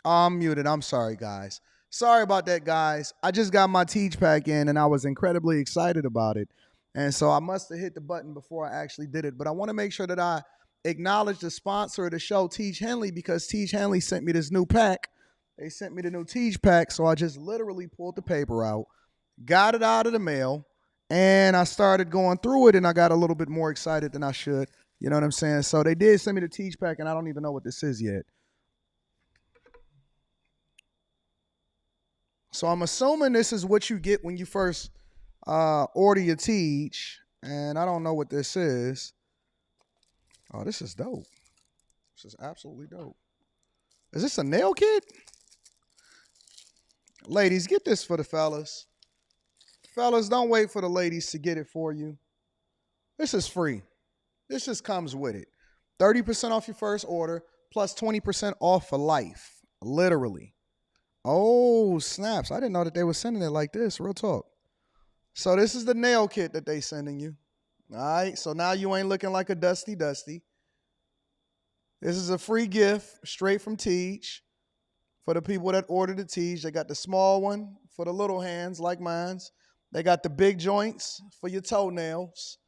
I'm muted. I'm sorry, guys. Sorry about that, guys. I just got my Teach pack in and I was incredibly excited about it. And so I must have hit the button before I actually did it. But I want to make sure that I acknowledge the sponsor of the show, Tiege Hanley, because Tiege Hanley sent me this new pack. They sent me the new Teach pack. So I just literally pulled the paper out, got it out of the mail, and I started going through it and I got a little bit more excited than I should. You know what I'm saying? So they did send me the Teach pack and I don't even know what this is yet. So I'm assuming this is what you get when you first order your Teach, and I don't know what this is. Oh, this is dope. This is absolutely dope. Is this a nail kit? Ladies, get this for the fellas. Fellas, don't wait for the ladies to get it for you. This is free. This just comes with it. 30% off your first order plus 20% off for life. Literally. Oh, snaps. I didn't know that they were sending it like this. Real talk. So this is the nail kit that they sending you. All right. So now you ain't looking like a dusty. This is a free gift straight from Tiege for the people that ordered the Tiege. They got the small one for the little hands like mine's. They got the big joints for your toenails.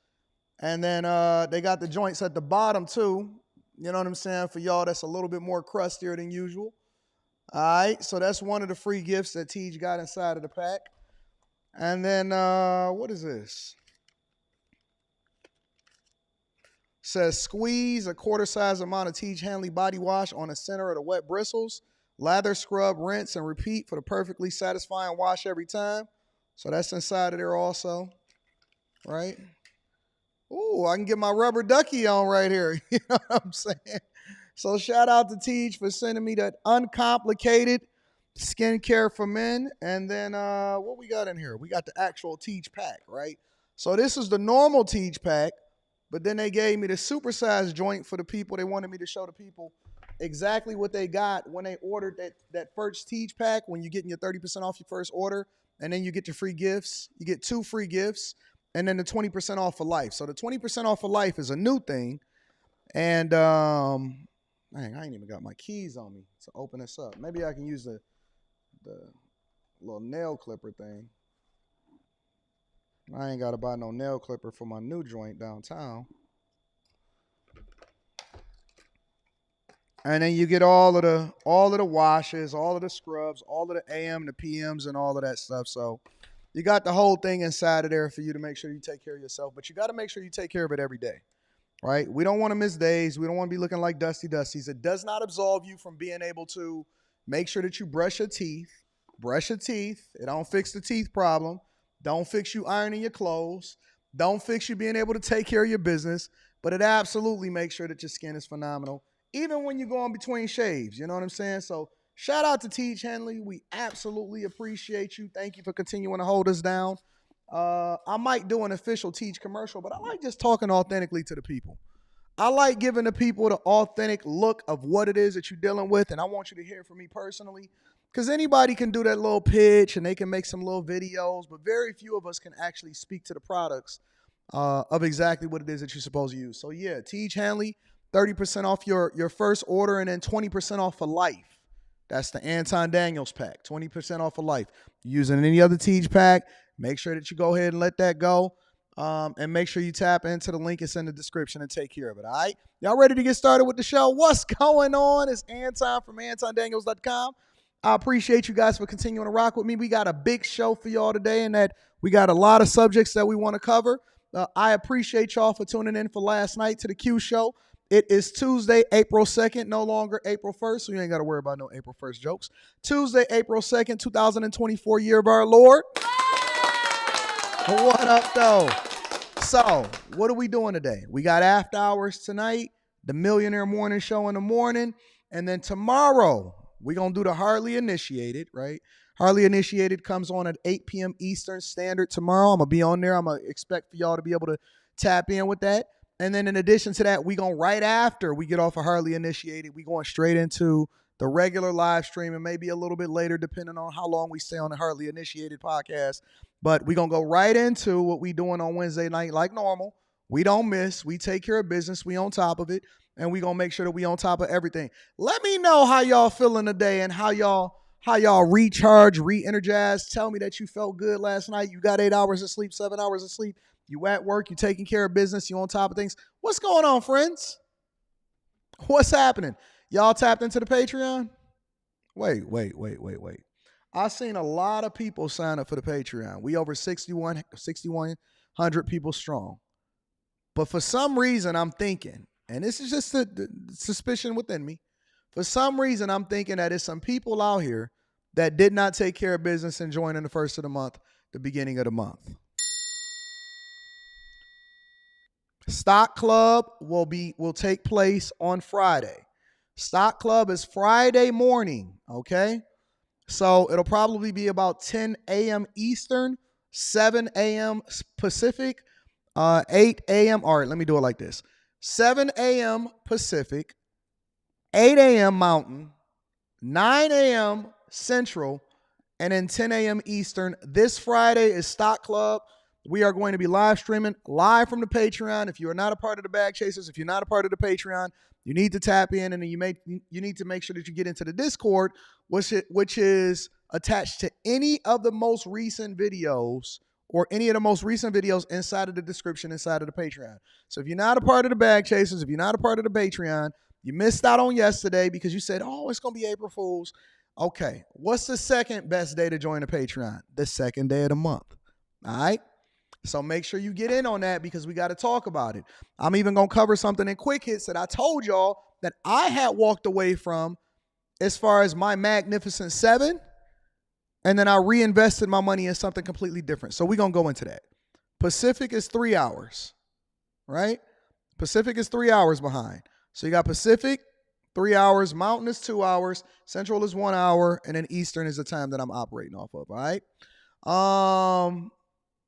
And then they got the joints at the bottom too. You know what I'm saying? For y'all that's a little bit more crustier than usual. All right, so that's one of the free gifts that Tiege got inside of the pack. And then, what is this? Says squeeze a quarter size amount of Tiege Hanley body wash on the center of the wet bristles. Lather, scrub, rinse, and repeat for the perfectly satisfying wash every time. So that's inside of there also, right? Ooh, I can get my rubber ducky on right here. You know what I'm saying? So shout out to Tiege for sending me that uncomplicated skincare for men. And then what we got in here? We got the actual Tiege pack, right? So this is the normal Tiege pack, but then they gave me the supersized joint for the people. They wanted me to show the people exactly what they got when they ordered that first Tiege pack, when you're getting your 30% off your first order, and then you get your free gifts. You get 2 free gifts, and then the 20% off for life. So the 20% off for life is a new thing. And dang, I ain't even got my keys on me to open this up. Maybe I can use the little nail clipper thing. I ain't got to buy no nail clipper for my new joint downtown. And then you get all of the washes, all of the scrubs, all of the AM, the PMs, and all of that stuff. So you got the whole thing inside of there for you to make sure you take care of yourself. But you got to make sure you take care of it every day. Right? We don't want to miss days. We don't want to be looking like dusties. It does not absolve you from being able to make sure that you brush your teeth. Brush your teeth. It don't fix the teeth problem. Don't fix you ironing your clothes. Don't fix you being able to take care of your business. But it absolutely makes sure that your skin is phenomenal, even when you're going between shaves. You know what I'm saying? So shout out to Tiege Hanley. We absolutely appreciate you. Thank you for continuing to hold us down. I might do an official Tiege commercial, but I like just talking authentically to the people. I like giving the people the authentic look of what it is that you're dealing with, and I want you to hear from me personally, because anybody can do that little pitch and they can make some little videos, but very few of us can actually speak to the products of exactly what it is that you're supposed to use. So yeah, Tiege Hanley, 30% off your first order, and then 20% off for life. That's the Anton Daniels pack, 20% off for life. Using any other Tiege pack, make sure that you go ahead and let that go. And make sure you tap into the link that's in the description and take care of it, all right? Y'all ready to get started with the show? What's going on? It's Anton from AntonDaniels.com. I appreciate you guys for continuing to rock with me. We got a big show for y'all today, and that we got a lot of subjects that we want to cover. I appreciate y'all for tuning in for last night to the Q show. It is Tuesday, April 2nd, no longer April 1st, so you ain't got to worry about no April 1st jokes. Tuesday, April 2nd, 2024, year of our Lord. What up, though? So, what are we doing today? We got after hours tonight, the Millionaire Morning Show in the morning, and then tomorrow we're going to do the Hardly Initiated, right? Hardly Initiated comes on at 8 p.m. Eastern Standard tomorrow. I'm going to be on there. I'm going to expect for y'all to be able to tap in with that. And then in addition to that, we going right after we get off of Hardly Initiated, we going straight into the regular live stream, and maybe a little bit later, depending on how long we stay on the Hardly Initiated podcast. But we're going to go right into what we doing on Wednesday night like normal. We don't miss. We take care of business. We on top of it. And we going to make sure that we on top of everything. Let me know how y'all feeling today and how y'all recharge, re-energize. Tell me that you felt good last night. You got 8 hours of sleep, 7 hours of sleep. You at work. You taking care of business. You on top of things. What's going on, friends? What's happening? Y'all tapped into the Patreon? Wait. I seen a lot of people sign up for the Patreon. We over 6,100 people strong. But for some reason, I'm thinking, and this is just the suspicion within me, for some reason, I'm thinking that there's some people out here that did not take care of business and join in the first of the month, the beginning of the month. Stock Club will take place on Friday. Stock Club is Friday morning, okay? So it'll probably be about 10 a.m. Eastern, 7 a.m. Pacific, 8 a.m. All right, let me do it like this. 7 a.m. Pacific, 8 a.m. Mountain, 9 a.m. Central, and then 10 a.m. Eastern. This Friday is Stock Club. We are going to be live streaming live from the Patreon. If you are not a part of the Bag Chasers, if you're not a part of the Patreon, you need to tap in, and you need to make sure that you get into the Discord, which is attached to any of the most recent videos or any of the most recent videos inside of the description inside of the Patreon. So if you're not a part of the Bag Chasers, if you're not a part of the Patreon, you missed out on yesterday because you said, oh, it's going to be April Fool's. Okay, what's the second best day to join the Patreon? The second day of the month. All right? So make sure you get in on that because we got to talk about it. I'm even going to cover something in Quick Hits that I told y'all that I had walked away from as far as my Magnificent Seven, and then I reinvested my money in something completely different. So we're going to go into that. Pacific is 3 hours, right? Pacific is 3 hours behind. So you got Pacific, 3 hours, Mountain is 2 hours, Central is 1 hour, and then Eastern is the time that I'm operating off of, all right?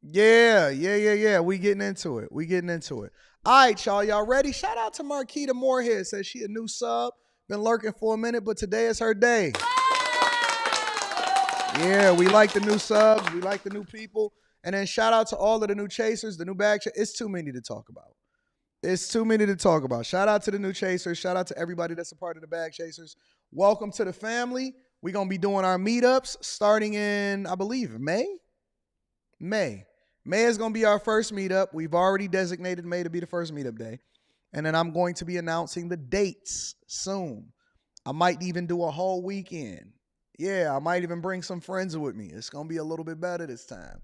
Yeah. We getting into it. All right, y'all. Y'all ready? Shout out to Marquita Moorhead. Says she a new sub. Been lurking for a minute, but today is her day. Yeah, we like the new subs. We like the new people. And then shout out to all of the new chasers, the new bag chasers. It's too many to talk about. Shout out to the new chasers. Shout out to everybody that's a part of the bag chasers. Welcome to the family. We're going to be doing our meetups starting in, I believe, May. May is going to be our first meetup. We've already designated May to be the first meetup day. And then I'm going to be announcing the dates soon. I might even do a whole weekend. Yeah, I might even bring some friends with me. It's going to be a little bit better this time.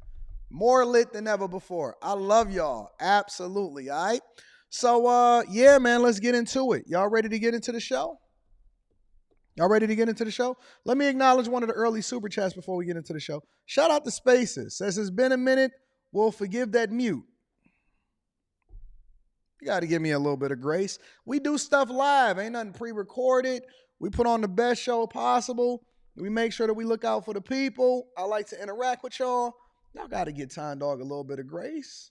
More lit than ever before. I love y'all. Absolutely, all right? So, yeah, man, let's get into it. Y'all ready to get into the show? Let me acknowledge one of the early super chats before we get into the show. Shout out to Spaces. Says it's been a minute. We'll forgive that mute. You got to give me a little bit of grace. We do stuff live. Ain't nothing pre-recorded. We put on the best show possible. We make sure that we look out for the people. I like to interact with y'all. Y'all got to get Time Dog a little bit of grace.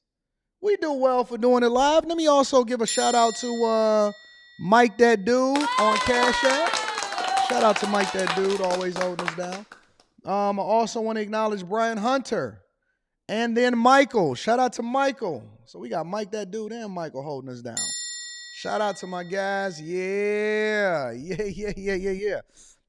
We do well for doing it live. Let me also give a shout out to Mike That Dude on Cash App. Shout out to Mike That Dude, always holding us down. I also want to acknowledge Brian Hunter and then Michael. Shout out to Michael. So we got Mike That Dude and Michael holding us down. Shout out to my guys. Yeah.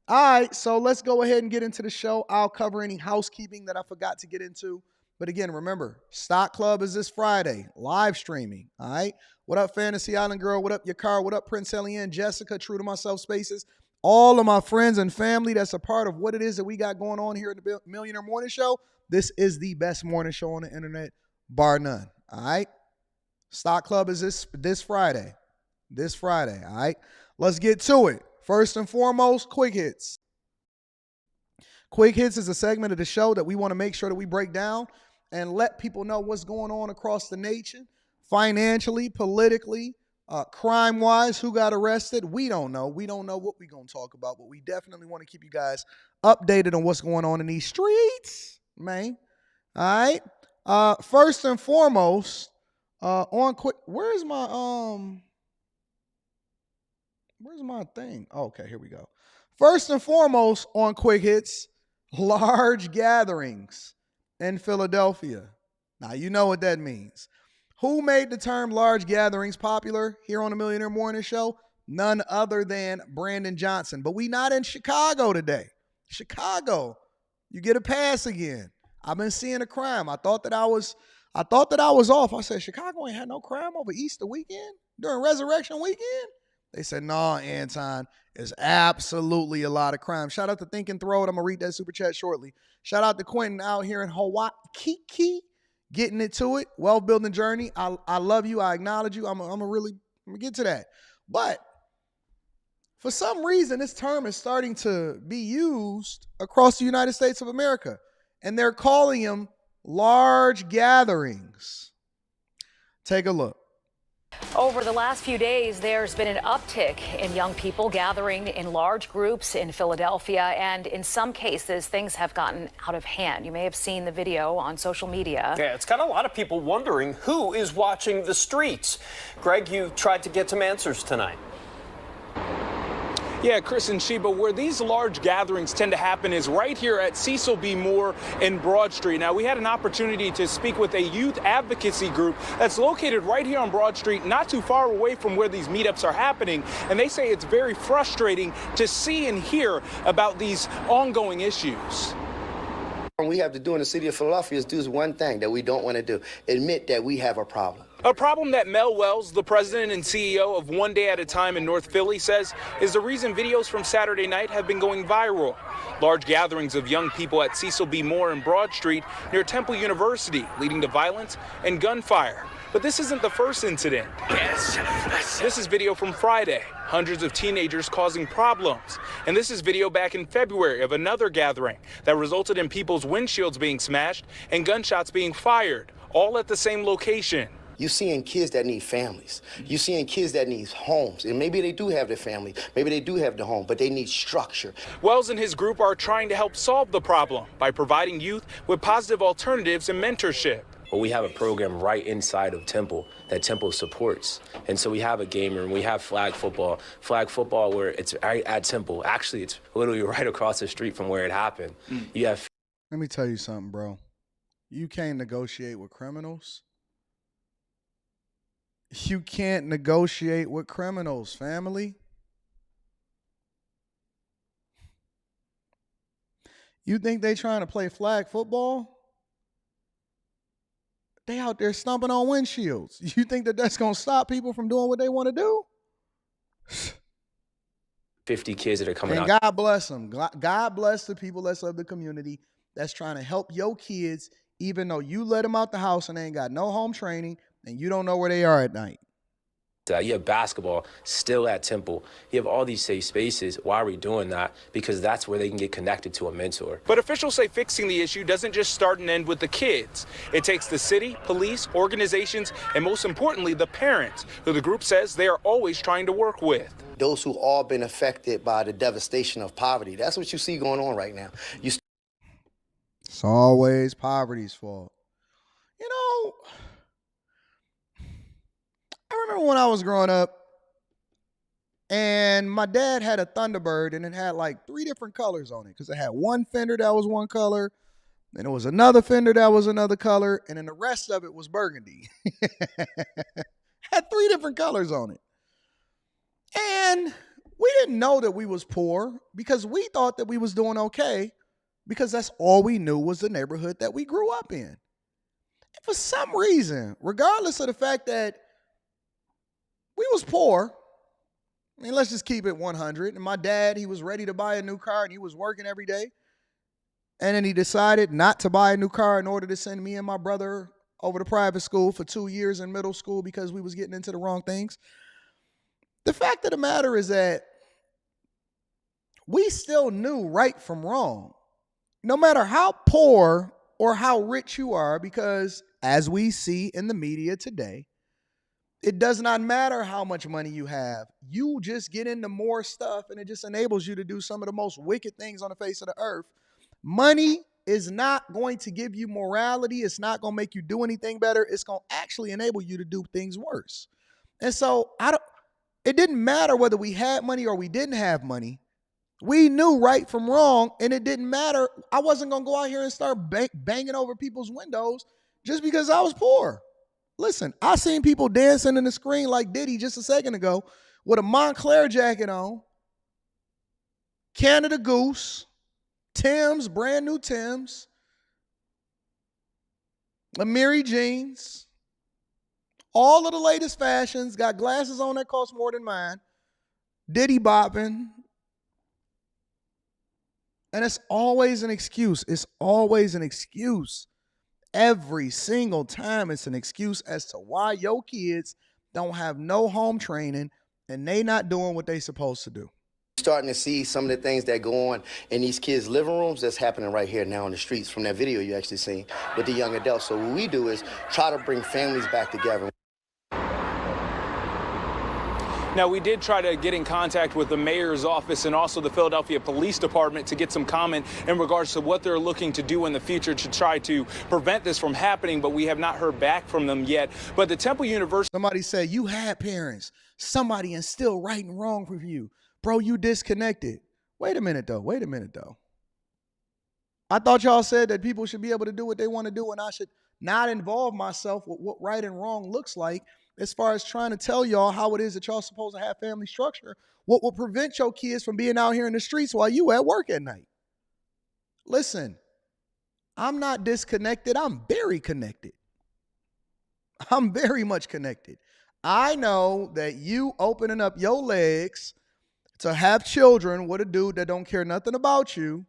All right, so let's go ahead and get into the show. I'll cover any housekeeping that I forgot to get into. But again, remember, Stock Club is this Friday, live streaming, all right? What up, Fantasy Island Girl? What up, Yakar? What up, Prince Elian, Jessica, True to Myself Spaces? All of my friends and family that's a part of what it is that we got going on here at the Millionaire Morning Show. This is the best morning show on the internet, bar none, all right? Stock Club is this Friday. All right? Let's get to it. First and foremost, Quick Hits. Quick Hits is a segment of the show that we want to make sure that we break down and let people know what's going on across the nation, financially, politically, crime-wise, who got arrested. We don't know. We don't know what we're going to talk about, but we definitely want to keep you guys updated on what's going on in these streets, man. All right? First and foremost, on Quick, where's my thing? Oh, okay, here we go. First and foremost on Quick Hits, large gatherings in Philadelphia. Now, you know what that means. Who made the term large gatherings popular here on the Millionaire Morning Show? None other than Brandon Johnson. But we not in Chicago today. Chicago, you get a pass again. I've been seeing a crime. I thought that I was off. I said, Chicago ain't had no crime over Easter weekend during Resurrection weekend. They said, no, Anton, there's absolutely a lot of crime. Shout out to Think and Throw It. I'm going to read that super chat shortly. Shout out to Quentin out here in Hawaii. Kiki, getting it to it. Wealth building journey. I love you. I acknowledge you. I'm going to get to that. But for some reason, this term is starting to be used across the United States of America. And they're calling them large gatherings. Take a look. Over the last few days, there's been an uptick in young people gathering in large groups in Philadelphia, and in some cases, things have gotten out of hand. You may have seen the video on social media. Yeah, it's got a lot of people wondering who is watching the streets. Greg, you tried to get some answers tonight. Yeah, Chris and Sheba, where these large gatherings tend to happen is right here at Cecil B. Moore in Broad Street. Now, we had an opportunity to speak with a youth advocacy group that's located right here on Broad Street, not too far away from where these meetups are happening. And they say it's very frustrating to see and hear about these ongoing issues. What we have to do in the city of Philadelphia is do one thing that we don't want to do: admit that we have a problem. A problem that Mel Wells, the president and CEO of One Day at a Time in North Philly, says is the reason videos from Saturday night have been going viral. Large gatherings of young people at Cecil B. Moore and Broad Street near Temple University, leading to violence and gunfire. But this isn't the first incident. This is video from Friday. Hundreds of teenagers causing problems. And this is video back in February of another gathering that resulted in people's windshields being smashed and gunshots being fired, all at the same location. You're seeing kids that need families. You're seeing kids that need homes. And maybe they do have their family. Maybe they do have the home, but they need structure. Wells and his group are trying to help solve the problem by providing youth with positive alternatives and mentorship. Well, we have a program right inside of Temple that Temple supports. And so we have a game room, we have flag football where it's right at Temple. Actually, it's literally right across the street from where it happened. You have. Let me tell you something, bro. You can't negotiate with criminals. You can't negotiate with criminals, family. You think they trying to play flag football? They out there stomping on windshields. You think that that's going to stop people from doing what they want to do? 50 kids that are coming and out. God bless them. God bless the people that's of the community that's trying to help your kids, even though you let them out the house and they ain't got no home training and you don't know where they are at night. You have basketball still at Temple. You have all these safe spaces. Why are we doing that? Because that's where they can get connected to a mentor. But officials say fixing the issue doesn't just start and end with the kids. It takes the city, police, organizations, and most importantly, the parents, who the group says they are always trying to work with. Those who all been affected by the devastation of poverty. That's what you see going on right now. It's always poverty's fault. You know, I remember when I was growing up and my dad had a Thunderbird and it had like 3 different colors on it because it had one fender that was one color, then it was another fender that was another color, and then the rest of it was burgundy. Had 3 different colors on it. And we didn't know that we was poor because we thought that we was doing okay because that's all we knew was the neighborhood that we grew up in. And for some reason, regardless of the fact that we was poor, I mean, let's just keep it 100. And my dad, he was ready to buy a new car and he was working every day. And then he decided not to buy a new car in order to send me and my brother over to private school for 2 years in middle school because we was getting into the wrong things. The fact of the matter is that we still knew right from wrong, no matter how poor or how rich you are, because as we see in the media today, it does not matter how much money you have. You just get into more stuff and it just enables you to do some of the most wicked things on the face of the earth. Money is not going to give you morality. It's not going to make you do anything better. It's going to actually enable you to do things worse. And so it didn't matter whether we had money or we didn't have money. We knew right from wrong, and it didn't matter. I wasn't going to go out here and start banging over people's windows just because I was poor. Listen, I seen people dancing in the screen like Diddy just a second ago with a Montclair jacket on, Canada Goose, Tim's, brand new Tim's, Amiri jeans, all of the latest fashions, got glasses on that cost more than mine, Diddy bopping. And it's always an excuse. It's always an excuse. Every single time it's an excuse as to why your kids don't have no home training and they not doing what they supposed to do. Starting to see some of the things that go on in these kids' living rooms that's happening right here now on the streets from that video you actually seen with the young adults. So what we do is try to bring families back together. Now, we did try to get in contact with the mayor's office and also the Philadelphia Police Department to get some comment in regards to what they're looking to do in the future to try to prevent this from happening, but we have not heard back from them yet. But the Temple University... Somebody said, you had parents. Somebody instilled right and wrong for you. Bro, you disconnected. Wait a minute, though. I thought y'all said that people should be able to do what they want to do and I should not involve myself with what right and wrong looks like as far as trying to tell y'all how it is that y'all supposed to have family structure. What will prevent your kids from being out here in the streets while you at work at night? Listen, I'm not disconnected. I'm very connected. I'm very much connected. I know that you opening up your legs to have children with a dude that don't care nothing about you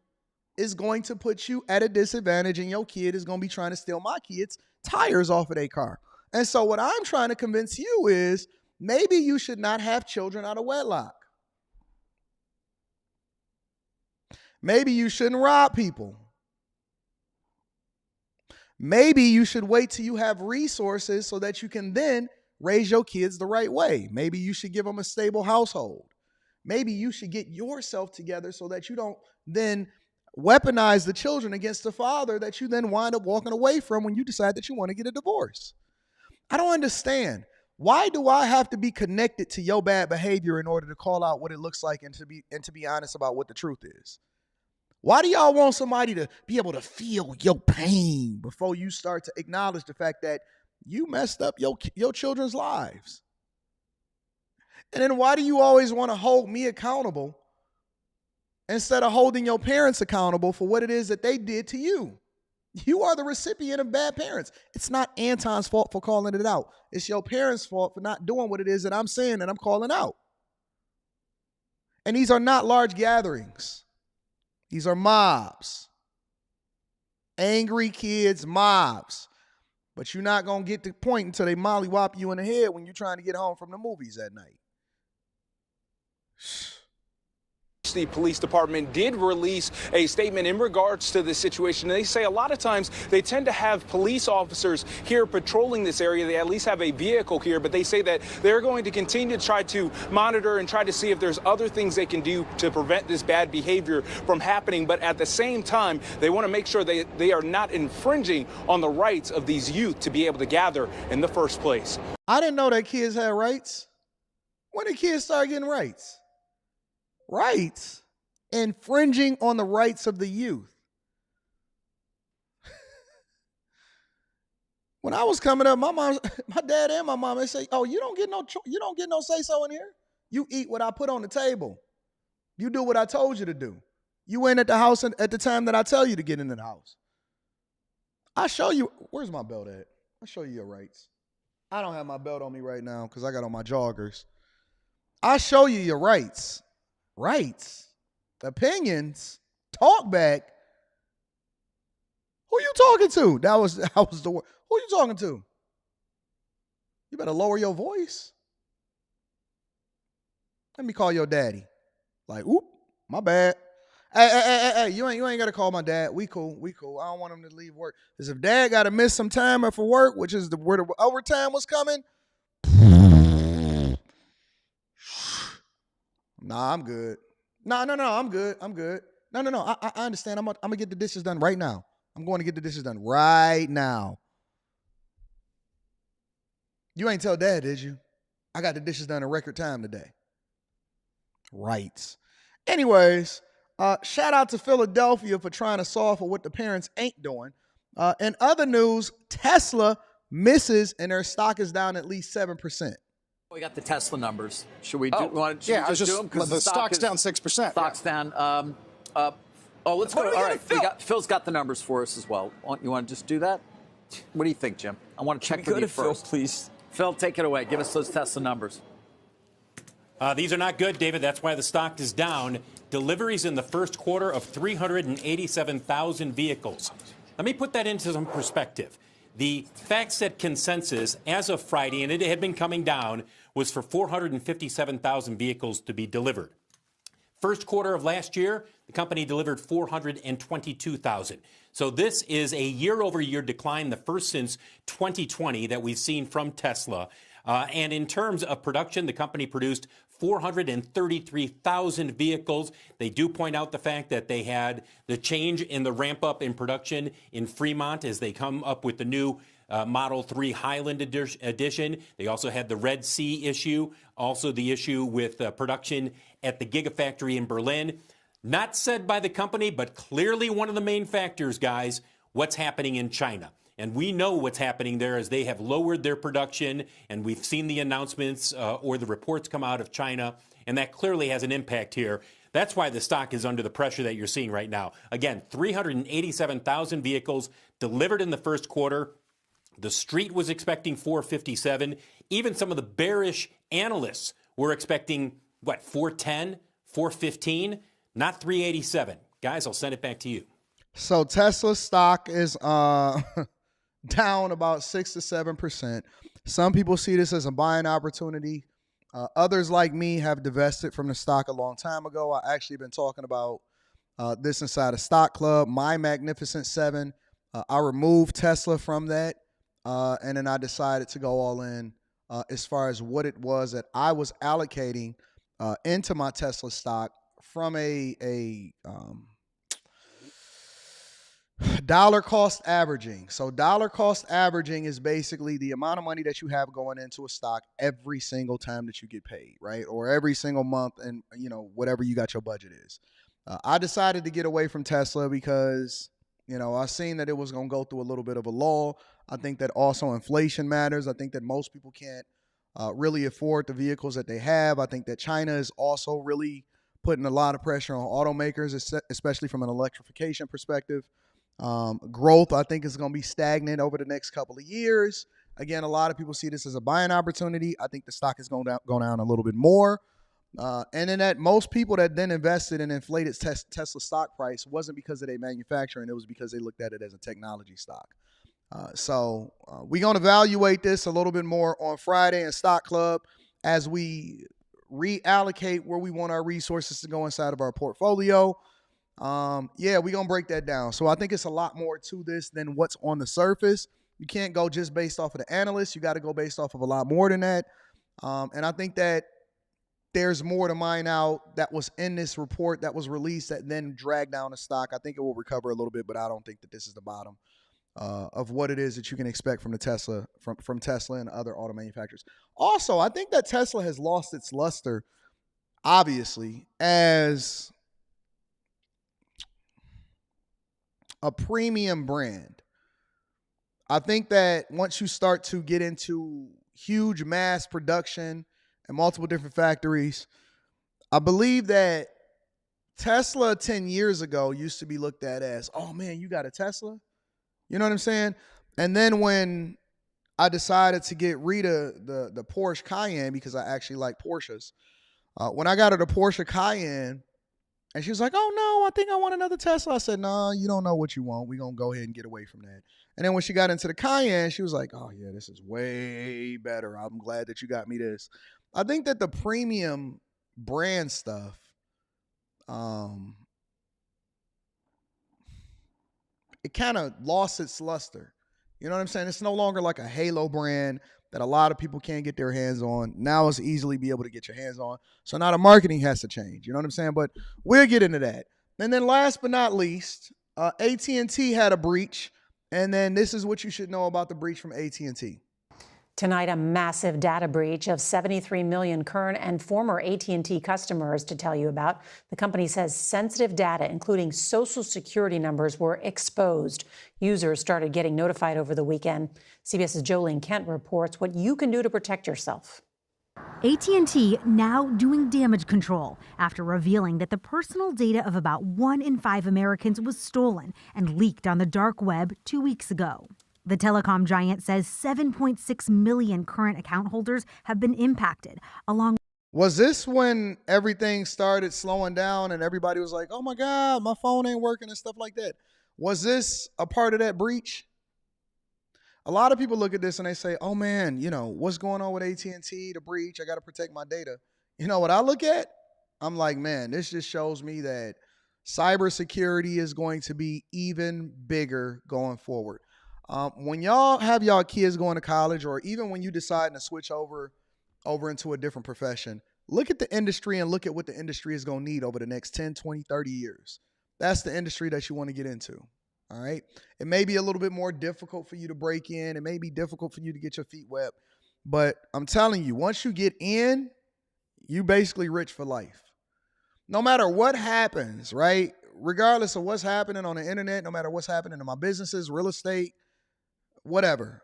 is going to put you at a disadvantage, and your kid is going to be trying to steal my kid's tires off of their car. And so what I'm trying to convince you is maybe you should not have children out of wedlock. Maybe you shouldn't rob people. Maybe you should wait till you have resources so that you can then raise your kids the right way. Maybe you should give them a stable household. Maybe you should get yourself together so that you don't then weaponize the children against the father that you then wind up walking away from when you decide that you want to get a divorce. I don't understand. Why do I have to be connected to your bad behavior in order to call out what it looks like and to be honest about what the truth is? Why do y'all want somebody to be able to feel your pain before you start to acknowledge the fact that you messed up your children's lives? And then why do you always want to hold me accountable instead of holding your parents accountable for what it is that they did to you? You are the recipient of bad parents. It's not Anton's fault for calling it out. It's your parents' fault for not doing what it is that I'm saying and I'm calling out. And these are not large gatherings. These are mobs. Angry kids, mobs. But you're not going to get the point until they mollywop you in the head when you're trying to get home from the movies at night. The police department did release a statement in regards to this situation. They say a lot of times they tend to have police officers here patrolling this area. They at least have a vehicle here, but they say that they're going to continue to try to monitor and try to see if there's other things they can do to prevent this bad behavior from happening. But at the same time, they want to make sure they are not infringing on the rights of these youth to be able to gather in the first place. I didn't know that kids had rights. When did kids start getting rights? Rights, infringing on the rights of the youth. When I was coming up, my dad and my mom, they say, "Oh, you don't get no say so in here. You eat what I put on the table. You do what I told you to do. You ain't at the house at the time that I tell you to get into the house. I show you. Where's my belt at? I'll show you your rights. I don't have my belt on me right now because I got on my joggers. I show you your rights." Rights, opinions, talk back. Who you talking to? That was the word. Who you talking to? You better lower your voice. Let me call your daddy. Like, oop, my bad. Hey, you ain't gotta call my dad. We cool. I don't want him to leave work. Because if dad gotta miss some time for work, which is where the overtime was coming. Nah, I'm good. No, I'm good. No. I understand. I'm gonna get the dishes done right now. I'm going to get the dishes done right now. You ain't tell dad, did you? I got the dishes done in record time today. Right. Anyways, shout out to Philadelphia for trying to solve for what the parents ain't doing. In other news, Tesla misses, and their stock is down at least 7%. We got the Tesla numbers. Should we do? I was just do them? 'Cause the stock's down 6%. Stock's down. Let's go. All right, Phil's got the numbers for us as well. You want to just do that? What do you think, Jim? I want to check with you first. Phil, please. Phil, take it away. Give us those Tesla numbers. These are not good, David. That's why the stock is down. Deliveries in the first quarter of 387,000 vehicles. Let me put that into some perspective. The FactSet consensus as of Friday, and it had been coming down, was for 457,000 vehicles to be delivered. First quarter of last year, the company delivered 422,000. So this is a year-over-year decline, the first since 2020 that we've seen from Tesla. And in terms of production, the company produced 433,000 vehicles. They do point out the fact that they had the change in the ramp up in production in Fremont as they come up with the new Model 3 Highland edition. They also had the Red Sea issue, also the issue with production at the Gigafactory in Berlin. Not said by the company, but clearly one of the main factors, guys, what's happening in China. And we know what's happening there as they have lowered their production, and we've seen the announcements or the reports come out of China, and that clearly has an impact here. That's why the stock is under the pressure that you're seeing right now. Again, 387,000 vehicles delivered in the first quarter. The street was expecting 457. Even some of the bearish analysts were expecting, 410, 415, not 387. Guys, I'll send it back to you. So Tesla stock is down about 6 to 7%. Some people see this as a buying opportunity. Others like me have divested from the stock a long time ago. I actually been talking about this inside a stock club, My Magnificent Seven. I removed Tesla from that, and then I decided to go all in as far as what it was that I was allocating into my Tesla stock from a dollar cost averaging. So dollar cost averaging is basically the amount of money that you have going into a stock every single time that you get paid, right? Or every single month, and whatever you got your budget is. I decided to get away from Tesla because I seen that it was going to go through a little bit of a lull. I think that also inflation matters. I think that most people can't really afford the vehicles that they have. I think that China is also really putting a lot of pressure on automakers, especially from an electrification perspective. Growth, I think, is going to be stagnant over the next couple of years. Again, a lot of people see this as a buying opportunity. I think the stock is going down a little bit more. And then that most people that then invested in inflated Tesla stock price wasn't because of their manufacturing. It was because they looked at it as a technology stock. So we're going to evaluate this a little bit more on Friday in Stock Club as we reallocate where we want our resources to go inside of our portfolio. We're going to break that down. So I think it's a lot more to this than what's on the surface. You can't go just based off of the analysts. You got to go based off of a lot more than that. And I think that there's more to mine out that was in this report that was released that then dragged down the stock. I think it will recover a little bit, but I don't think that this is the bottom of what it is that you can expect from the Tesla, from Tesla and other auto manufacturers. Also, I think that Tesla has lost its luster, obviously, as a premium brand. I think that once you start to get into huge mass production and multiple different factories, I believe that Tesla 10 years ago used to be looked at as, oh man, you got a Tesla? You know what I'm saying? And then when I decided to get Rita the Porsche Cayenne, because I actually like Porsches, when I got her the Porsche Cayenne, and she was like, oh, no, I think I want another Tesla. I said, no, you don't know what you want. We're going to go ahead and get away from that. And then when she got into the Cayenne, she was like, oh, yeah, this is way better. I'm glad that you got me this. I think that the premium brand stuff, it kind of lost its luster. You know what I'm saying? It's no longer like a halo brand that a lot of people can't get their hands on. Now it's easily be able to get your hands on. So now the marketing has to change. You know what I'm saying? But we'll get into that. And then last but not least, AT&T had a breach. And then this is what you should know about the breach from AT&T. Tonight, a massive data breach of 73 million current and former AT&T customers to tell you about. The company says sensitive data, including social security numbers, were exposed. Users started getting notified over the weekend. CBS's Jolene Kent reports what you can do to protect yourself. AT&T now doing damage control after revealing that the personal data of about 1 in 5 Americans was stolen and leaked on the dark web 2 weeks ago. The telecom giant says 7.6 million current account holders have been impacted, along. Was this when everything started slowing down and everybody was like, oh my God, my phone ain't working and stuff like that? Was this a part of that breach? A lot of people look at this and they say, oh man, what's going on with AT&T, the breach? I got to protect my data. You know what I look at? I'm like, man, this just shows me that cybersecurity is going to be even bigger going forward. When y'all have y'all kids going to college, or even when you decide to switch over into a different profession, look at the industry and look at what the industry is going to need over the next 10, 20, 30 years. That's the industry that you want to get into. All right. It may be a little bit more difficult for you to break in. It may be difficult for you to get your feet wet. But I'm telling you, once you get in, you basically rich for life. No matter what happens, right? Regardless of what's happening on the internet, no matter what's happening in my businesses, real estate, whatever,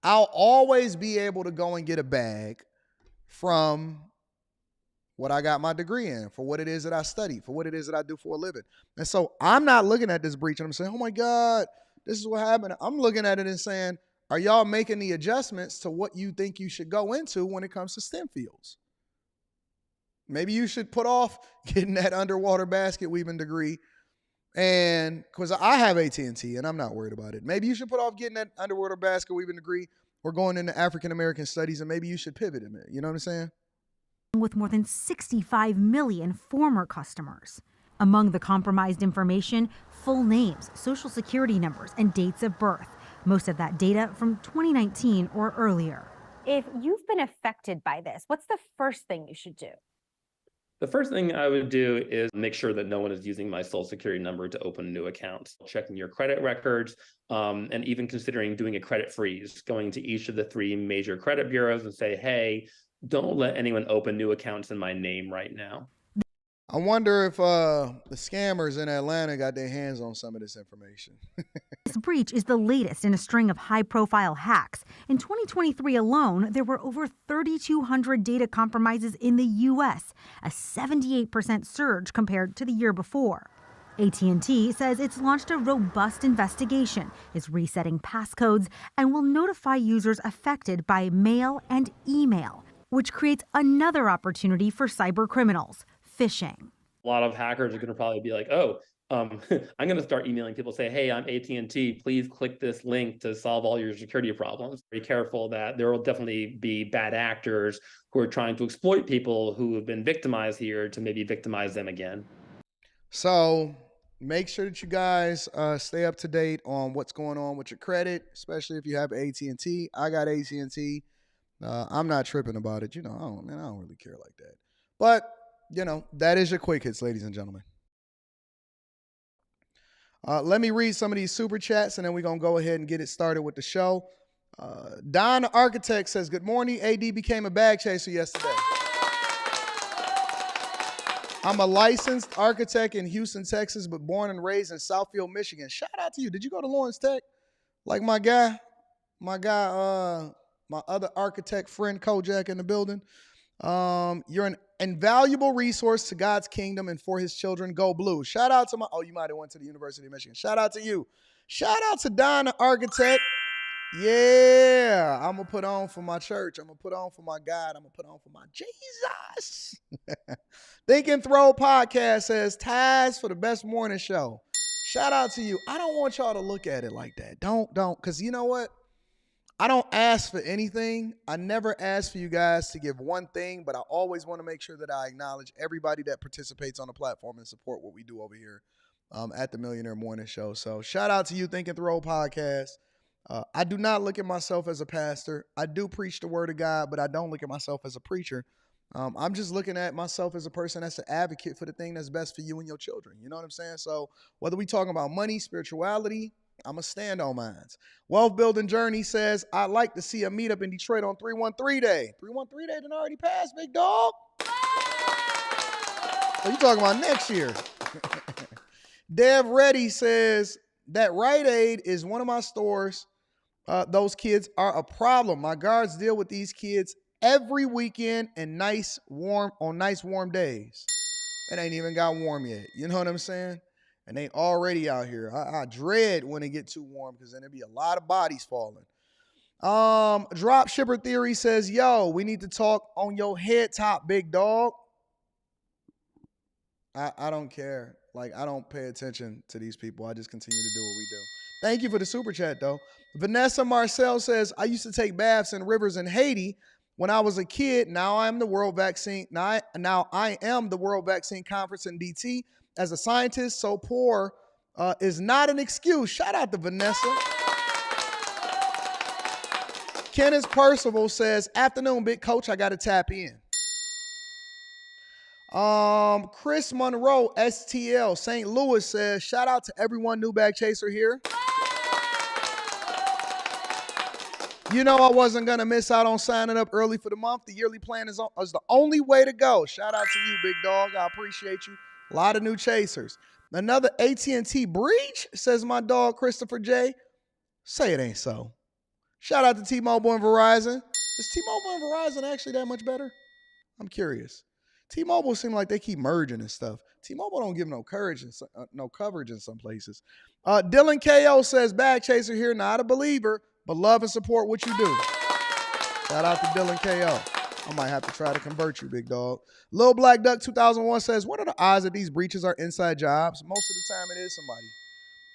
I'll always be able to go and get a bag from what I got my degree in, for what it is that I study, for what it is that I do for a living. And so I'm not looking at this breach and I'm saying, oh my God, this is what happened. I'm looking at it and saying, are y'all making the adjustments to what you think you should go into when it comes to STEM fields? Maybe you should put off getting that underwater basket weaving degree, and because I have AT&T and I'm not worried about it. Maybe you should put off getting that underwater basket weaving degree or going into African American studies, and maybe you should pivot in it. You know what I'm saying? With more than 65 million former customers. Among the compromised information, full names, social security numbers, and dates of birth. Most of that data from 2019 or earlier. If you've been affected by this, what's the first thing you should do? The first thing I would do is make sure that no one is using my social security number to open a new account. Checking your credit records, and even considering doing a credit freeze, going to each of the 3 major credit bureaus and say, hey, don't let anyone open new accounts in my name right now. I wonder if the scammers in Atlanta got their hands on some of this information. This breach is the latest in a string of high-profile hacks. In 2023 alone, there were over 3,200 data compromises in the U.S., a 78% surge compared to the year before. AT&T says it's launched a robust investigation, is resetting passcodes, and will notify users affected by mail and email, which creates another opportunity for cyber criminals. Phishing. A lot of hackers are going to probably be like, oh, I'm going to start emailing people, say, hey, I'm AT&T. Please click this link to solve all your security problems. Be careful that there will definitely be bad actors who are trying to exploit people who have been victimized here to maybe victimize them again. So make sure that you guys stay up to date on what's going on with your credit, especially if you have AT&T. I got AT&T. I'm not tripping about it. I don't really care like that. But that is your quick hits, ladies and gentlemen. Let me read some of these super chats, and then we're going to go ahead and get it started with the show. Don the Architect says, good morning. AD became a bag chaser yesterday. I'm a licensed architect in Houston, Texas, but born and raised in Southfield, Michigan. Shout out to you. Did you go to Lawrence Tech? Like my other architect friend, Kojak, in the building. You're an invaluable resource to God's kingdom and for his children. Go Blue. Shout out to you might have went to the University of Michigan. Shout out to you. Shout out to Don the Architect. Yeah, I'm going to put on for my church. I'm going to put on for my God. I'm going to put on for my Jesus. Think and Throw Podcast says, ties for the best morning show. Shout out to you. I don't want y'all to look at it like that. Don't, because you know what? I don't ask for anything. I never ask for you guys to give one thing, but I always want to make sure that I acknowledge everybody that participates on the platform and support what we do over here at the Millionaire Morning Show. So shout out to you, Think and Throw Podcast. I do not look at myself as a pastor. I do preach the word of God, but I don't look at myself as a preacher. I'm just looking at myself as a person that's an advocate for the thing that's best for you and your children. You know what I'm saying? So whether we talking about money, spirituality, I'm a stand on mines. Wealth Building Journey says, I'd like to see a meetup in Detroit on 313 Day. 313 Day done already passed, big dog. So you talking about next year. Dev Reddy says that Rite Aid is one of my stores. Those kids are a problem. My guards deal with these kids every weekend and nice warm days. It ain't even got warm yet. You know what I'm saying? And they already out here. I dread when it get too warm because then there'll be a lot of bodies falling. Drop Shipper Theory says, yo, we need to talk on your head top, big dog. I don't care. Like, I don't pay attention to these people. I just continue to do what we do. Thank you for the super chat, though. Vanessa Marcel says, I used to take baths in rivers in Haiti when I was a kid. Now I am the World Vaccine. Now I am the World Vaccine Conference in DT. As a scientist, so poor is not an excuse. Shout out to Vanessa. Kenneth Percival says, afternoon, big coach, I got to tap in. Chris Monroe, STL, St. Louis says, shout out to everyone, new bag chaser here. You know I wasn't going to miss out on signing up early for the month. The yearly plan is the only way to go. Shout out to you, big dog. I appreciate you. A lot of new chasers. Another AT&T breach, says my dog, Christopher J. Say it ain't so. Shout out to T-Mobile and Verizon. Is T-Mobile and Verizon actually that much better? I'm curious. T-Mobile seem like they keep merging and stuff. T-Mobile don't give no coverage in some places. Dylan KO says, bag chaser here, not a believer, but love and support what you do. Shout out to Dylan KO. I might have to try to convert you, big dog. Lil Black Duck 2001 says, what are the odds that these breaches are inside jobs? Most of the time it is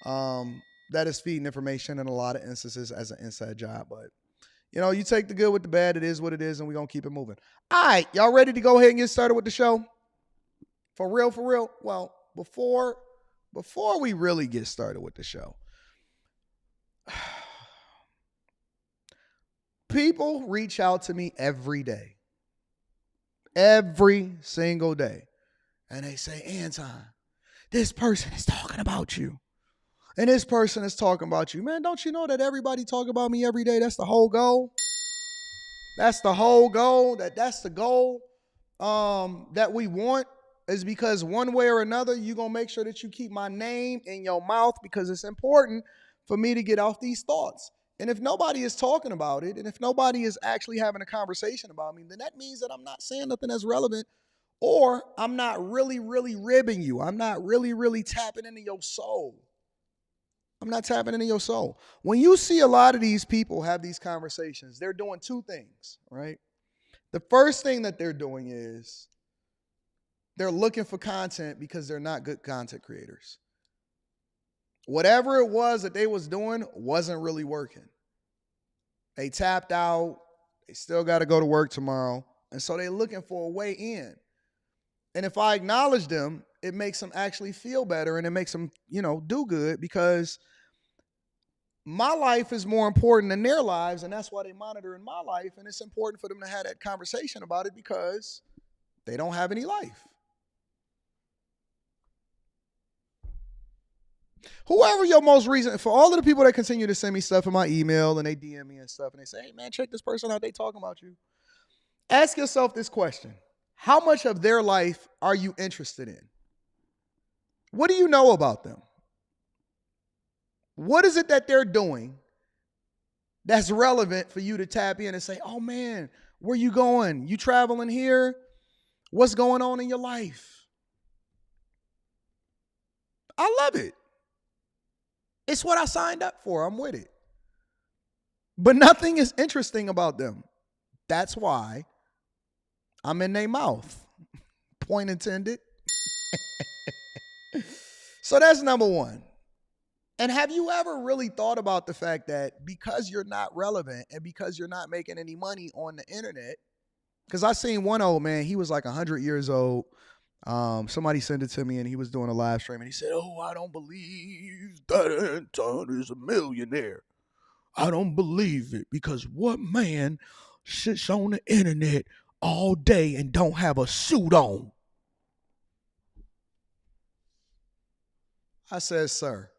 somebody that is feeding information in a lot of instances as an inside job. But, you know, you take the good with the bad. It is what it is, and we're going to keep it moving. All right, y'all ready to go ahead and get started with the show? For real, for real? Well, before we really get started with the show, people reach out to me every day. Every single day. And they say, Anton, this person is talking about you. And this person is talking about you. Man, don't you know that everybody talk about me every day? That's the whole goal. That's the whole goal. That's the goal that we want, is because one way or another, you're going to make sure that you keep my name in your mouth, because it's important for me to get off these thoughts. And if nobody is talking about it, and if nobody is actually having a conversation about me, then that means that I'm not saying nothing that's relevant, or I'm not really, really ribbing you. I'm not really, really tapping into your soul. I'm not tapping into your soul. When you see a lot of these people have these conversations, they're doing two things, right? The first thing that they're doing is they're looking for content because they're not good content creators. Whatever it was that they was doing wasn't really working. They tapped out. They still got to go to work tomorrow. And so they're looking for a way in. And if I acknowledge them, it makes them actually feel better, and it makes them, do good, because my life is more important than their lives, and that's why they monitor in my life. And it's important for them to have that conversation about it, because they don't have any life. Whoever your most recent, for all of the people that continue to send me stuff in my email and they DM me and stuff, and they say, hey man, check this person out, they talking about you. Ask yourself this question. How much of their life are you interested in? What do you know about them? What is it that they're doing that's relevant for you to tap in and say, oh man, where you going? You traveling here? What's going on in your life? I love it. It's what I signed up for. I'm with it. But nothing is interesting about them. That's why I'm in their mouth. Point intended. So that's number one. And have you ever really thought about the fact that because you're not relevant and because you're not making any money on the internet, because I seen one old man, he was like 100 years old. Somebody sent it to me, and he was doing a live stream, and he said, oh, I don't believe that Anton is a millionaire. I don't believe it, because what man sits on the internet all day and don't have a suit on? I said, sir,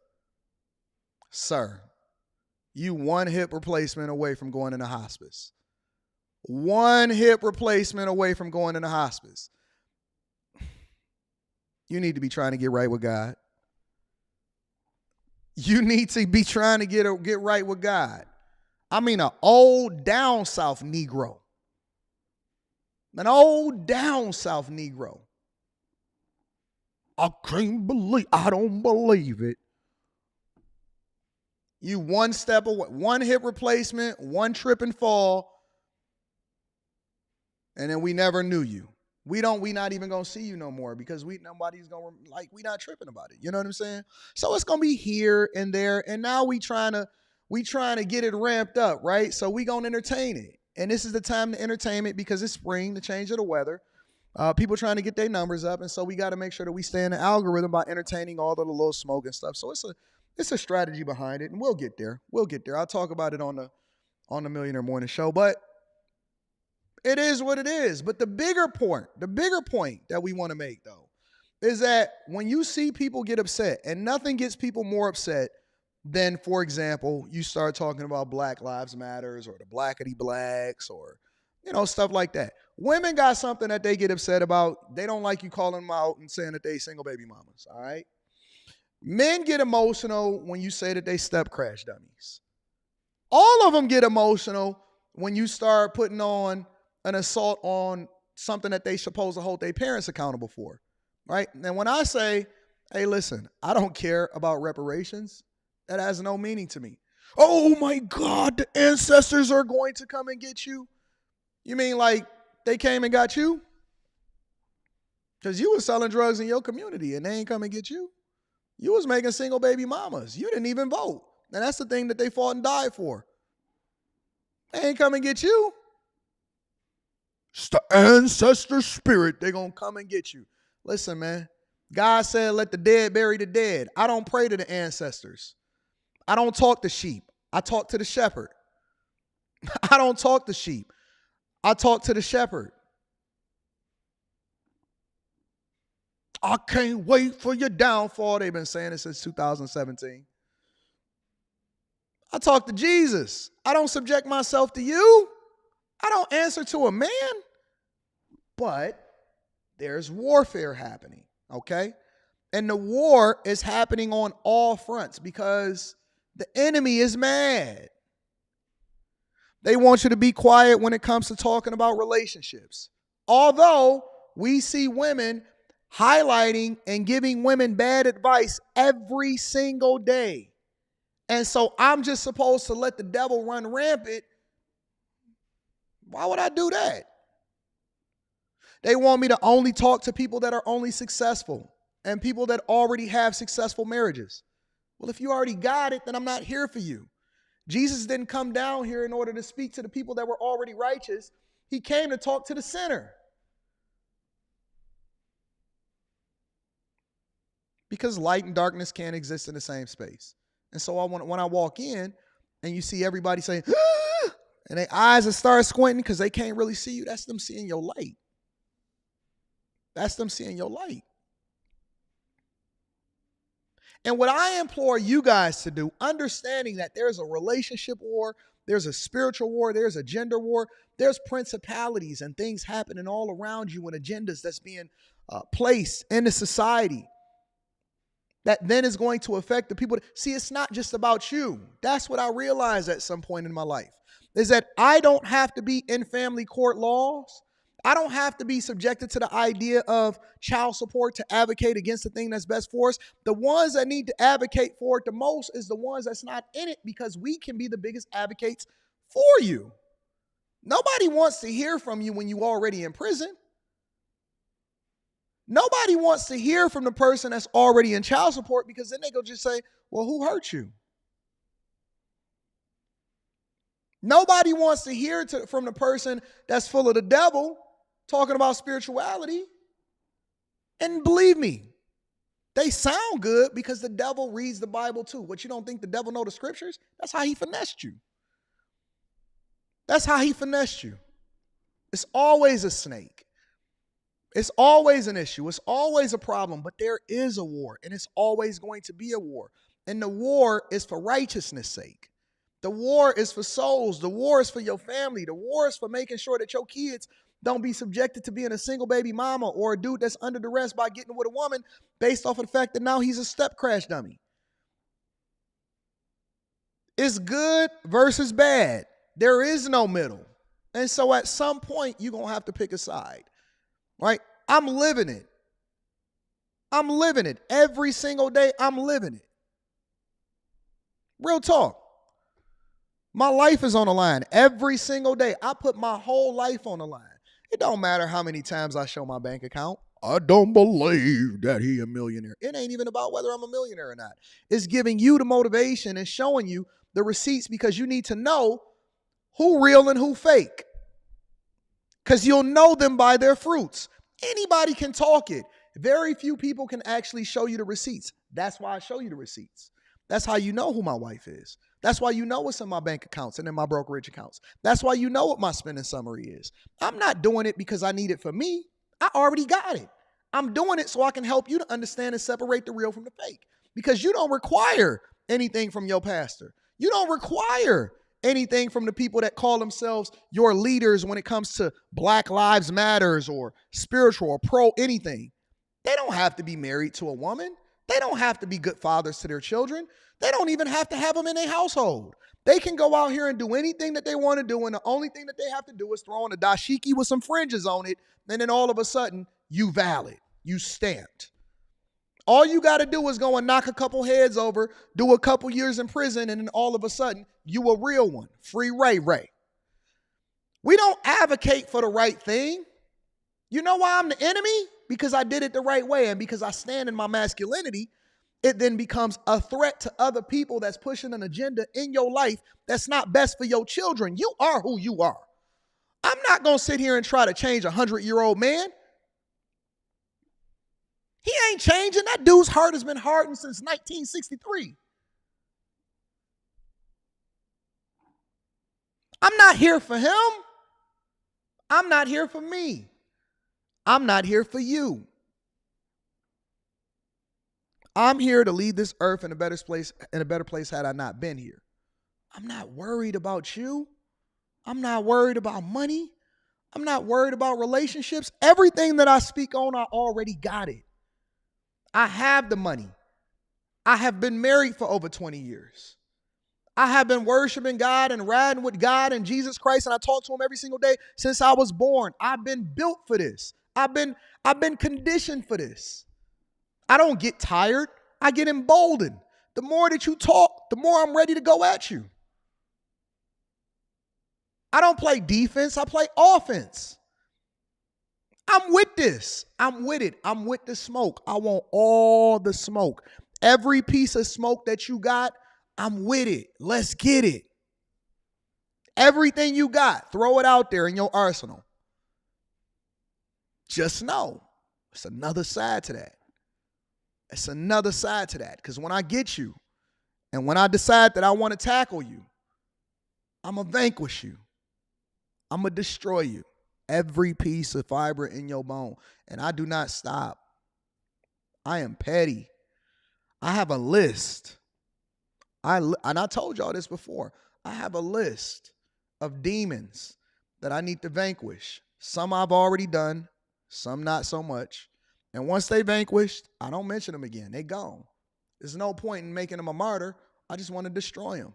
sir, you one hip replacement away from going into hospice. One hip replacement away from going into hospice. You need to be trying to get right with God. You need to be trying to get right with God. I mean, an old down south Negro. An old down south Negro. I don't believe it. You one step away, one hip replacement, one trip and fall, and then we never knew you. We not even gonna see you no more because nobody's gonna we not tripping about it. You know what I'm saying? So it's gonna be here and there, and now we trying to get it ramped up, right? So we gonna entertain it, and this is the time to entertain it because it's spring, the change of the weather. People trying to get their numbers up, and so we got to make sure that we stay in the algorithm by entertaining all the little smoke and stuff. So it's a strategy behind it, and we'll get there. We'll get there. I'll talk about it on the Millionaire Morning Show, but it is what it is. But the bigger point that we want to make, though, is that when you see people get upset, and nothing gets people more upset than, for example, you start talking about Black Lives Matters or the Blackity Blacks or, stuff like that. Women got something that they get upset about. They don't like you calling them out and saying that they single baby mamas, all right? Men get emotional when you say that they step crash dummies. All of them get emotional when you start putting on an assault on something that they supposed to hold their parents accountable for, right? And when I say, hey, listen, I don't care about reparations, that has no meaning to me. Oh my God, the ancestors are going to come and get you. You mean like they came and got you? Because you was selling drugs in your community and they ain't come and get you. You was making single baby mamas. You didn't even vote. And that's the thing that they fought and died for. They ain't come and get you. It's the ancestor spirit. They gonna come and get you. Listen, man. God said, let the dead bury the dead. I don't pray to the ancestors. I don't talk to sheep. I talk to the shepherd. I don't talk to sheep. I talk to the shepherd. I can't wait for your downfall. They've been saying it since 2017. I talk to Jesus. I don't subject myself to you. I don't answer to a man. But there's warfare happening, okay? And the war is happening on all fronts because the enemy is mad. They want you to be quiet when it comes to talking about relationships. Although we see women highlighting and giving women bad advice every single day. And so I'm just supposed to let the devil run rampant. Why would I do that? They want me to only talk to people that are only successful and people that already have successful marriages. Well, if you already got it, then I'm not here for you. Jesus didn't come down here in order to speak to the people that were already righteous. He came to talk to the sinner. Because light and darkness can't exist in the same space. And so when I walk in and you see everybody saying, ah! And their eyes start squinting because they can't really see you, that's them seeing your light. That's them seeing your light. And what I implore you guys to do, understanding that there's a relationship war, there's a spiritual war, there's a gender war, there's principalities and things happening all around you and agendas that's being placed in the society that then is going to affect the people. See, it's not just about you. That's what I realized at some point in my life, is that I don't have to be in family court laws. I don't have to be subjected to the idea of child support to advocate against the thing that's best for us. The ones that need to advocate for it the most is the ones that's not in it, because we can be the biggest advocates for you. Nobody wants to hear from you when you're already in prison. Nobody wants to hear from the person that's already in child support, because then they go just say, well, who hurt you? Nobody wants to hear from the person that's full of the devil talking about spirituality. And believe me, they sound good because the devil reads the Bible too. What, you don't think the devil know the scriptures? That's how he finessed you. That's how he finessed you. It's always a snake. It's always an issue. It's always a problem, but there is a war, and it's always going to be a war. And the war is for righteousness' sake. The war is for souls. The war is for your family. The war is for making sure that your kids don't be subjected to being a single baby mama or a dude that's under duress by getting with a woman based off of the fact that now he's a step crash dummy. It's good versus bad. There is no middle. And so at some point, you're going to have to pick a side, right? I'm living it. I'm living it. Every single day, I'm living it. Real talk. My life is on the line every single day. I put my whole life on the line. It don't matter how many times I show my bank account. I don't believe that he a millionaire. It ain't even about whether I'm a millionaire or not. It's giving you the motivation and showing you the receipts because you need to know who real and who fake. Because you'll know them by their fruits. Anybody can talk it. Very few people can actually show you the receipts. That's why I show you the receipts. That's how you know who my wife is. That's why you know what's in my bank accounts and in my brokerage accounts. That's why you know what my spending summary is. I'm not doing it because I need it for me. I already got it. I'm doing it so I can help you to understand and separate the real from the fake. Because you don't require anything from your pastor. You don't require anything from the people that call themselves your leaders when it comes to Black Lives Matters or spiritual or pro anything. They don't have to be married to a woman. They don't have to be good fathers to their children. They don't even have to have them in their household. They can go out here and do anything that they want to do, and the only thing that they have to do is throw on a dashiki with some fringes on it, and then all of a sudden, you valid. You stamped. All you got to do is go and knock a couple heads over, do a couple years in prison, and then all of a sudden, you a real one. Free Ray Ray. We don't advocate for the right thing. You know why I'm the enemy? Because I did it the right way, and because I stand in my masculinity, it then becomes a threat to other people that's pushing an agenda in your life that's not best for your children. You are who you are. I'm not going to sit here and try to change a 100-year-old man. He ain't changing. That dude's heart has been hardened since 1963. I'm not here for him. I'm not here for me. I'm not here for you. I'm here to lead this earth in a better place had I not been here. I'm not worried about you. I'm not worried about money. I'm not worried about relationships. Everything that I speak on, I already got it. I have the money. I have been married for over 20 years. I have been worshiping God and riding with God and Jesus Christ, and I talk to him every single day since I was born. I've been built for this. I've been conditioned for this. I don't get tired. I get emboldened. The more that you talk, the more I'm ready to go at you. I don't play defense. I play offense. I'm with this. I'm with it. I'm with the smoke. I want all the smoke. Every piece of smoke that you got, I'm with it. Let's get it. Everything you got, throw it out there in your arsenal. Just know, it's another side to that. It's another side to that. Because when I get you, and when I decide that I want to tackle you, I'm going to vanquish you. I'm going to destroy you. Every piece of fiber in your bone. And I do not stop. I am petty. I have a list. And I told y'all this before. I have a list of demons that I need to vanquish. Some I've already done. Some not so much. And once they vanquished, I don't mention them again. They gone. There's no point in making them a martyr. I just want to destroy them.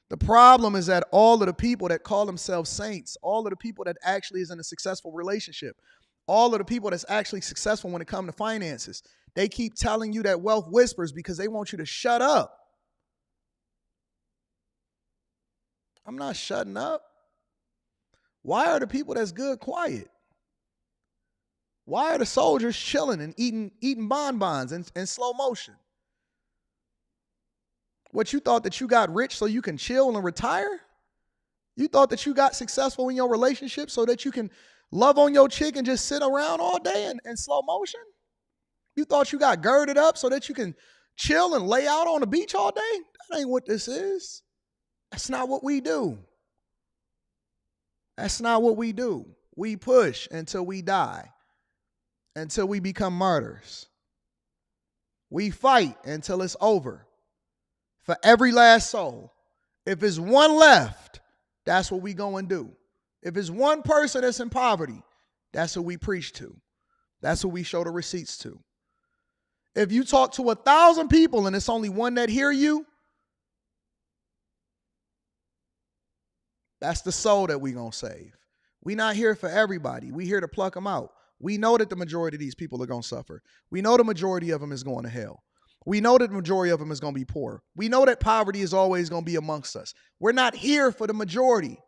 The problem is that all of the people that call themselves saints, all of the people that actually is in a successful relationship, all of the people that's actually successful when it comes to finances, they keep telling you that wealth whispers because they want you to shut up. I'm not shutting up. Why are the people that's good quiet? Why are the soldiers chilling and eating bonbons in slow motion? What, you thought that you got rich so you can chill and retire? You thought that you got successful in your relationship so that you can love on your chick and just sit around all day in slow motion? You thought you got girded up so that you can chill and lay out on the beach all day? That ain't what this is. That's not what we do. That's not what we do. We push until we die, until we become martyrs. We fight until it's over for every last soul. If it's one left, that's what we go and do. If it's one person that's in poverty, that's who we preach to. That's who we show the receipts to. If you talk to 1,000 people and it's only one that hear you, that's the soul that we gonna save. We not here for everybody. We here to pluck them out. We know that the majority of these people are gonna suffer. We know the majority of them is going to hell. We know that the majority of them is gonna be poor. We know that poverty is always gonna be amongst us. We're not here for the majority.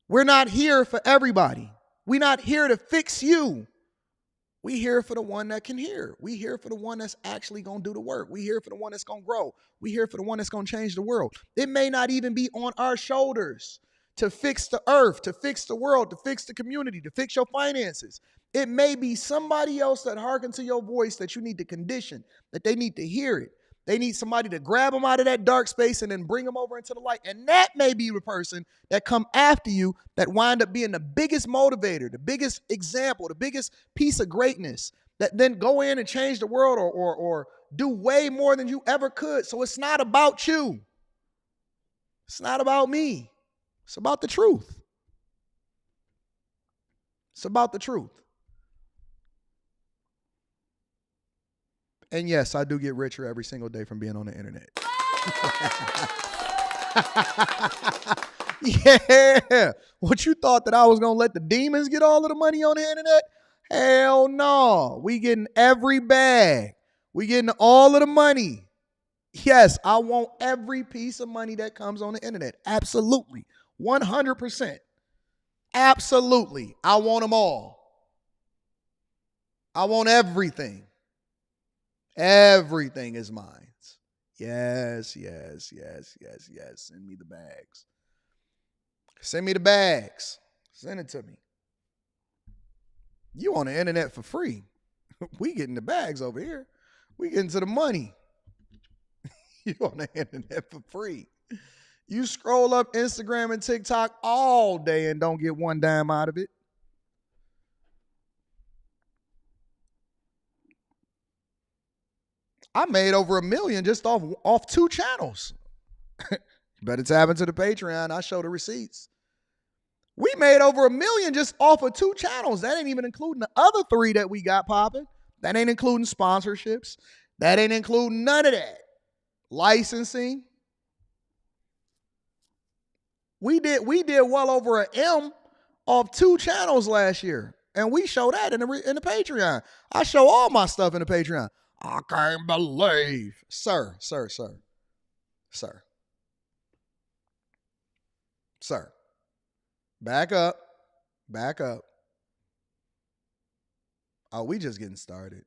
We're not here for everybody. We're not here to fix you. We here for the one that can hear. We here for the one that's actually going to do the work. We here for the one that's going to grow. We here for the one that's going to change the world. It may not even be on our shoulders to fix the earth, to fix the world, to fix the community, to fix your finances. It may be somebody else that hearkens to your voice that you need to condition, that they need to hear it. They need somebody to grab them out of that dark space and then bring them over into the light. And that may be the person that come after you that wind up being the biggest motivator, the biggest example, the biggest piece of greatness that then go in and change the world or do way more than you ever could. So it's not about you. It's not about me. It's about the truth. It's about the truth. And yes, I do get richer every single day from being on the internet. Yeah. What you thought that I was going to let the demons get all of the money on the internet? Hell no. We getting every bag. We getting all of the money. Yes, I want every piece of money that comes on the internet. Absolutely. 100%. Absolutely. I want them all. I want everything. Everything is mine. Yes, yes, yes, yes, yes. Send me the bags. Send me the bags. Send it to me. You on the internet for free. We getting the bags over here. We getting to the money. You on the internet for free. You scroll up Instagram and TikTok all day and don't get one dime out of it. I made over $1 million just off 2 channels. Better tap into the Patreon. I show the receipts. We made over $1 million just off of 2 channels. That ain't even including the other 3 that we got popping. That ain't including sponsorships. That ain't including none of that. Licensing. We did well over an M off 2 channels last year. And we show that in the Patreon. I show all my stuff in the Patreon. I can't believe. Sir. Back up. Oh, we just getting started.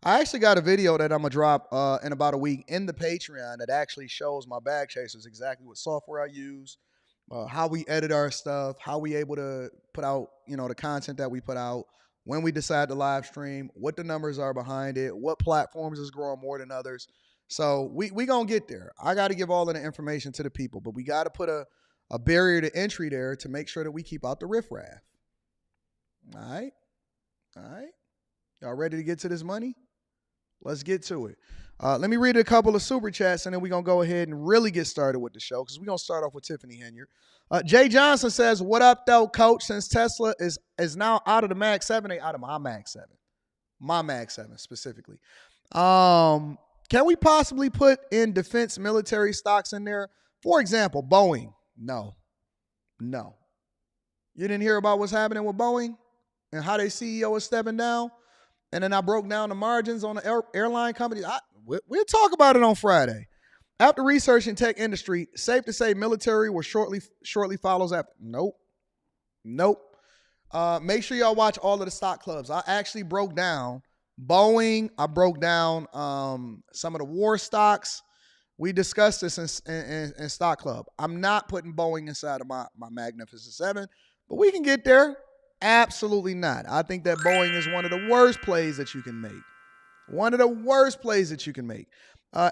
I actually got a video that I'm going to drop in about a week in the Patreon that actually shows my bag chasers exactly what software I use, how we edit our stuff, how we able to put out, the content that we put out, when we decide to live stream, what the numbers are behind it, what platforms is growing more than others. So we going to get there. I got to give all of the information to the people, but we got to put a barrier to entry there to make sure that we keep out the riffraff. All right. Y'all ready to get to this money? Let's get to it. Let me read a couple of super chats, and then we're going to go ahead and really get started with the show because we're going to start off with Tiffany Henyard. Jay Johnson says, what up, though, coach? Since Tesla is now out of the Mag 7, out of my Mag 7. My Mag 7 specifically. Can we possibly put in defense military stocks in there? For example, Boeing. No. You didn't hear about what's happening with Boeing and how their CEO is stepping down? And then I broke down the margins on the airline companies. We'll talk about it on Friday. After researching tech industry, safe to say military will shortly follows after. Nope. Make sure y'all watch all of the stock clubs. I actually broke down Boeing. I broke down some of the war stocks. We discussed this in Stock Club. I'm not putting Boeing inside of my Magnificent 7, but we can get there. Absolutely not. I think that Boeing is one of the worst plays that you can make.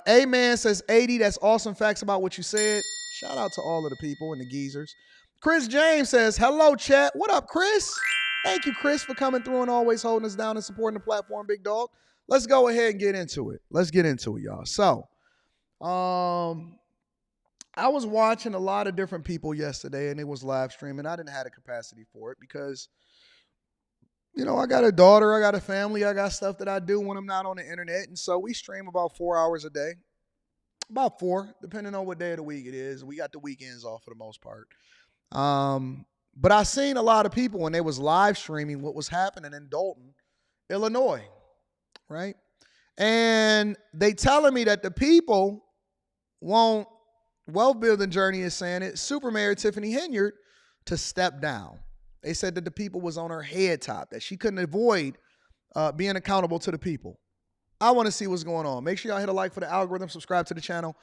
A-Man says, 80, that's awesome facts about what you said. Shout out to all of the people and the geezers. Chris James says, hello, chat. What up, Chris? Thank you, Chris, for coming through and always holding us down and supporting the platform, big dog. Let's go ahead and get into it. Let's get into it, y'all. So, I was watching a lot of different people yesterday, and it was live streaming. I didn't have the capacity for it because, you know, I got a daughter, I got a family, I got stuff that I do when I'm not on the internet. And so we stream about 4 hours a day, about 4, depending on what day of the week it is. We got the weekends off for the most part. But I seen a lot of people when they was live streaming what was happening in Dalton, Illinois, right? And they telling me that the people want Wealth Building Journey is saying it, Super Mayor Tiffany Henyard to step down. They said that the people was on her head top, that she couldn't avoid being accountable to the people. I want to see what's going on. Make sure y'all hit a like for the algorithm, subscribe to the channel,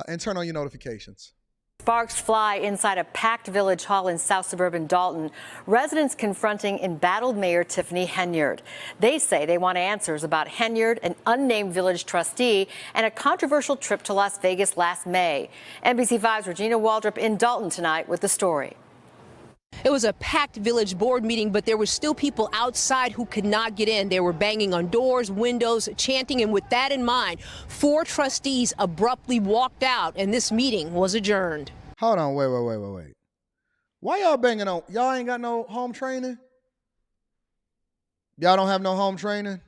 and turn on your notifications. Sparks fly inside a packed village hall in south suburban Dalton. Residents confronting embattled Mayor Tiffany Henyard. They say they want answers about Henyard, an unnamed village trustee, and a controversial trip to Las Vegas last May. NBC5's Regina Waldrop in Dalton tonight with the story. It was a packed village board meeting, but there were still people outside who could not get in. They were banging on doors, windows, chanting, and with that in mind, 4 trustees abruptly walked out, and this meeting was adjourned. Hold on, wait. Why y'all banging on? Y'all ain't got no home training? Y'all don't have no home training?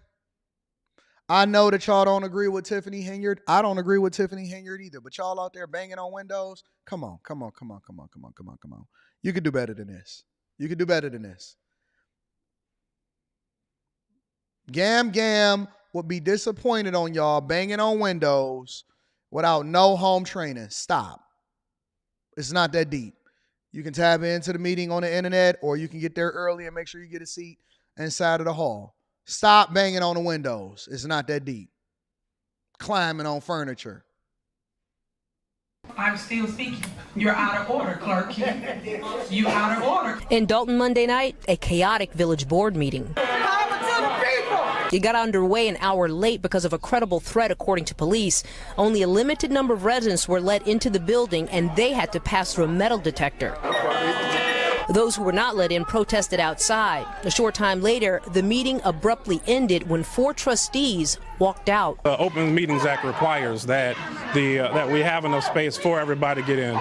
I know that y'all don't agree with Tiffany Henyard. I don't agree with Tiffany Henyard either, but y'all out there banging on windows? Come on. You could do better than this. Gam would be disappointed on y'all banging on windows without no home training. Stop. It's not that deep. You can tap into the meeting on the internet, or you can get there early and make sure you get a seat inside of the hall. Stop banging on the windows. It's not that deep. Climbing on furniture. I'm still speaking. You're out of order, clerk. You out of order. In Dalton Monday night, a chaotic village board meeting. It got underway an hour late because of a credible threat, according to police. Only a limited number of residents were let into the building, and they had to pass through a metal detector. Those who were not let in protested outside. A short time later, the meeting abruptly ended when 4 trustees walked out. The Open Meetings Act requires that that we have enough space for everybody to get in.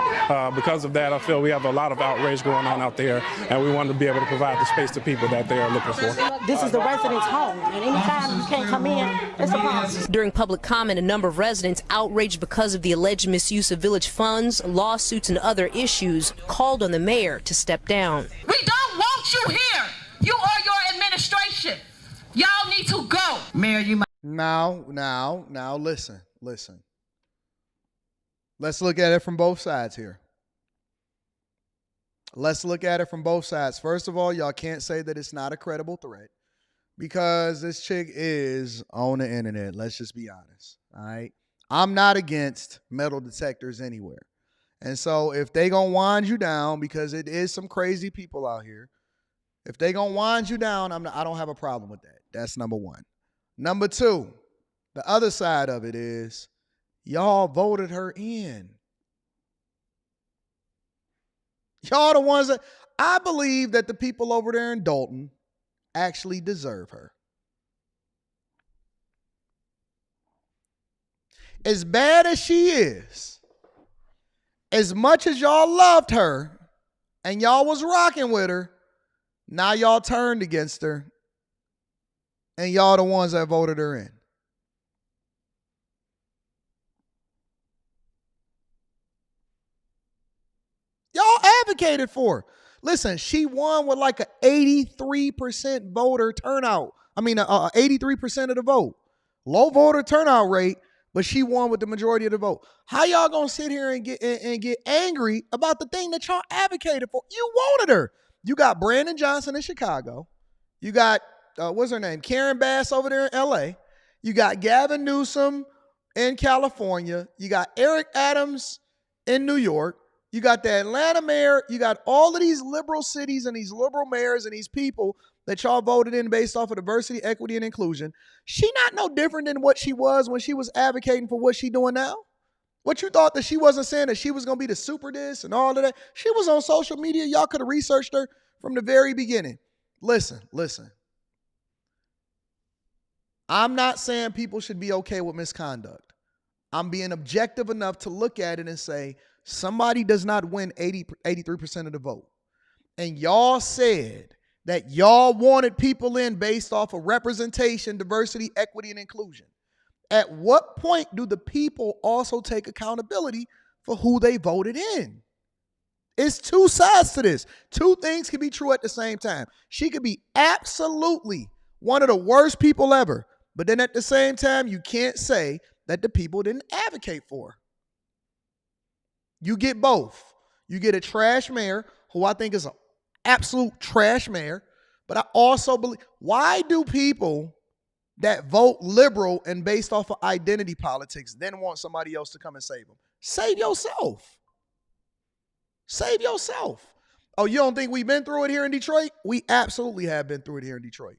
Because of that, I feel we have a lot of outrage going on out there, and we want to be able to provide the space to people that they are looking for. This is the residents' home, and anytime you can't come in, it's a problem. During public comment, a number of residents outraged because of the alleged misuse of village funds, lawsuits, and other issues called on the mayor to step down. We don't want you here. You or your administration. Y'all need to go. Mayor, you might. Now, listen. Let's look at it from both sides here. Let's look at it from both sides. First of all, y'all can't say that it's not a credible threat because this chick is on the internet. Let's just be honest. All right. I'm not against metal detectors anywhere. And so if they gonna wind you down, because it is some crazy people out here, if they gonna wind you down, I don't have a problem with that. That's number one. Number two, the other side of it is y'all voted her in. Y'all the ones that, I believe that the people over there in Dalton actually deserve her. As bad as she is, as much as y'all loved her and y'all was rocking with her, now y'all turned against her and y'all the ones that voted her in. Y'all advocated for her. Listen, she won with like an 83% voter turnout. 83% of the vote. Low voter turnout rate, but she won with the majority of the vote. How y'all gonna sit here and get angry about the thing that y'all advocated for? You wanted her. You got Brandon Johnson in Chicago. You got, what's her name? Karen Bass over there in LA. You got Gavin Newsom in California. You got Eric Adams in New York. You got the Atlanta mayor. You got all of these liberal cities and these liberal mayors and these people that y'all voted in based off of diversity, equity, and inclusion. She not no different than what she was when she was advocating for what she doing now. What you thought that she wasn't saying that she was going to be the super this and all of that? She was on social media. Y'all could have researched her from the very beginning. Listen. I'm not saying people should be okay with misconduct. I'm being objective enough to look at it and say, somebody does not win 83% of the vote. And y'all said that y'all wanted people in based off of representation, diversity, equity, and inclusion. At what point do the people also take accountability for who they voted in? It's two sides to this. Two things can be true at the same time. She could be absolutely one of the worst people ever, but then at the same time, you can't say that the people didn't advocate for her. You get both. You get a trash mayor, who I think is an absolute trash mayor, but I also believe, why do people that vote liberal and based off of identity politics then want somebody else to come and save them? Save yourself. Save yourself. Oh, you don't think we've been through it here in Detroit? We absolutely have been through it here in Detroit.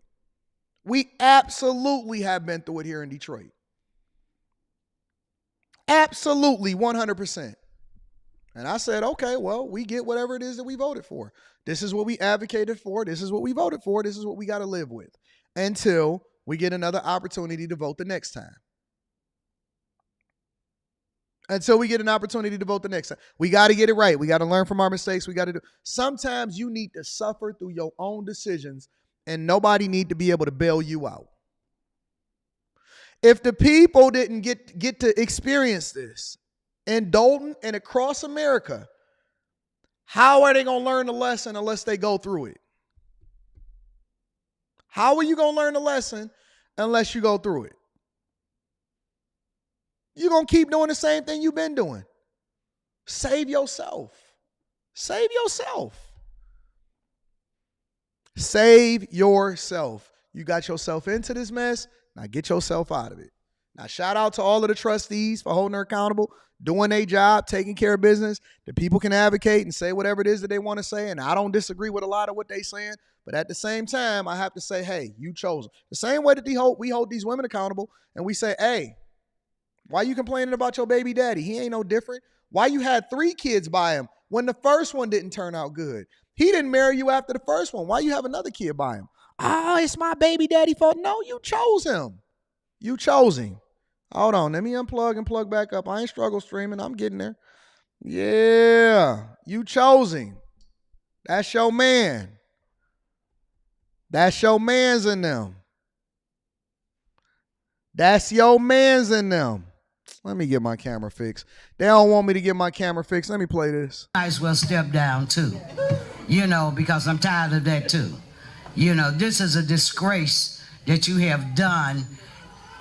We absolutely have been through it here in Detroit. Absolutely, 100%. And I said, okay, well, we get whatever it is that we voted for. This is what we advocated for. This is what we voted for. This is what we got to live with until we get another opportunity to vote the next time. Until we get an opportunity to vote the next time. We got to get it right. We got to learn from our mistakes. We got to do. Sometimes you need to suffer through your own decisions, and nobody need to be able to bail you out. If the people didn't get to experience this in Dalton and across America, how are they going to learn the lesson unless they go through it? How are you going to learn the lesson unless you go through it? You're going to keep doing the same thing you've been doing. Save yourself. Save yourself. Save yourself. You got yourself into this mess. Now get yourself out of it. Now shout out to all of the trustees for holding her accountable, doing their job, taking care of business. The people can advocate and say whatever it is that they want to say, and I don't disagree with a lot of what they're saying. But at the same time, I have to say, hey, you chose them. The same way that we hold these women accountable, and we say, hey, why you complaining about your baby daddy? He ain't no different. Why you had 3 kids by him when the first one didn't turn out good? He didn't marry you after the first one. Why you have another kid by him? Oh, it's my baby daddy fault. No, you chose him. You chose him. Hold on. Let me unplug and plug back up. I ain't struggle streaming. I'm getting there. Yeah. You chose him. That's your man. That's your mans in them. That's your mans in them. Let me get my camera fixed. They don't want me to get my camera fixed. Let me play this. Might as well step down too, because I'm tired of that too. This is a disgrace that you have done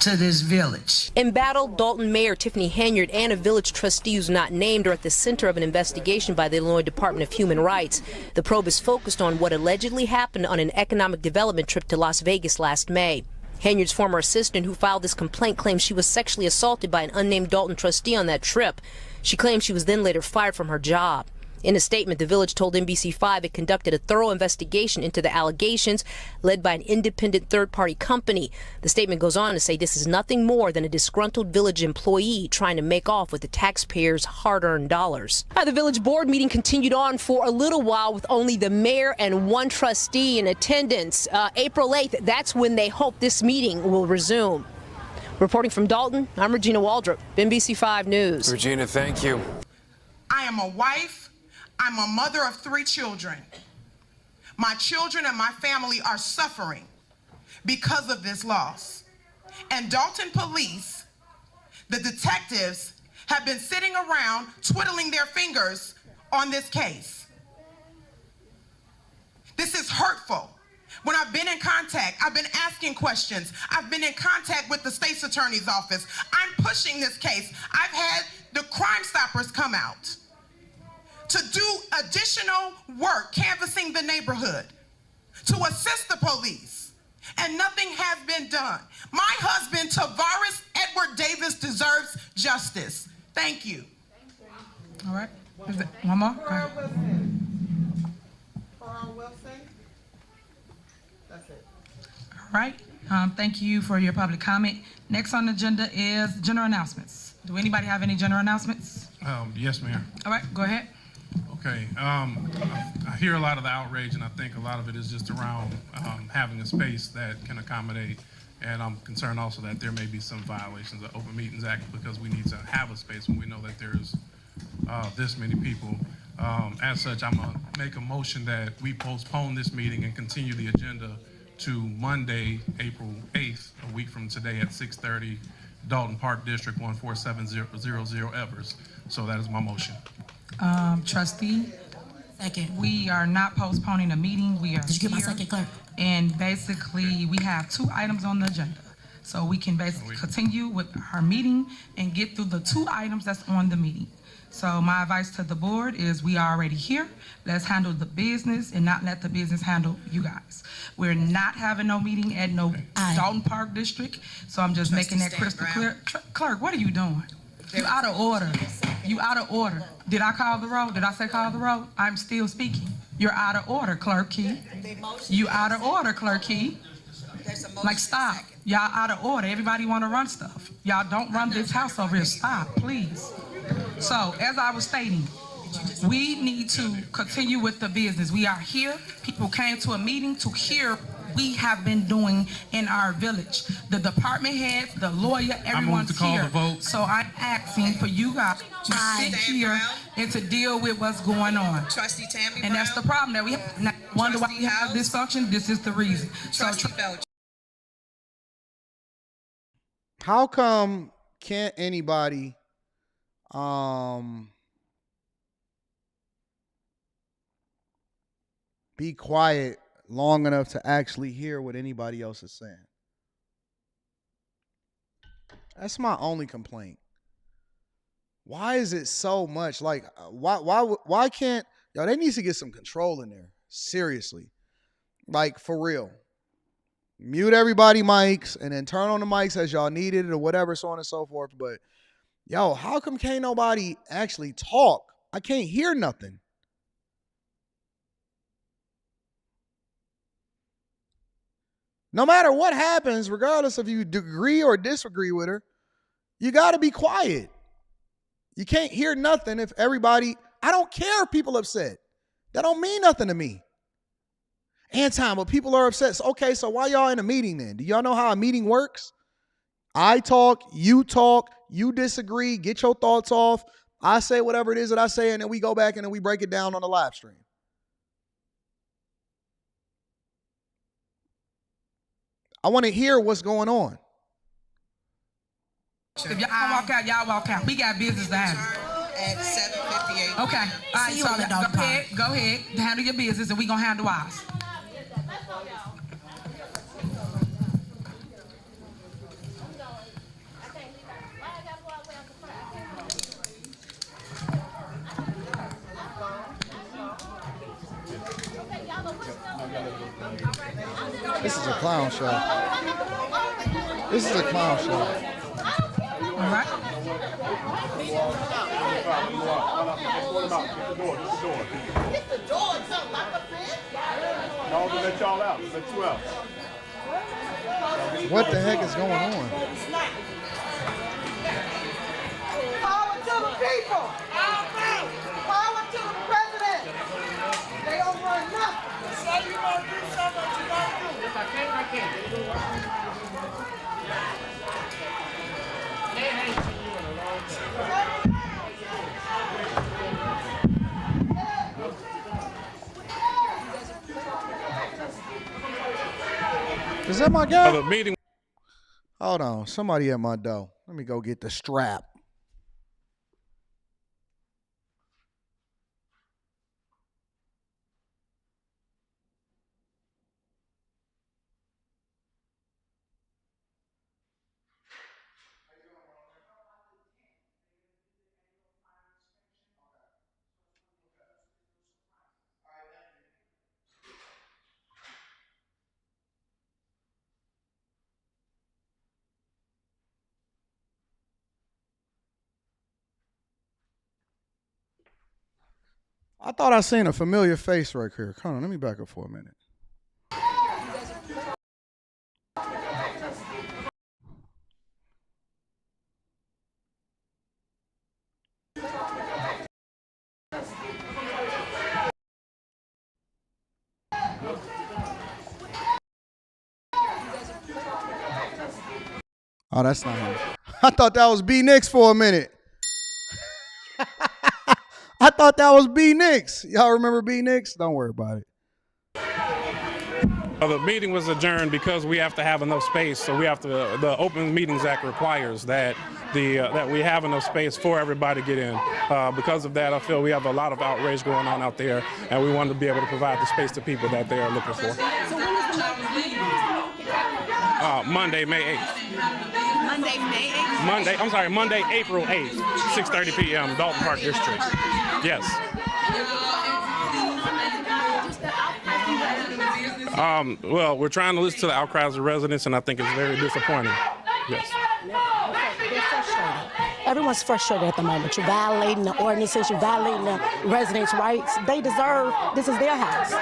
to this village. Embattled Dalton Mayor Tiffany Henyard and a village trustee who's not named are at the center of an investigation by the Illinois Department of Human Rights. The probe is focused on what allegedly happened on an economic development trip to Las Vegas last May. Henyard's former assistant who filed this complaint claims she was sexually assaulted by an unnamed Dalton trustee on that trip. She claims she was then later fired from her job. In a statement, the village told NBC5 it conducted a thorough investigation into the allegations led by an independent third-party company. The statement goes on to say this is nothing more than a disgruntled village employee trying to make off with the taxpayers' hard-earned dollars. The village board meeting continued on for a little while with only the mayor and 1 trustee in attendance. April 8th, that's when they hope this meeting will resume. Reporting from Dalton, I'm Regina Waldrop, NBC5 News. Regina, thank you. I am a wife. I'm a mother of 3 children. My children and my family are suffering because of this loss. And Dalton police, the detectives, have been sitting around twiddling their fingers on this case. This is hurtful. When I've been in contact, I've been asking questions. I've been in contact with the state's attorney's office. I'm pushing this case. I've had the Crime Stoppers come out to do additional work canvassing the neighborhood, to assist the police, and nothing has been done. My husband, Tavares Edward Davis, deserves justice. Thank you. All right. One more? That's it. All right. Thank you for your public comment. Next on the agenda is general announcements. Do anybody have any general announcements? Yes, Mayor. All right, go ahead. Okay. I hear a lot of the outrage, and I think a lot of it is just around having a space that can accommodate. And I'm concerned also that there may be some violations of Open Meetings Act because we need to have a space when we know that there's this many people. As such, I'm going to make a motion that we postpone this meeting and continue the agenda to Monday, April 8th, a week from today at 6:30, Dalton Park District 14700 Evers. So that is my motion. Trustee, second. We are not postponing a meeting. We are Did you get my second, clerk? And basically, we have 2 items on the agenda. So we can basically continue with our meeting and get through the 2 items that's on the meeting. So my advice to the board is we are already here. Let's handle the business and not let the business handle you guys. We're not having no meeting at no Dalton Park District. So I'm just making that crystal clear. Clerk, what are you doing? You out of order. You out of order. Did I call the roll? Did I say call the roll? I'm still speaking. You're out of order, Clerk Key. You out of order, Clerk Key. Like, stop. Y'all out of order. Everybody want to run stuff. Y'all don't run this house over here. Stop, please. So, as I was stating, we need to continue with the business. We are here. People came to a meeting to hear we have been doing in our village. The department heads, the lawyer, everyone's here. So I'm asking for you guys to sit here and to deal with what's going on. Trustee Tammy And that's the problem that we have. Now, wonder why we have dysfunction? This is the reason. How come can't anybody be quiet long enough to actually hear what anybody else is saying? That's my only complaint. Why is it so much? Like, why can't y'all? They need to get some control in there. Seriously, like for real. Mute everybody mics and then turn on the mics as y'all needed or whatever, so on and so forth. But yo, how come can't nobody actually talk? I can't hear nothing. No matter what happens, regardless if you agree or disagree with her, you got to be quiet. You can't hear nothing if everybody, I don't care if people are upset. That don't mean nothing to me. Anton, but people are upset. So, okay, so why y'all in a meeting then? Do y'all know how a meeting works? I talk, you disagree, get your thoughts off. I say whatever it is that I say, and then we go back and then we break it down on the live stream. I want to hear what's going on. If y'all walk out, y'all walk out. We got business to handle. At 7:58. Okay. All right, so go ahead, handle your business, and we gonna handle ours. This is a clown show. This is a clown show. All right. Get the door, something like a fish. No, to let y'all out. Let you out. What the heck is going on? Power to the people. Power to the president. They don't run nothing. Say you gonna do something, but you gotta do. If I can't, I can't. They ain't seen you in a long time. Is that my guy? The meeting. Hold on. Somebody at my door. Let me go get the strap. I thought I seen a familiar face right here. Come on, let me back up for a minute. Oh, that's not him. I thought that was B Nix for a minute. I thought that was B Nix. Y'all remember B Nix? Don't worry about it. The meeting was adjourned because we have to have enough space. So we have to. The Open Meetings Act requires that that we have enough space for everybody to get in. Because of that, I feel we have a lot of outrage going on out there, and we want to be able to provide the space to people that they are looking for. So when is the next meeting? Monday, May 8th. Monday, May 8th? Monday, April 8th, 6:30 p.m., Dalton Park District. Yes. Well, we're trying to listen to the outcries of residents, and I think it's very disappointing. Yes. Everyone's frustrated at the moment. You're violating the ordinances. You're violating the residents' rights. They deserve, this is their house.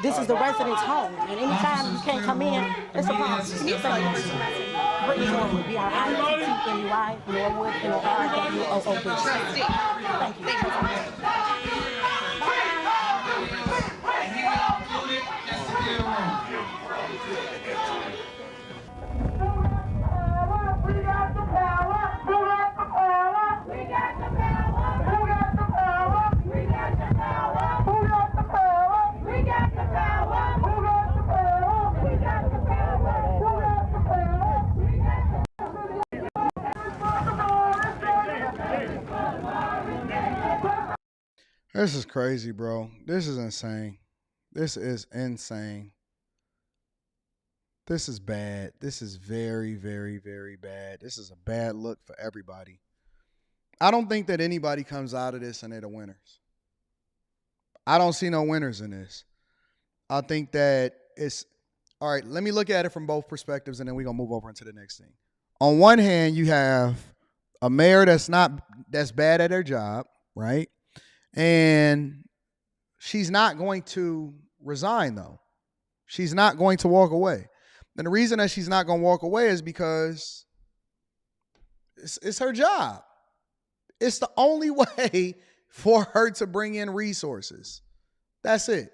This is the residents' home. And anytime you can't come in, it's a problem. Bring it forward. We are ITNUI, Norwood, NORWOOD. Thank you. This is crazy, bro. This is insane. This is insane. This is bad. This is very, very, very bad. This is a bad look for everybody. I don't think that anybody comes out of this and they're the winners. I don't see no winners in this. I think that it's, all right, let me look at it from both perspectives and then we're going to move over into the next thing. On one hand, you have a mayor that's bad at her job, right? And she's not going to resign, though. She's not going to walk away. And the reason that she's not going to walk away is because it's her job. It's the only way for her to bring in resources. That's it.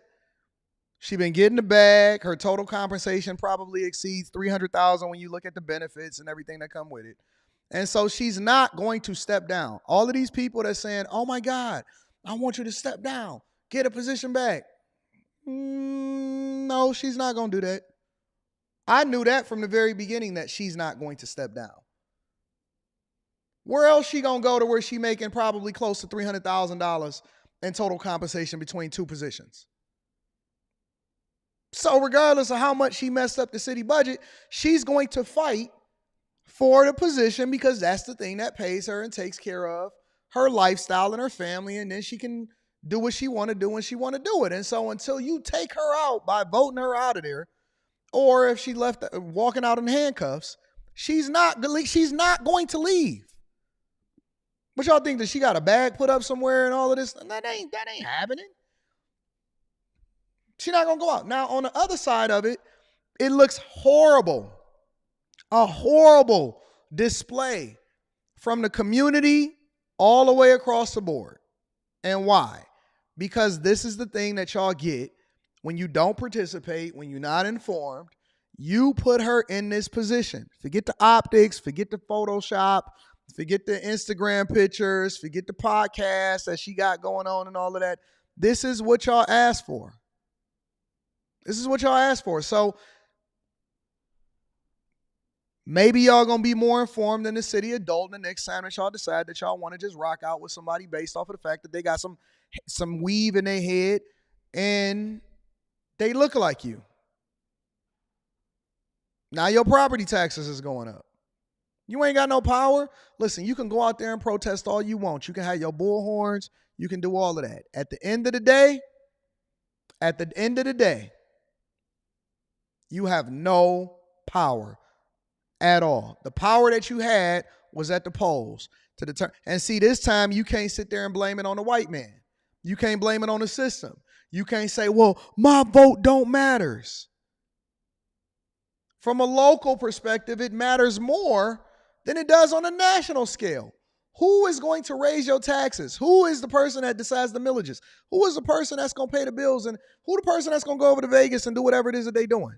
She's been getting the bag. Her total compensation probably exceeds $300,000 when you look at the benefits and everything that come with it. And so she's not going to step down. All of these people that's saying, oh my God, I want you to step down, get a position back. No, she's not going to do that. I knew that from the very beginning that she's not going to step down. Where else she going to go to where she making probably close to $300,000 in total compensation between two positions? So regardless of how much she messed up the city budget, she's going to fight for the position because that's the thing that pays her and takes care of her lifestyle and her family, and then she can do what she want to do when she want to do it. And so until you take her out by voting her out of there, or if she left walking out in handcuffs, she's not going to leave. What y'all think, that she got a bag put up somewhere and all of this? That ain't happening. She's not going to go out. Now, on the other side of it, it looks horrible. A horrible display from the community all the way across the board. And why? Because this is the thing that y'all get when you don't participate, when you're not informed. You put her in this position. Forget the optics, forget the Photoshop, forget the Instagram pictures, forget the podcast that she got going on and all of that. This is what y'all asked for. This is what y'all asked for. So maybe y'all going to be more informed than the city of Dalton the next time that y'all decide that y'all want to just rock out with somebody based off of the fact that they got some weave in their head and they look like you. Now your property taxes is going up. You ain't got no power. Listen, you can go out there and protest all you want. You can have your bullhorns. You can do all of that. At the end of the day, you have no power at all. The power that you had was at the polls to determine. And see, this time you can't sit there and blame it on the white man. You can't blame it on the system. You can't say, well, my vote don't matters. From a local perspective, it matters more than it does on a national scale. Who is going to raise your taxes? Who is the person that decides the millages? Who is the person that's going to pay the bills? And who the person that's going to go over to Vegas and do whatever it is that they're doing?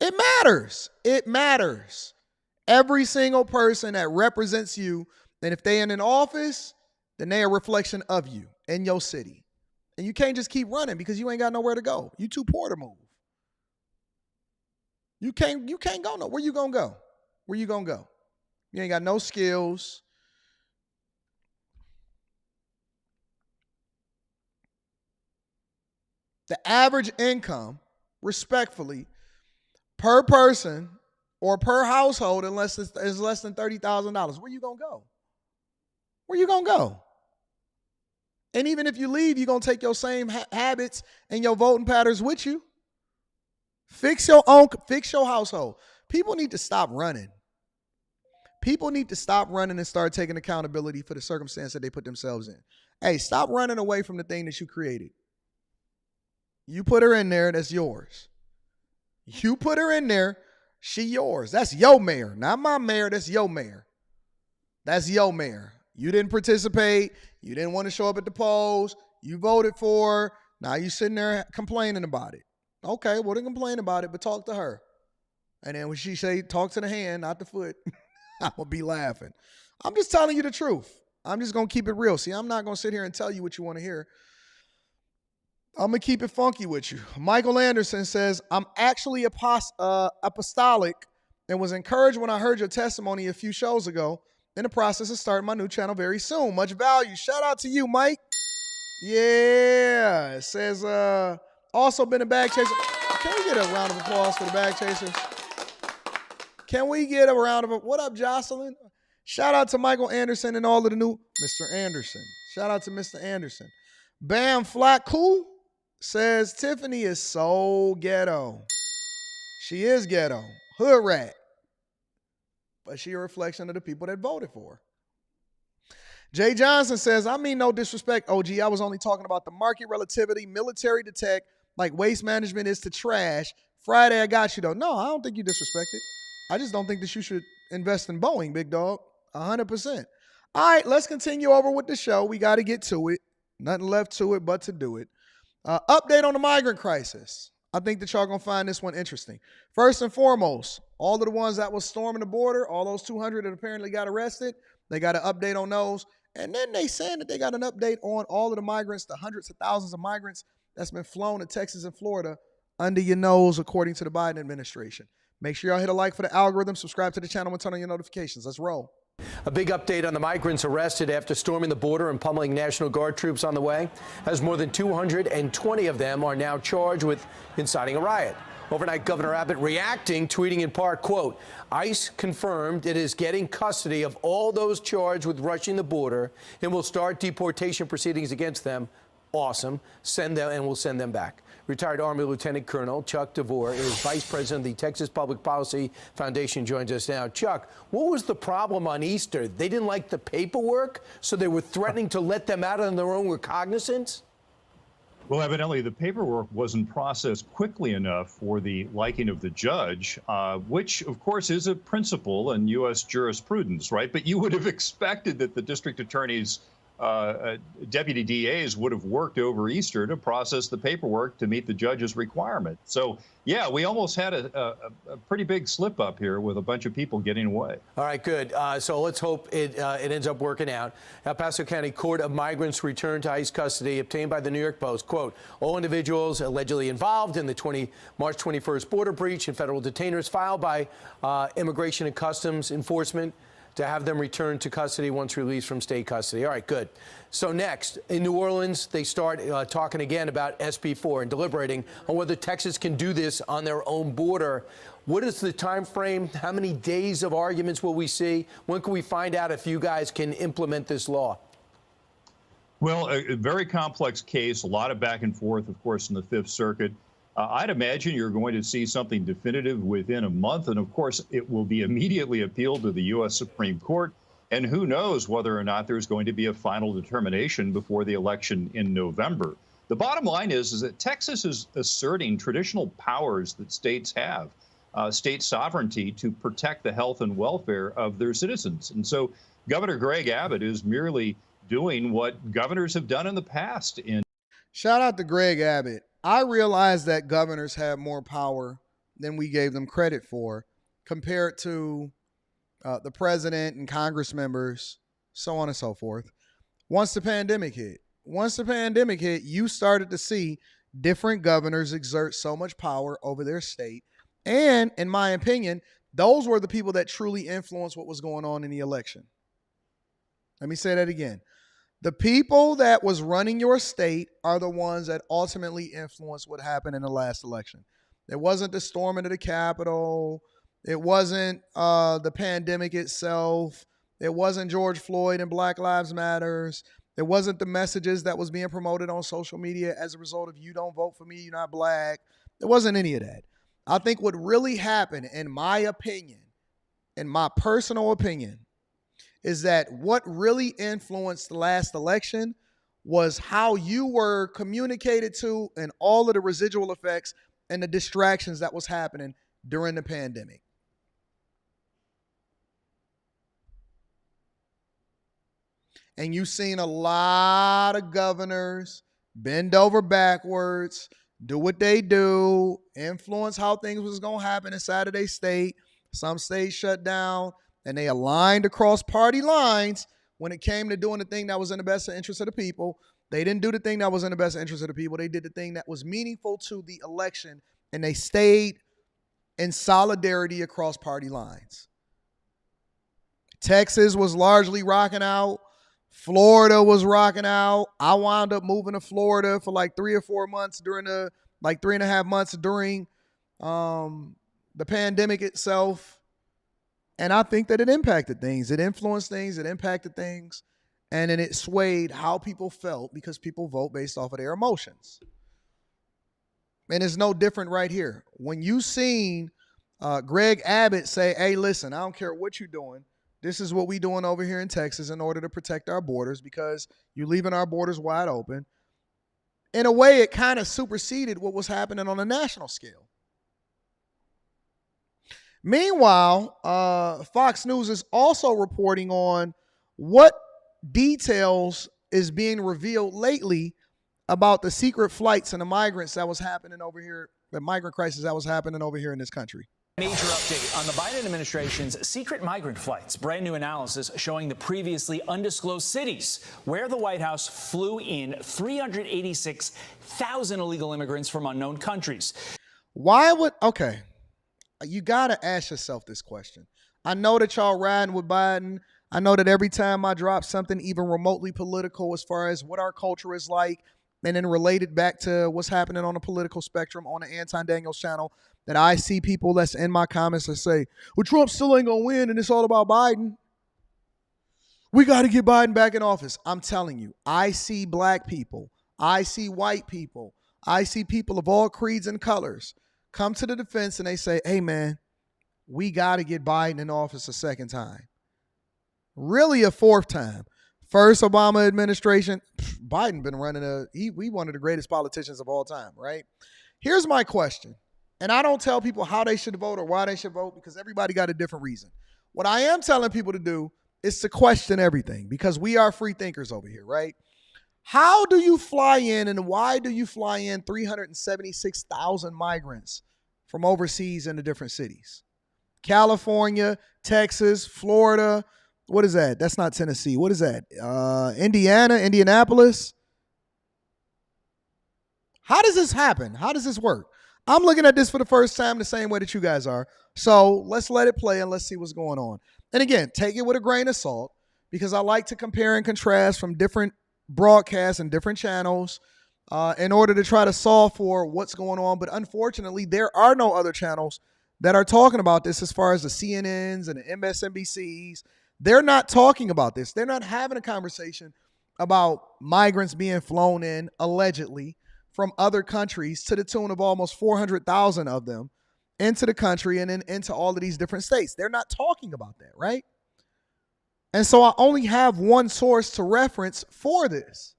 It matters. It matters. Every single person that represents you, and if they in an office, then they are a reflection of you in your city. And you can't just keep running because you ain't got nowhere to go. You too poor to move. You can't go no. Where you gonna go? Where you gonna go? You ain't got no skills. The average income, respectfully, per person or per household is less than $30,000. Where you gonna go? Where you gonna go? And even if you leave, you're gonna take your same habits and your voting patterns with you. Fix your household. People need to stop running. People need to stop running and start taking accountability for the circumstance that they put themselves in. Hey, stop running away from the thing that you created. You put her in there, that's yours. You put her in there, she yours. That's your mayor, not my mayor, that's your mayor. That's your mayor. You didn't participate. You didn't want to show up at the polls. You voted for her. Now you sitting there complaining about it. Okay, well, then complain about it, but talk to her. And then when she say, talk to the hand, not the foot, I'm going to be laughing. I'm just telling you the truth. I'm just going to keep it real. See, I'm not going to sit here and tell you what you want to hear. I'm going to keep it funky with you. Michael Anderson says, I'm actually apostolic and was encouraged when I heard your testimony a few shows ago. In the process of starting my new channel very soon. Much value. Shout out to you, Mike. Yeah. It says, also been a bag chaser. Can we get a round of applause for the bag chasers? Can we get a round of applause? What up, Jocelyn? Shout out to Michael Anderson and all of the new Mr. Anderson. Shout out to Mr. Anderson. Bam Flat Cool says Tiffany is so ghetto. She is ghetto. Hood rat. But she a reflection of the people that voted for her. Jay Johnson says, I mean no disrespect, OG. I was only talking about the market relativity, military to tech, like waste management is to trash. Friday, I got you, though. No, I don't think you disrespected. I just don't think that you should invest in Boeing, big dog. 100%. All right, let's continue over with the show. We got to get to it. Nothing left to it but to do it. Update on the migrant crisis. I think that y'all going to find this one interesting. First and foremost, all of the ones that was storming the border, all those 200 that apparently got arrested, they got an update on those. And then they saying that they got an update on all of the migrants, the hundreds of thousands of migrants that's been flown to Texas and Florida under your nose, according to the Biden administration. Make sure y'all hit a like for the algorithm, subscribe to the channel, and turn on your notifications. Let's roll. A big update on the migrants arrested after storming the border and pummeling National Guard troops on the way, as more than 220 of them are now charged with inciting a riot. Overnight, Governor Abbott reacting, tweeting in part, quote, ICE confirmed it is getting custody of all those charged with rushing the border and will start deportation proceedings against them. Awesome. We'll send them back. Retired Army Lieutenant Colonel Chuck DeVore is Vice President of the Texas Public Policy Foundation, joins us now. Chuck, what was the problem on Easter? They didn't like the paperwork, so they were threatening to let them out on their own recognizance? Well, evidently the paperwork wasn't processed quickly enough for the liking of the judge, which, of course, is a principle in U.S. jurisprudence, right? But you would have expected that the district attorneys, deputy DAs would have worked over Easter to process the paperwork to meet the judge's requirement. So, yeah, we almost had a pretty big slip up here with a bunch of people getting away. All right, good. So let's hope it ends up working out. El Paso County Court of Migrants returned to ICE custody obtained by the New York Post. Quote, all individuals allegedly involved in the March 21st border breach and federal detainers filed by Immigration and Customs Enforcement to have them returned to custody once released from state custody. All right, good. So next, in New Orleans, they start talking again about SB4 and deliberating on whether Texas can do this on their own border. What is the time frame? How many days of arguments will we see? When can we find out if you guys can implement this law? Well, a very complex case, a lot of back and forth, of course, in the Fifth Circuit. I'd imagine you're going to see something definitive within a month. And of course, it will be immediately appealed to the U.S. Supreme Court. And who knows whether or not there's going to be a final determination before the election in November. The bottom line is that Texas is asserting traditional powers that states have, state sovereignty to protect the health and welfare of their citizens. And so Governor Greg Abbott is merely doing what governors have done in the past. Shout out to Greg Abbott. I realize that governors have more power than we gave them credit for compared to the president and Congress members, so on and so forth. Once the pandemic hit, you started to see different governors exert so much power over their state. And in my opinion, those were the people that truly influenced what was going on in the election. Let me say that again. The people that was running your state are the ones that ultimately influenced what happened in the last election. It wasn't the storming of the Capitol. It wasn't the pandemic itself. It wasn't George Floyd and Black Lives Matters. It wasn't the messages that was being promoted on social media as a result of you don't vote for me, you're not black. It wasn't any of that. I think what really happened, in my opinion, in my personal opinion, is that what really influenced the last election was how you were communicated to and all of the residual effects and the distractions that was happening during the pandemic. And you've seen a lot of governors bend over backwards, do what they do, influence how things was going to happen inside of their state. Some states shut down, and they aligned across party lines when it came to doing the thing that was in the best interest of the people. They didn't do the thing that was in the best interest of the people. They did the thing that was meaningful to the election, and they stayed in solidarity across party lines. Texas was largely rocking out. Florida was rocking out. I wound up moving to Florida for like 3 or 4 months during the, like 3.5 months during the pandemic itself. And I think that it impacted things. It influenced things. It impacted things. And then it swayed how people felt because people vote based off of their emotions. And it's no different right here. When you seen Greg Abbott say, hey, listen, I don't care what you're doing. This is what we doing over here in Texas in order to protect our borders because you're leaving our borders wide open. In a way, it kind of superseded what was happening on a national scale. Meanwhile, Fox News is also reporting on what details is being revealed lately about the secret flights and the migrants that was happening over here, the migrant crisis that was happening over here in this country. Major update on the Biden administration's secret migrant flights. Brand new analysis showing the previously undisclosed cities where the White House flew in 386,000 illegal immigrants from unknown countries. Why would, okay, you got to ask yourself this question. I know that y'all riding with Biden. I know that every time I drop something even remotely political as far as what our culture is like, and then related back to what's happening on the political spectrum on the Anton Daniels channel, that I see people that's in my comments that say, well, Trump still ain't going to win and it's all about Biden. We got to get Biden back in office. I'm telling you, I see black people. I see white people. I see people of all creeds and colors come to the defense and they say, hey, man, we got to get Biden in office a second time. Really a fourth time. First Obama administration, Biden been running we one of the greatest politicians of all time, right? Here's my question. And I don't tell people how they should vote or why they should vote because everybody got a different reason. What I am telling people to do is to question everything because we are free thinkers over here, right? How do you fly in and why do you fly in 376,000 migrants from overseas into different cities? California, Texas, Florida. What is that? That's not Tennessee. What is that? Indiana, Indianapolis. How does this happen? How does this work? I'm looking at this for the first time the same way that you guys are. So let's let it play and let's see what's going on. And again, take it with a grain of salt because I like to compare and contrast from different broadcasts and different channels in order to try to solve for what's going on. But unfortunately, there are no other channels that are talking about this as far as the CNNs and the MSNBCs. They're not talking about this. They're not having a conversation about migrants being flown in, allegedly, from other countries to the tune of almost 400,000 of them into the country and then into all of these different states. They're not talking about that, right? And so I only have one source to reference for this.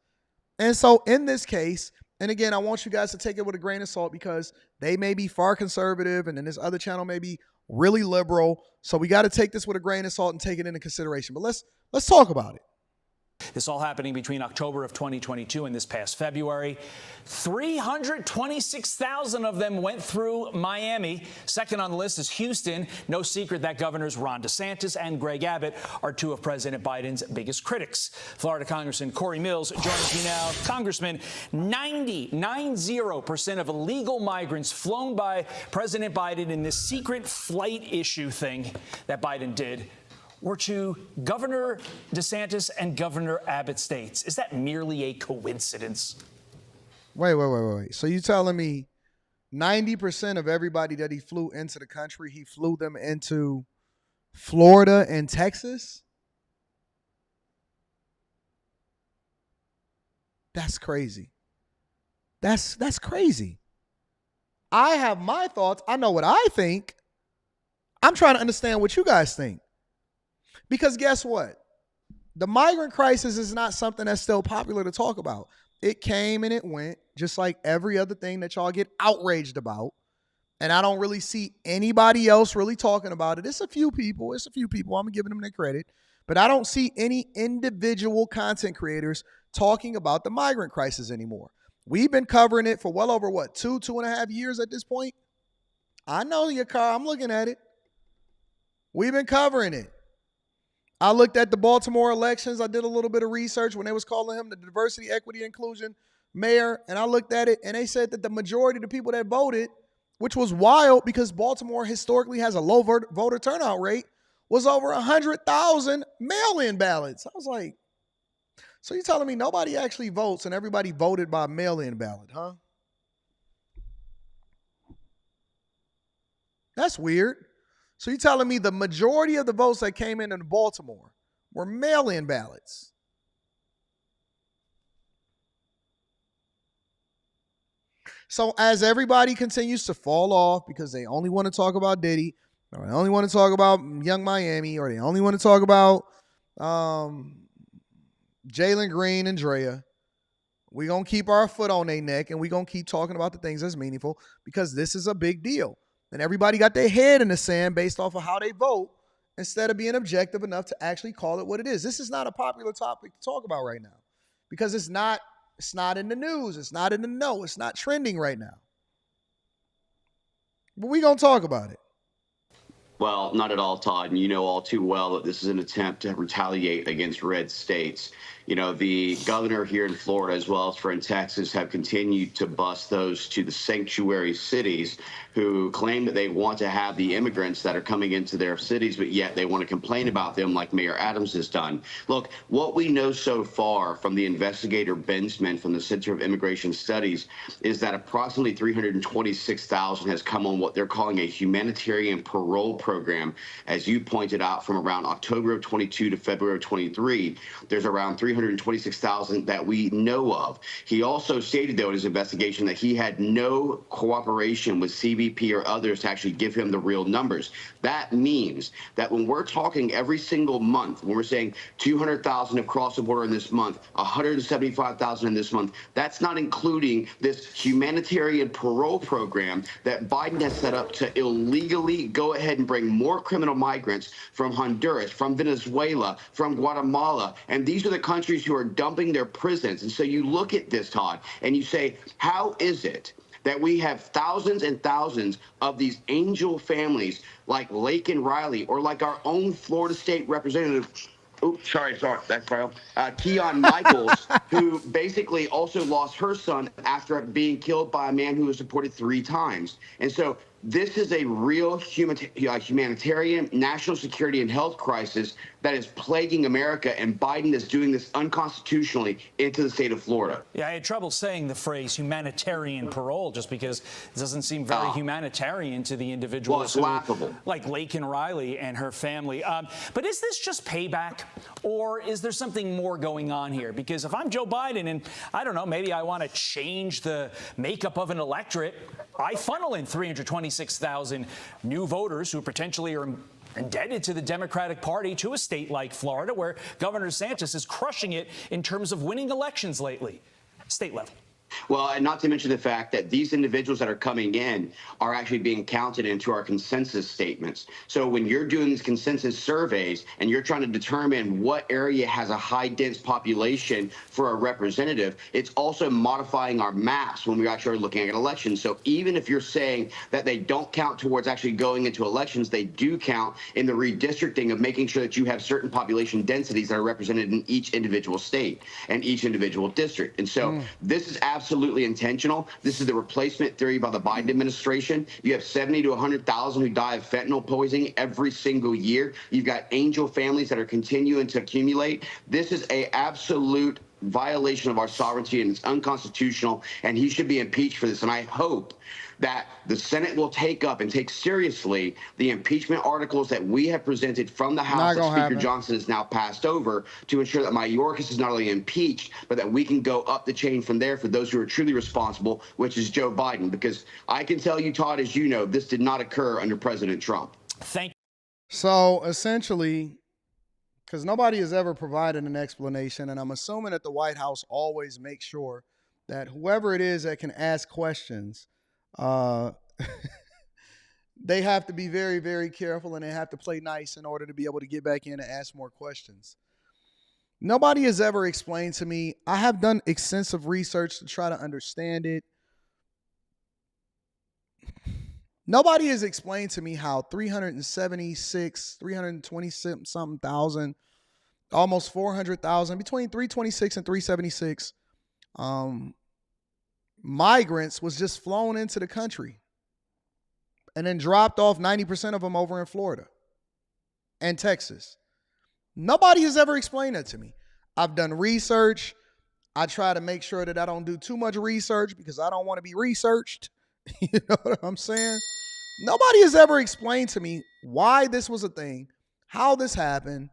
And so in this case, and again, I want you guys to take it with a grain of salt because they may be far conservative and then this other channel may be really liberal. So we got to take this with a grain of salt and take it into consideration. But let's talk about it. This all happening between October of 2022 and this past February. 326,000 of them went through Miami. Second on the list is Houston. No secret that governors Ron DeSantis and Greg Abbott are two of President Biden's biggest critics. Florida Congressman Corey Mills joins me now. Congressman, 90% of illegal migrants flown by President Biden in this secret flight issue thing that Biden did were to Governor DeSantis and Governor Abbott states. Is that merely a coincidence? Wait. So you telling me 90% of everybody that he flew into the country, he flew them into Florida and Texas? That's crazy. That's crazy. I have my thoughts. I know what I think. I'm trying to understand what you guys think. Because guess what? The migrant crisis is not something that's still popular to talk about. It came and it went, just like every other thing that y'all get outraged about. And I don't really see anybody else really talking about it. It's a few people. I'm giving them their credit. But I don't see any individual content creators talking about the migrant crisis anymore. We've been covering it for well over, 2.5 years at this point? I know your car. I'm looking at it. We've been covering it. I looked at the Baltimore elections. I did a little bit of research when they was calling him the diversity, equity, inclusion mayor. And I looked at it and they said that the majority of the people that voted, which was wild because Baltimore historically has a low voter turnout rate, was over 100,000 mail-in ballots. I was like, so you're telling me nobody actually votes and everybody voted by mail-in ballot, huh? That's weird. So you're telling me the majority of the votes that came in Baltimore were mail-in ballots. So as everybody continues to fall off because they only want to talk about Diddy, or they only want to talk about Young Miami, or they only want to talk about Jalen Green and Drea, we're going to keep our foot on their neck and we're going to keep talking about the things that's meaningful because this is a big deal. And everybody got their head in the sand based off of how they vote instead of being objective enough to actually call it what it is. This is not a popular topic to talk about right now because it's not in the news. It's not in the know. It's not trending right now. But we're going to talk about it. Well, not at all, Todd. And you know all too well that this is an attempt to retaliate against red states. You know, the governor here in Florida, as well as for in Texas, have continued to bust those to the sanctuary cities who claim that they want to have the immigrants that are coming into their cities, but yet they want to complain about them like Mayor Adams has done. Look, what we know so far from the investigator Bensman from the Center of Immigration Studies is that approximately 326,000 has come on what they're calling a humanitarian parole program. As you pointed out, from around October of 22 to February of 23, there's around 326,000 that we know of. He also stated, though, in his investigation that he had no cooperation with CBP or others to actually give him the real numbers. That means that when we're talking every single month, when we're saying 200,000 have crossed the border in this month, 175,000 in this month, that's not including this humanitarian parole program that Biden has set up to illegally go ahead and bring more criminal migrants from Honduras, from Venezuela, from Guatemala. And these are the countries who are dumping their prisons. And so you look at this, Todd, and you say, how is it that we have thousands and thousands of these angel families like Lake and Riley, or like our own Florida State Representative, that's Kyle, Keon Michaels, who basically also lost her son after being killed by a man who was deported 3 times. And so this is a real humanitarian, national security, and health crisis that is plaguing America, and Biden is doing this unconstitutionally into the state of Florida. Yeah, I had trouble saying the phrase humanitarian parole just because it doesn't seem very humanitarian to the individuals. Well, it's laughable. Like Laken Riley and her family. But is this just payback, or is there something more going on here? Because if I'm Joe Biden and, I don't know, maybe I want to change the makeup of an electorate, I funnel in 326,000 new voters who potentially are indebted to the Democratic Party to a state like Florida, where Governor DeSantis is crushing it in terms of winning elections lately, state level. Well, and not to mention the fact that these individuals that are coming in are actually being counted into our consensus statements. So when you're doing these consensus surveys and you're trying to determine what area has a high dense population for a representative, it's also modifying our maps when we actually are looking at elections. So even if you're saying that they don't count towards actually going into elections, they do count in the redistricting of making sure that you have certain population densities that are represented in each individual state and each individual district. And so this is absolutely intentional. This is the replacement theory by the Biden administration. You have 70 to 100,000 who die of fentanyl poisoning every single year. You've got angel families that are continuing to accumulate. This is an absolute violation of our sovereignty, and it's unconstitutional, and he should be impeached for this. And I hope that the Senate will take up and take seriously the impeachment articles that we have presented from the House that Speaker Johnson has now passed over to ensure that Mayorkas is not only impeached, but that we can go up the chain from there for those who are truly responsible, which is Joe Biden. Because I can tell you, Todd, as you know, this did not occur under President Trump. Thank you. So essentially, because nobody has ever provided an explanation, and I'm assuming that the White House always makes sure that whoever it is that can ask questions, they have to be very, very careful, and they have to play nice in order to be able to get back in and ask more questions. Nobody has ever explained to me. I have done extensive research to try to understand it. Nobody has explained to me how 320-something thousand, almost 400,000, between 326 and 376 migrants was just flown into the country and then dropped off 90% of them over in Florida and Texas. Nobody has ever explained that to me. I've done research. I try to make sure that I don't do too much research because I don't want to be researched. You know what I'm saying? Nobody has ever explained to me why this was a thing, how this happened,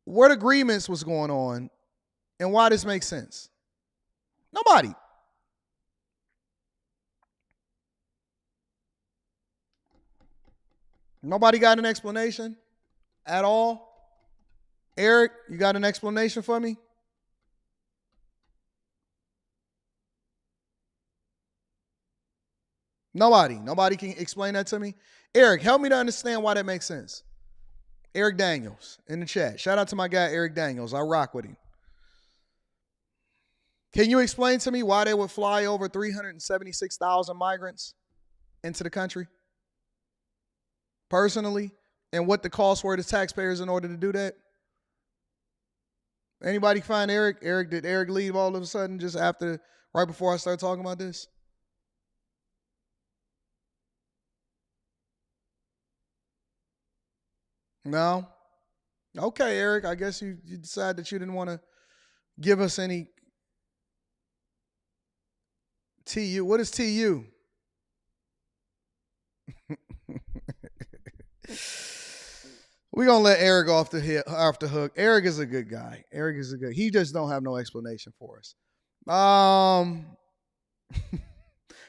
what agreements was going on, and why this makes sense. Nobody. Nobody got an explanation at all? Eric, you got an explanation for me? Nobody can explain that to me. Eric, help me to understand why that makes sense. Eric Daniels in the chat. Shout out to my guy, Eric Daniels. I rock with him. Can you explain to me why they would fly over 376,000 migrants into the country personally, and what the costs were to taxpayers in order to do that? Anybody find Eric? Did Eric leave all of a sudden just right before I start talking about this? No? Okay, Eric, I guess you decided that you didn't want to give us any TU. What is TU? We're going to let Eric off the hook. Eric is a good guy. He just don't have no explanation for us.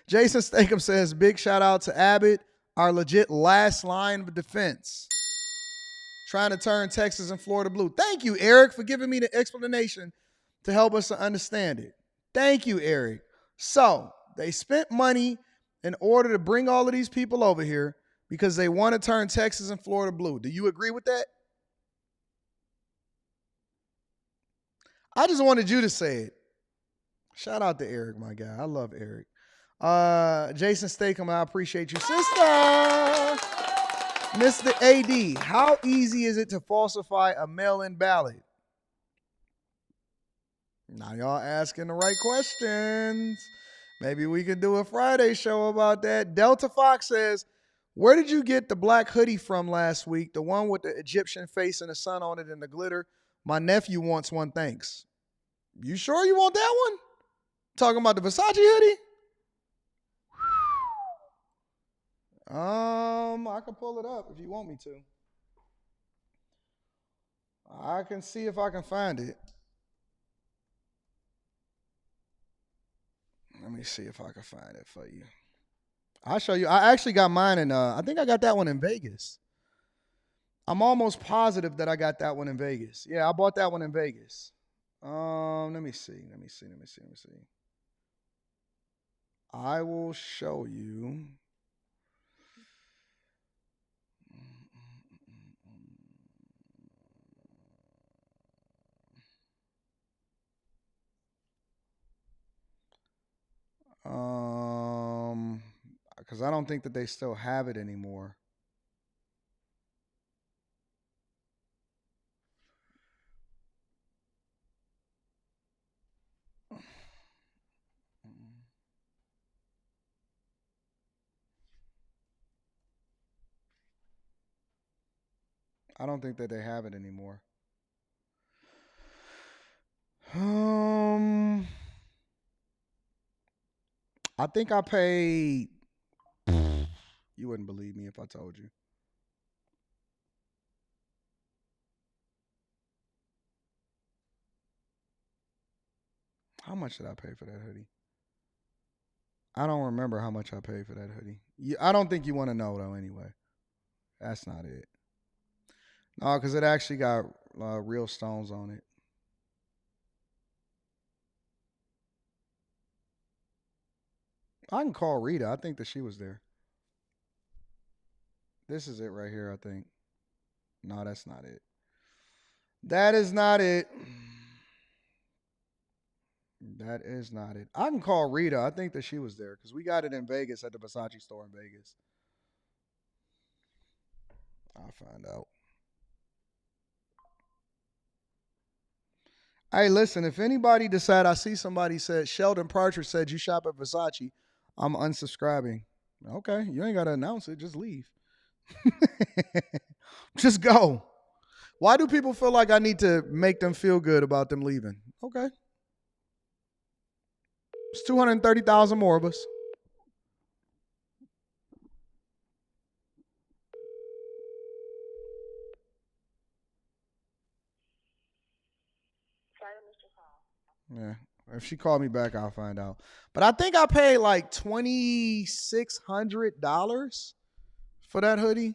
Jason Statham says, big shout out to Abbott, our legit last line of defense. Trying to turn Texas and Florida blue. Thank you, Eric, for giving me the explanation to help us to understand it. Thank you, Eric. So they spent money in order to bring all of these people over here because they want to turn Texas and Florida blue. Do you agree with that? I just wanted you to say it. Shout out to Eric, my guy. I love Eric. Jason Statham, I appreciate you, sister. Mr. AD, how easy is it to falsify a mail-in ballot? Now y'all asking the right questions. Maybe we could do a Friday show about that. Delta Fox says, where did you get the black hoodie from last week? The one with the Egyptian face and the sun on it and the glitter? My nephew wants one, thanks. You sure you want that one? Talking about the Versace hoodie? I can pull it up if you want me to. I can see if I can find it. Let me see if I can find it for you. I'll show you. I actually got mine in, I think I got that one in Vegas. I'm almost positive that I got that one in Vegas. Yeah, I bought that one in Vegas. Let me see. I will show you. Because I don't think that they still have it anymore. I don't think that they have it anymore. I think I paid. You wouldn't believe me if I told you. How much did I pay for that hoodie? I don't remember how much I paid for that hoodie. I don't think you want to know, though, anyway. That's not it. No, because it actually got real stones on it. I can call Rita. I think that she was there. This is it right here, I think. No, that's not it. That is not it. That is not it. I can call Rita. I think that she was there because we got it in Vegas at the Versace store in Vegas. I'll find out. Hey, listen, if anybody decide, I see somebody said, Sheldon Partridge said you shop at Versace, I'm unsubscribing. Okay, you ain't got to announce it. Just leave. Just go. Why do people feel like I need to make them feel good about them leaving? Okay. It's 230,000 more of us. Yeah. If she called me back, I'll find out. But I think I paid like $2,600 for that hoodie.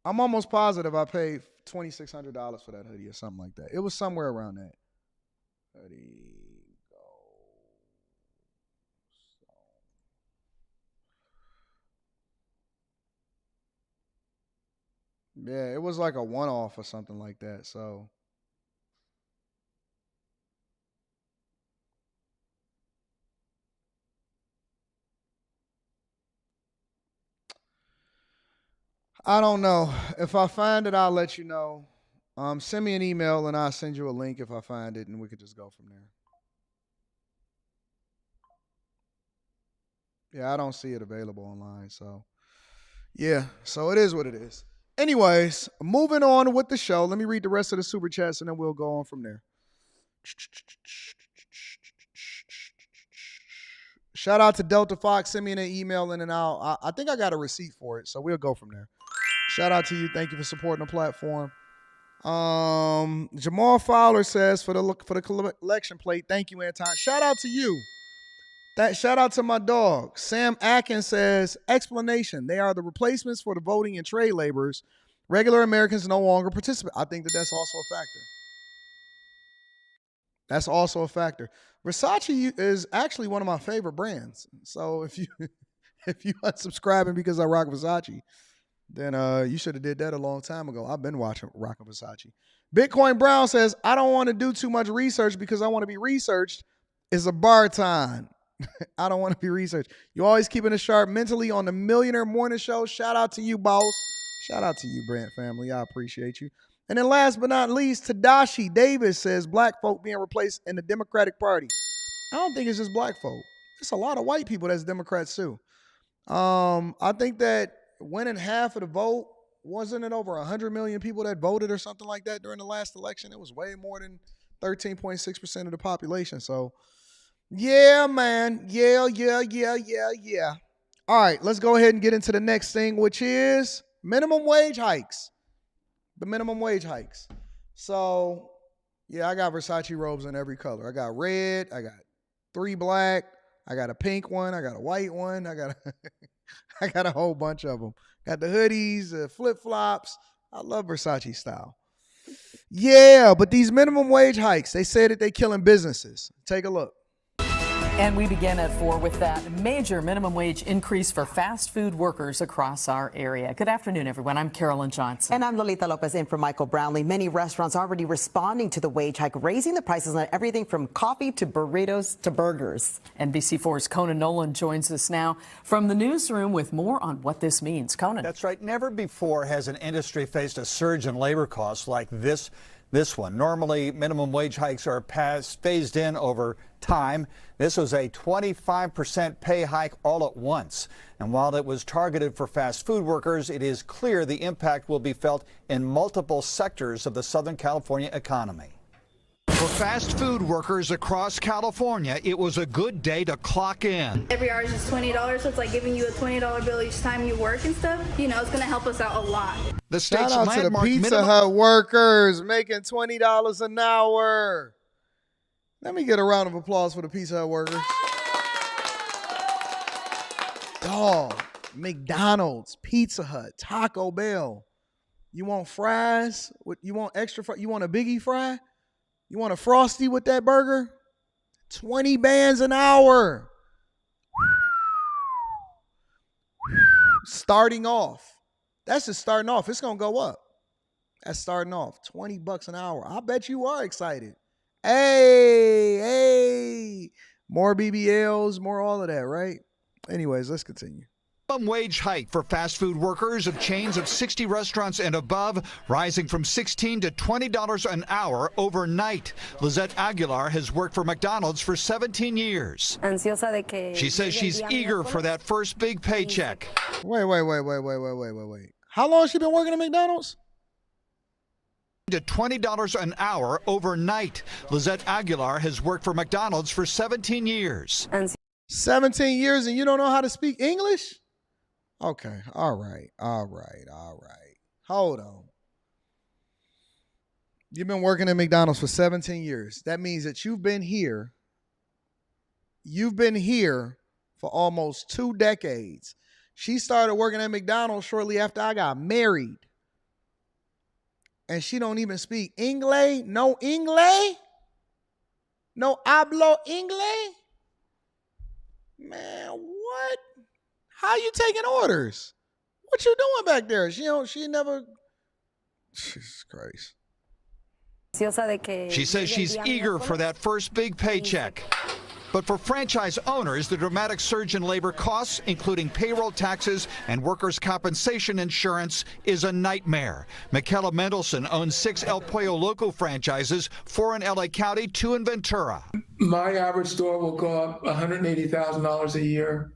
I'm almost positive I paid $2,600 for that hoodie or something like that. It was somewhere around that. Hoodie. Yeah, it was like a one-off or something like that. So I don't know. If I find it, I'll let you know. Send me an email and I'll send you a link if I find it, and we could just go from there. Yeah, I don't see it available online. So, yeah. So it is what it is. Anyways, moving on with the show. Let me read the rest of the super chats and then we'll go on from there. Shout out to Delta Fox. Send me an email and I think I got a receipt for it. So we'll go from there. Shout out to you. Thank you for supporting the platform. Jamal Fowler says for the collection plate. Thank you, Anton. Shout out to you. Shout out to my dog. Sam Atkins says, explanation. They are the replacements for the voting and trade laborers. Regular Americans no longer participate. I think that that's also a factor. That's also a factor. Versace is actually one of my favorite brands. So if you unsubscribing because I rock Versace, then you should have did that a long time ago. I've been rocking Versace. Bitcoin Brown says, I don't want to do too much research because I want to be researched. It's a bar time. I don't want to be researched. You always keeping it sharp mentally on the Millionaire Morning Show. Shout out to you, boss. Shout out to you, Brand family. I appreciate you. And then last but not least, Tadashi Davis says black folk being replaced in the Democratic Party. I don't think it's just black folk. It's a lot of white people that's Democrats too. I think that winning half of the vote, wasn't it over 100 million people that voted or something like that during the last election? It was way more than 13.6% of the population. So, yeah, man. Yeah. All right, let's go ahead and get into the next thing, which is minimum wage hikes. The minimum wage hikes. So, yeah, I got Versace robes in every color. I got red. I got 3 black. I got a pink one. I got a white one. I got a whole bunch of them. Got the hoodies, the flip-flops. I love Versace style. Yeah, but these minimum wage hikes, they say that they killing businesses. Take a look. And we begin at 4 with that major minimum wage increase for fast food workers across our area. Good afternoon, everyone. I'm Carolyn Johnson. And I'm Lolita Lopez in for Michael Brownlee. Many restaurants already responding to the wage hike, raising the prices on everything from coffee to burritos to burgers. NBC4's Conan Nolan joins us now from the newsroom with more on what this means. Conan. That's right. Never before has an industry faced a surge in labor costs like this one. Normally, minimum wage hikes are phased in over time. This was a 25% pay hike all at once. And while it was targeted for fast food workers, it is clear the impact will be felt in multiple sectors of the Southern California economy. For fast food workers across California, it was a good day to clock in. Every hour is just $20, so it's like giving you a $20 bill each time you work and stuff. You know, it's going to help us out a lot. The state's Shout out to the landmark Pizza Hut workers making $20 an hour. Let me get a round of applause for the Pizza Hut workers. Dog, McDonald's, Pizza Hut, Taco Bell. You want fries? You want extra fries? You want a Biggie fry? You want a Frosty with that burger? 20 bands an hour. Starting off. That's just starting off. It's going to go up. That's starting off. $20 an hour. I bet you are excited. Hey. More BBLs, more all of that, right? Anyways, let's continue. Minimum wage hike for fast food workers of chains of 60 restaurants and above, rising from $16 to $20 an hour overnight. Lizette Aguilar has worked for McDonald's for 17 years. She says she's eager for that first big paycheck. Wait. How long has she been working at McDonald's? To $20 an hour overnight. Lizette Aguilar has worked for McDonald's for 17 years. 17 years and you don't know how to speak English? Okay, all right. Hold on. You've been working at McDonald's for 17 years. That means that you've been here for almost 2 decades. She started working at McDonald's shortly after I got married. And she don't even speak English? No English? No hablo English? Man, what? How you taking orders? What you doing back there? She never. Jesus Christ. She says she's eager for that first big paycheck. But for franchise owners, the dramatic surge in labor costs, including payroll taxes and workers' compensation insurance, is a nightmare. Michaela Mendelson owns 6 El Pollo Loco franchises, 4 in LA County, 2 in Ventura. My average store will go up $180,000 a year.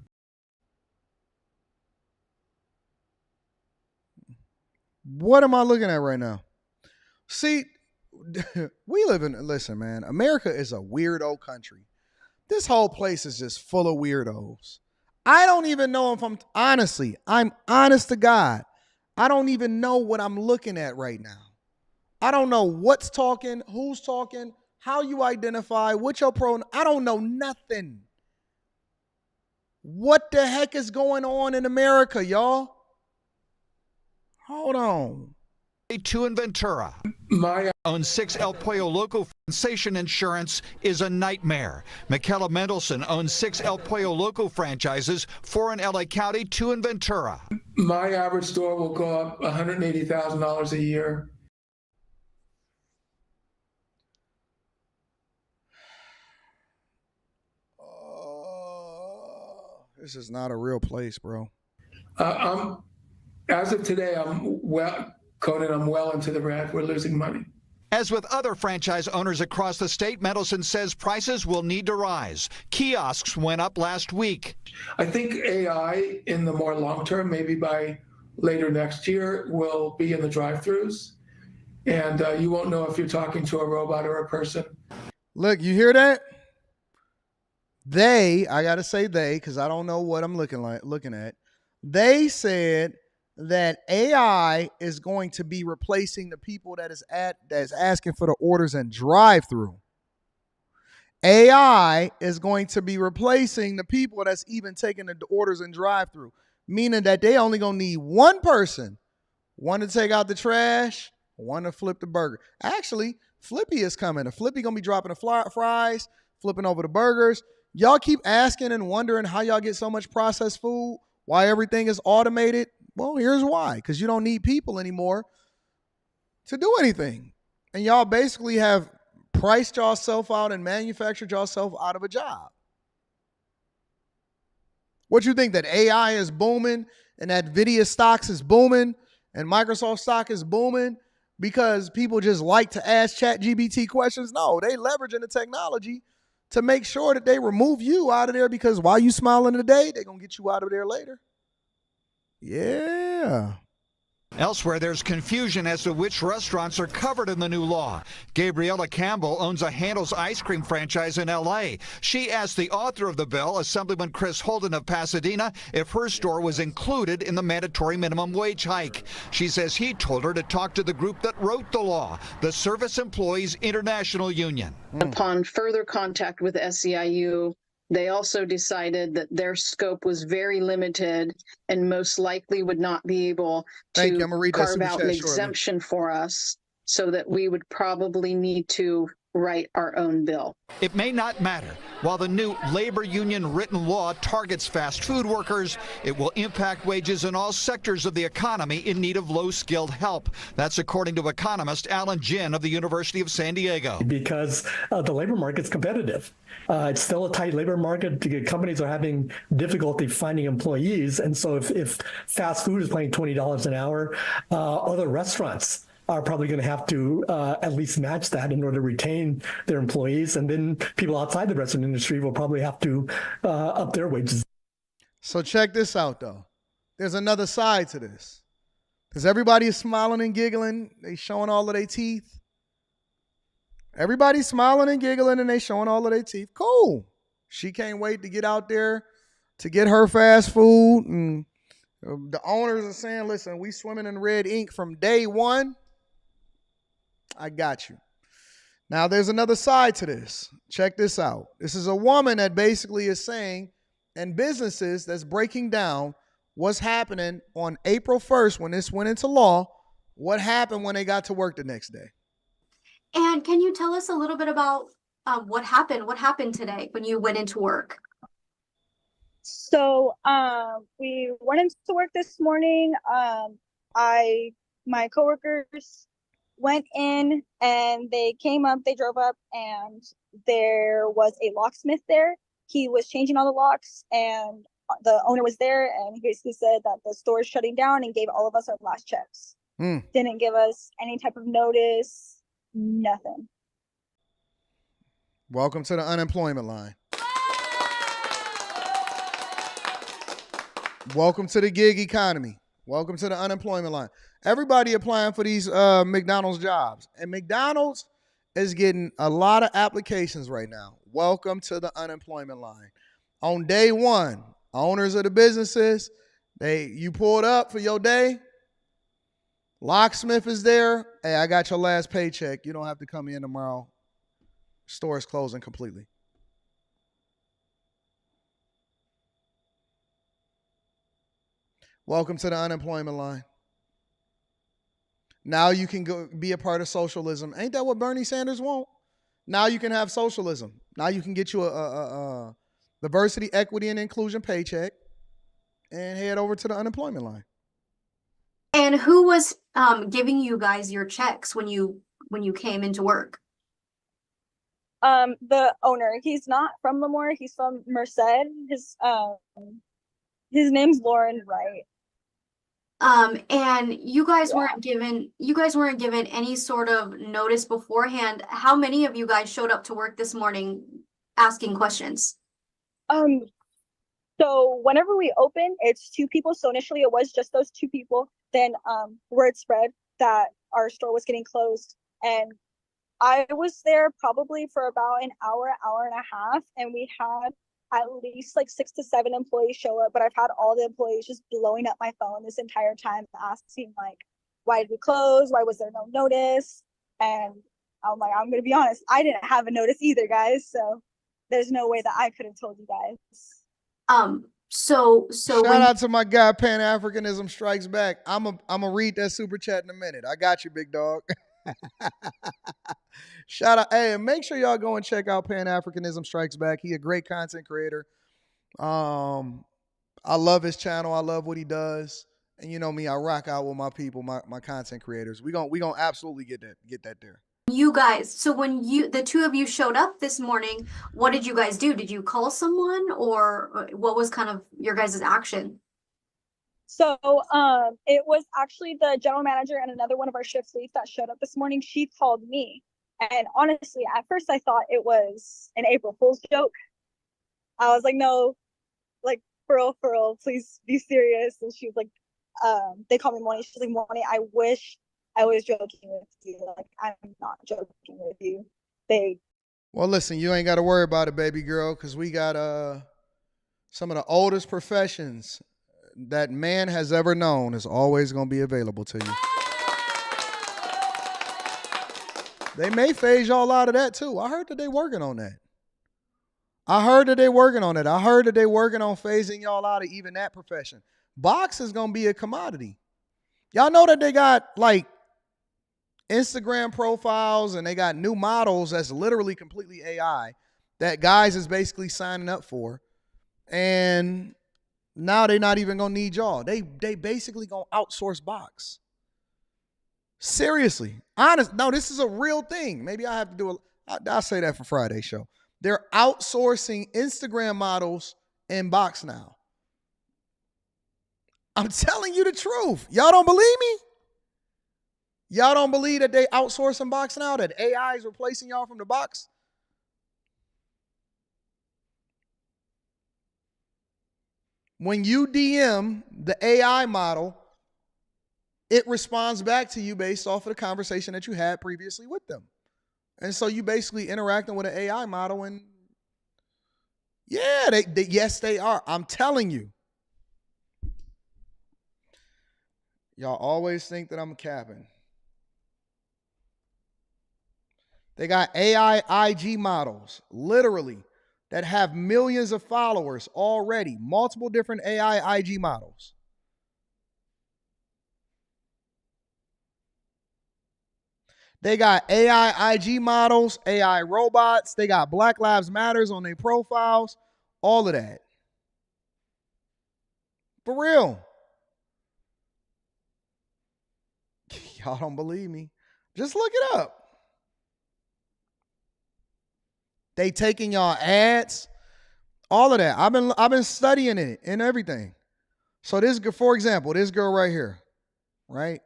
What am I looking at right now? See, listen, man, America is a weirdo country. This whole place is just full of weirdos. I don't even know if I'm honest to God. I don't even know what I'm looking at right now. I don't know what's talking, who's talking, how you identify, what your pronoun. I don't know nothing. What the heck is going on in America, y'all? Hold on. 2 in Ventura. My owns 6 El Pollo Loco. Compensation insurance is a nightmare. Michaela Mendelson owns 6 El Pollo Loco franchises, 4 in LA County, 2 in Ventura. My average store will go up $180,000 a year. This is not a real place, bro. As of today, Conan, I'm well into the red. We're losing money. As with other franchise owners across the state, Mendelson says prices will need to rise. Kiosks went up last week. I think AI in the more long term, maybe by later next year, will be in the drive-thrus. And you won't know if you're talking to a robot or a person. Look, you hear that? I got to say they, because I don't know what I'm looking at. They said that AI is going to be replacing the people that's asking for the orders and drive-through. AI is going to be replacing the people that's even taking the orders and drive-through, meaning that they only gonna need one person, one to take out the trash, one to flip the burger. Actually, Flippy is coming. Flippy gonna be dropping the fries, flipping over the burgers. Y'all keep asking and wondering how y'all get so much processed food, why everything is automated. Well, here's why. Because you don't need people anymore to do anything. And y'all basically have priced yourself out and manufactured yourself out of a job. What you think, that AI is booming and that Nvidia stocks is booming and Microsoft stock is booming because people just like to ask ChatGPT questions? No, they leveraging the technology to make sure that they remove you out of there, because while you smiling today, they're going to get you out of there later. Yeah. Elsewhere, there's confusion as to which restaurants are covered in the new law. Gabriella Campbell owns a Handel's ice cream franchise in L.A. She asked the author of the bill, Assemblyman Chris Holden of Pasadena, if her store was included in the mandatory minimum wage hike. She says he told her to talk to the group that wrote the law, the Service Employees International Union. Upon further contact with SEIU, they also decided that their scope was very limited and most likely would not be able to carve out an exemption for us, so that we would probably need to write our own bill. It may not matter. While the new labor union written law targets fast food workers, it will impact wages in all sectors of the economy in need of low-skilled help. That's according to economist Alan Ginn of the University of San Diego. Because the labor market's competitive. It's still a tight labor market. Companies are having difficulty finding employees. And so if fast food is paying $20 an hour, other restaurants are probably going to have to at least match that in order to retain their employees. And then people outside the restaurant industry will probably have to up their wages. So check this out, though. There's another side to this. Because everybody is smiling and giggling. They showing all of their teeth. Everybody's smiling and giggling and they showing all of their teeth. Cool. She can't wait to get out there to get her fast food. And the owners are saying, listen, we swimming in red ink from day one. I got you. Now, there's another side to this. Check this out. This is a woman that basically is saying, and businesses that's breaking down what's happening on April 1st when this went into law, what happened when they got to work the next day. And can you tell us a little bit about what happened? What happened today when you went into work? So we went into work this morning. My coworkers went in and they came up, they drove up, and there was a locksmith there. He was changing all the locks, and the owner was there, and he basically said that the store is shutting down and gave all of us our last checks. Didn't give us any type of notice, nothing. Welcome to the unemployment line. Welcome to the gig economy. Welcome to the unemployment line. Everybody applying for these McDonald's jobs. And McDonald's is getting a lot of applications right now. Welcome to the unemployment line. On day one, owners of the businesses, you pulled up for your day. Locksmith is there. Hey, I got your last paycheck. You don't have to come in tomorrow. Store is closing completely. Welcome to the unemployment line. Now you can go be a part of socialism. Ain't that what Bernie Sanders want? Now you can have socialism. Now you can get you a diversity, equity, and inclusion paycheck and head over to the unemployment line. And who was giving you guys your checks when you came into work? The owner. He's not from Lemoore. He's from Merced. His name's Lauren Wright. And you guys weren't given any sort of notice beforehand. How many of you guys showed up to work this morning asking questions? So whenever we open, it's 2 people. So initially it was just those 2 people. Then word spread that our store was getting closed. And I was there probably for about an hour and a half. And we had at least like 6 to 7 employees show up, but I've had all the employees just blowing up my phone this entire time, asking like, why did we close? Why was there no notice? And I'm like, I'm going to be honest, I didn't have a notice either, guys. So there's no way that I could have told you guys. So shout out to my guy, Pan-Africanism Strikes Back. I'm a read that super chat in a minute. I got you, big dog. Shout out. Hey, and make sure y'all go and check out Pan-Africanism Strikes Back. He a great content creator. I love his channel. I love what he does. And you know me, I rock out with my people, my content creators. We gonna absolutely get that there. You guys, so when the two of you showed up this morning, what did you guys do? Did you call someone, or what was kind of your guys' action? So it was actually the general manager and another one of our shift leads that showed up this morning. She called me. And honestly, at first I thought it was an April Fool's joke. I was like, no, like, for real, please be serious. And she was like, they called me Moni. She's like, Moni, I wish I was joking with you. Like, I'm not joking with you. Well, listen, you ain't got to worry about it, baby girl, because we got some of the oldest professions that man has ever known is always going to be available to you. They may phase y'all out of that, too. I heard that they working on that. I heard that they working on phasing y'all out of even that profession. Box is going to be a commodity. Y'all know that they got, like, Instagram profiles and they got new models that's literally completely AI that guys is basically signing up for. And now they're not even going to need y'all. They basically going to outsource Box. Seriously. Honest. No, this is a real thing. Maybe I have to do I'll say that for Friday's show. They're outsourcing Instagram models in Box now. I'm telling you the truth. Y'all don't believe me? Y'all don't believe that they outsourcing Box now, that AI is replacing y'all from the Box? When you DM the AI model, it responds back to you based off of the conversation that you had previously with them. And so you basically interacting with an AI model, and yeah, yes, they are. I'm telling you. Y'all always think that I'm capping. They got AI IG models, literally, that have millions of followers already. Multiple different AI IG models. They got AI IG models, AI robots. They got Black Lives Matters on their profiles. All of that. For real. Y'all don't believe me? Just look it up. They taking y'all ads, all of that. I've been studying it and everything. So this, for example, this girl right here, right?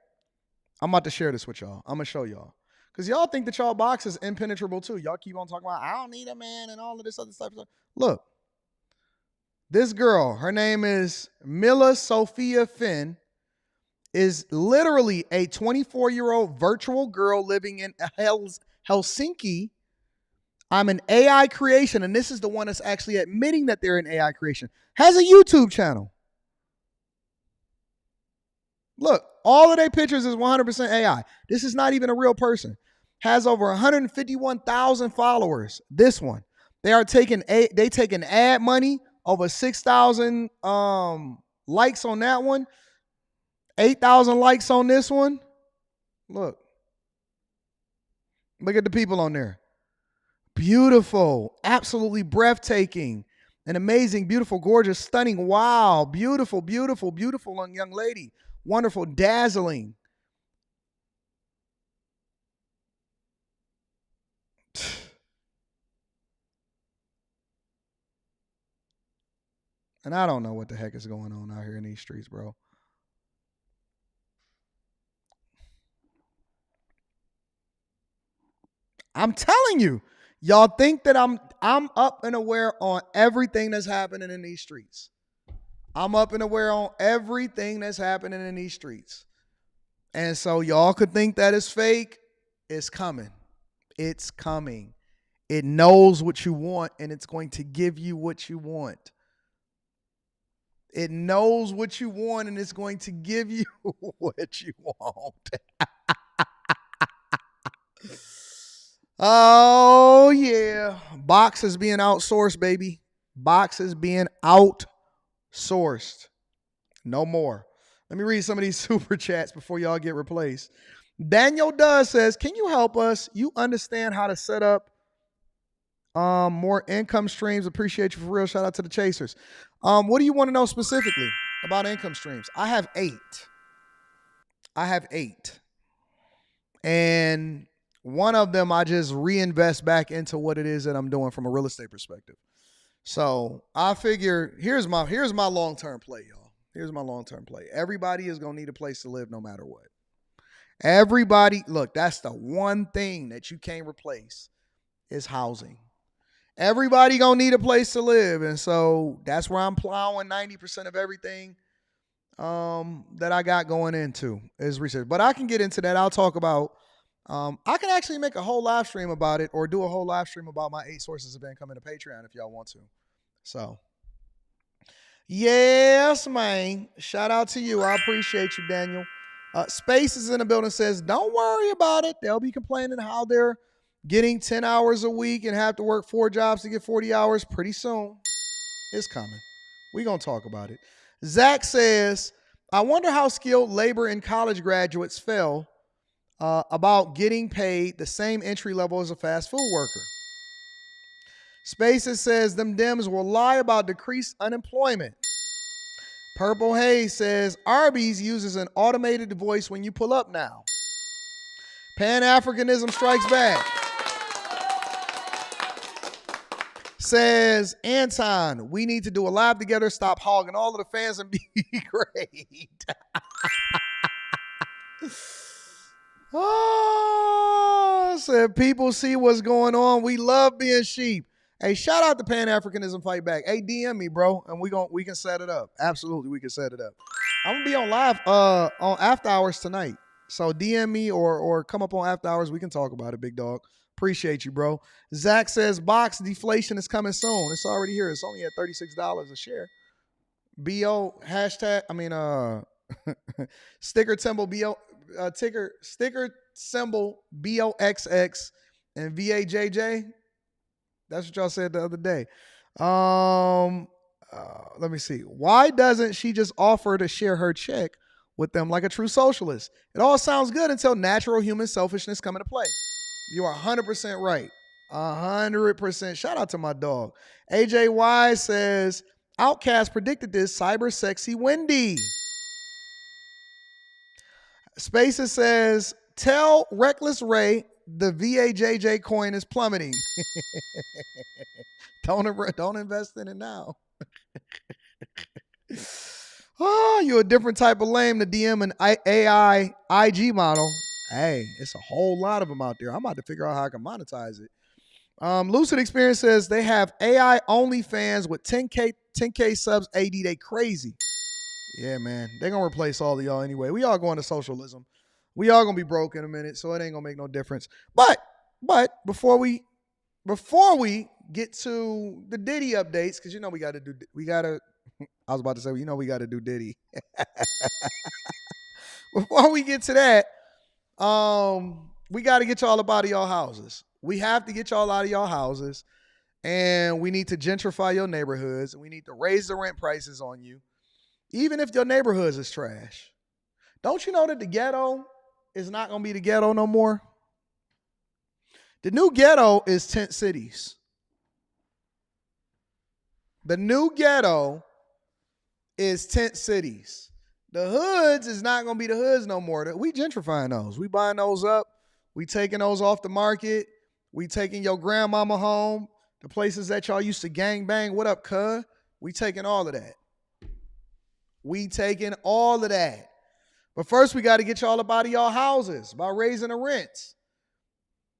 I'm about to share this with y'all. I'm gonna show y'all. Because y'all think that y'all Box is impenetrable too. Y'all keep on talking about, I don't need a man and all of this other stuff. Look, this girl, her name is Mila Sophia Finn, is literally a 24-year-old virtual girl living in Helsinki. I'm an AI creation, and this is the one that's actually admitting that they're an AI creation. Has a YouTube channel. Look, all of their pictures is 100% AI. This is not even a real person. Has over 151,000 followers. This one. They taking ad money, over 6,000 likes on that one. 8,000 likes on this one. Look at the people on there. Beautiful, absolutely breathtaking, an amazing, beautiful, gorgeous, stunning, wow, beautiful, beautiful, beautiful young lady. Wonderful, dazzling. And I don't know what the heck is going on out here in these streets, bro. I'm telling you, y'all think that I'm up and aware on everything that's happening in these streets. I'm up and aware on everything that's happening in these streets. And so y'all could think that it's fake. It's coming. It's coming. It knows what you want, and it's going to give you what you want. It knows what you want, and it's going to give you what you want. Oh, yeah. Box is being outsourced, baby. Box is being outsourced. No more. Let me read some of these super chats before y'all get replaced. Daniel Does says, can you help us? You understand how to set up more income streams. Appreciate you for real. Shout out to the Chasers. What do you want to know specifically about income streams? I have 8. And one of them I just reinvest back into what it is that I'm doing from a real estate perspective. So I figure here's my long-term play, y'all. Here's my long-term play. Everybody is going to need a place to live no matter what. Everybody, look, that's the one thing that you can't replace is housing. Everybody going to need a place to live. And so that's where I'm plowing 90% of everything that I got going into is research. But I can get into that. I'll talk about, I can actually make a whole live stream about it or do a whole live stream about my 8 sources of income in a Patreon if y'all want to. So, yes, man. Shout out to you. I appreciate you, Daniel. Space is in the building, says, don't worry about it. They'll be complaining how they're getting 10 hours a week and have to work 4 jobs to get 40 hours pretty soon. It's coming. We're going to talk about it. Zach says, I wonder how skilled labor and college graduates feel about getting paid the same entry level as a fast food worker. Spaces says, them Dems will lie about decreased unemployment. Purple Haze says, Arby's uses an automated voice when you pull up now. Pan-Africanism strikes back. Says, Anton, we need to do a live together, stop hogging all of the fans and be great. Oh, said people see what's going on. We love being sheep. Hey, shout out to Pan-Africanism Fight Back. Hey, DM me, bro, and we can set it up. Absolutely, we can set it up. I'm gonna be on live on After Hours tonight. So DM me or come up on After Hours. We can talk about it, big dog. Appreciate you, bro. Zach says box deflation is coming soon. It's already here. It's only at $36 a share. BO hashtag. I mean sticker symbol BO sticker symbol BOXX and VAJJ. That's what y'all said the other day. Let me see. Why doesn't she just offer to share her check with them like a true socialist? It all sounds good until natural human selfishness come into play. You are 100% right. 100%. Shout out to my dog. AJY says, Outcast predicted this. Cyber sexy Wendy. Spaces says, tell Reckless Ray the VAJJ coin is plummeting. Don't invest in it now. Oh, you're a different type of lame to DM an AI IG model. Hey, it's a whole lot of them out there. I'm about to figure out how I can monetize it. Lucid Experience says they have AI OnlyFans with 10K subs AD. They crazy. Yeah, man. They're going to replace all of y'all anyway. We all going to socialism. We all going to be broke in a minute, so it ain't going to make no difference. But before we get to the Diddy updates, because you know we got to do Diddy. Before we get to that, we got to get y'all up out of y'all houses. We have to get y'all out of y'all houses, and we need to gentrify your neighborhoods, and we need to raise the rent prices on you, even if your neighborhoods is trash. Don't you know that the ghetto is not going to be the ghetto no more? The new ghetto is tent cities. The new ghetto is tent cities. The hoods is not going to be the hoods no more. We gentrifying those. We buying those up. We taking those off the market. We taking your grandmama home. The places that y'all used to gang bang. What up, cuz? We taking all of that. But first, we got to get y'all up out of y'all houses by raising the rents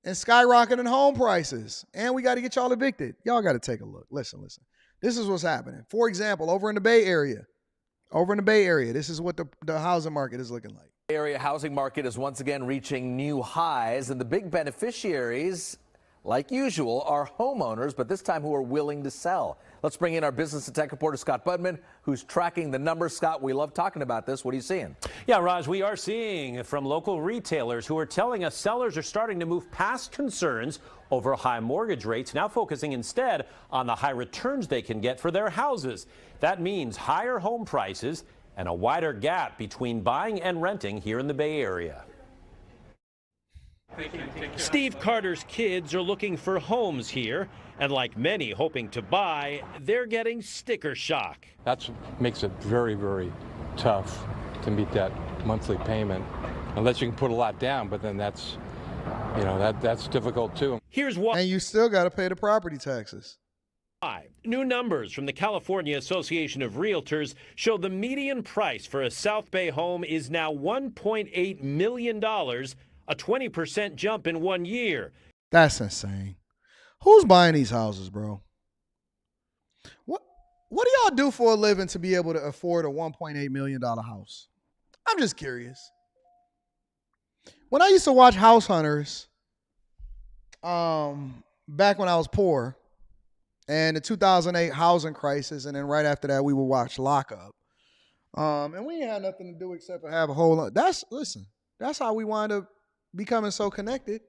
and skyrocketing home prices. And we got to get y'all evicted. Y'all got to take a look. Listen. This is what's happening. For example, over in the Bay Area, this is what the housing market is looking like. The area housing market is once again reaching new highs, and the big beneficiaries, like usual, are homeowners, but this time who are willing to sell. Let's bring in our business and tech reporter, Scott Budman, who's tracking the numbers. Scott, we love talking about this. What are you seeing? Yeah, Raj, we are seeing from local retailers who are telling us sellers are starting to move past concerns over high mortgage rates, now focusing instead on the high returns they can get for their houses. That means higher home prices and a wider gap between buying and renting here in the Bay Area. Steve Carter's kids are looking for homes here, and like many hoping to buy, they're getting sticker shock. That makes it very, very tough to meet that monthly payment, unless you can put a lot down, but then that's, you know, that's difficult too. Here's why. And you still got to pay the property taxes. New numbers from the California Association of Realtors show the median price for a South Bay home is now $1.8 million, a 20% jump in 1 year. That's insane. Who's buying these houses, bro? What do y'all do for a living to be able to afford a $1.8 million house? I'm just curious. When I used to watch House Hunters, back when I was poor, and the 2008 housing crisis, and then right after that, we would watch Lockup. And we ain't had nothing to do except for have a whole lot. That's how we wind up becoming so connected.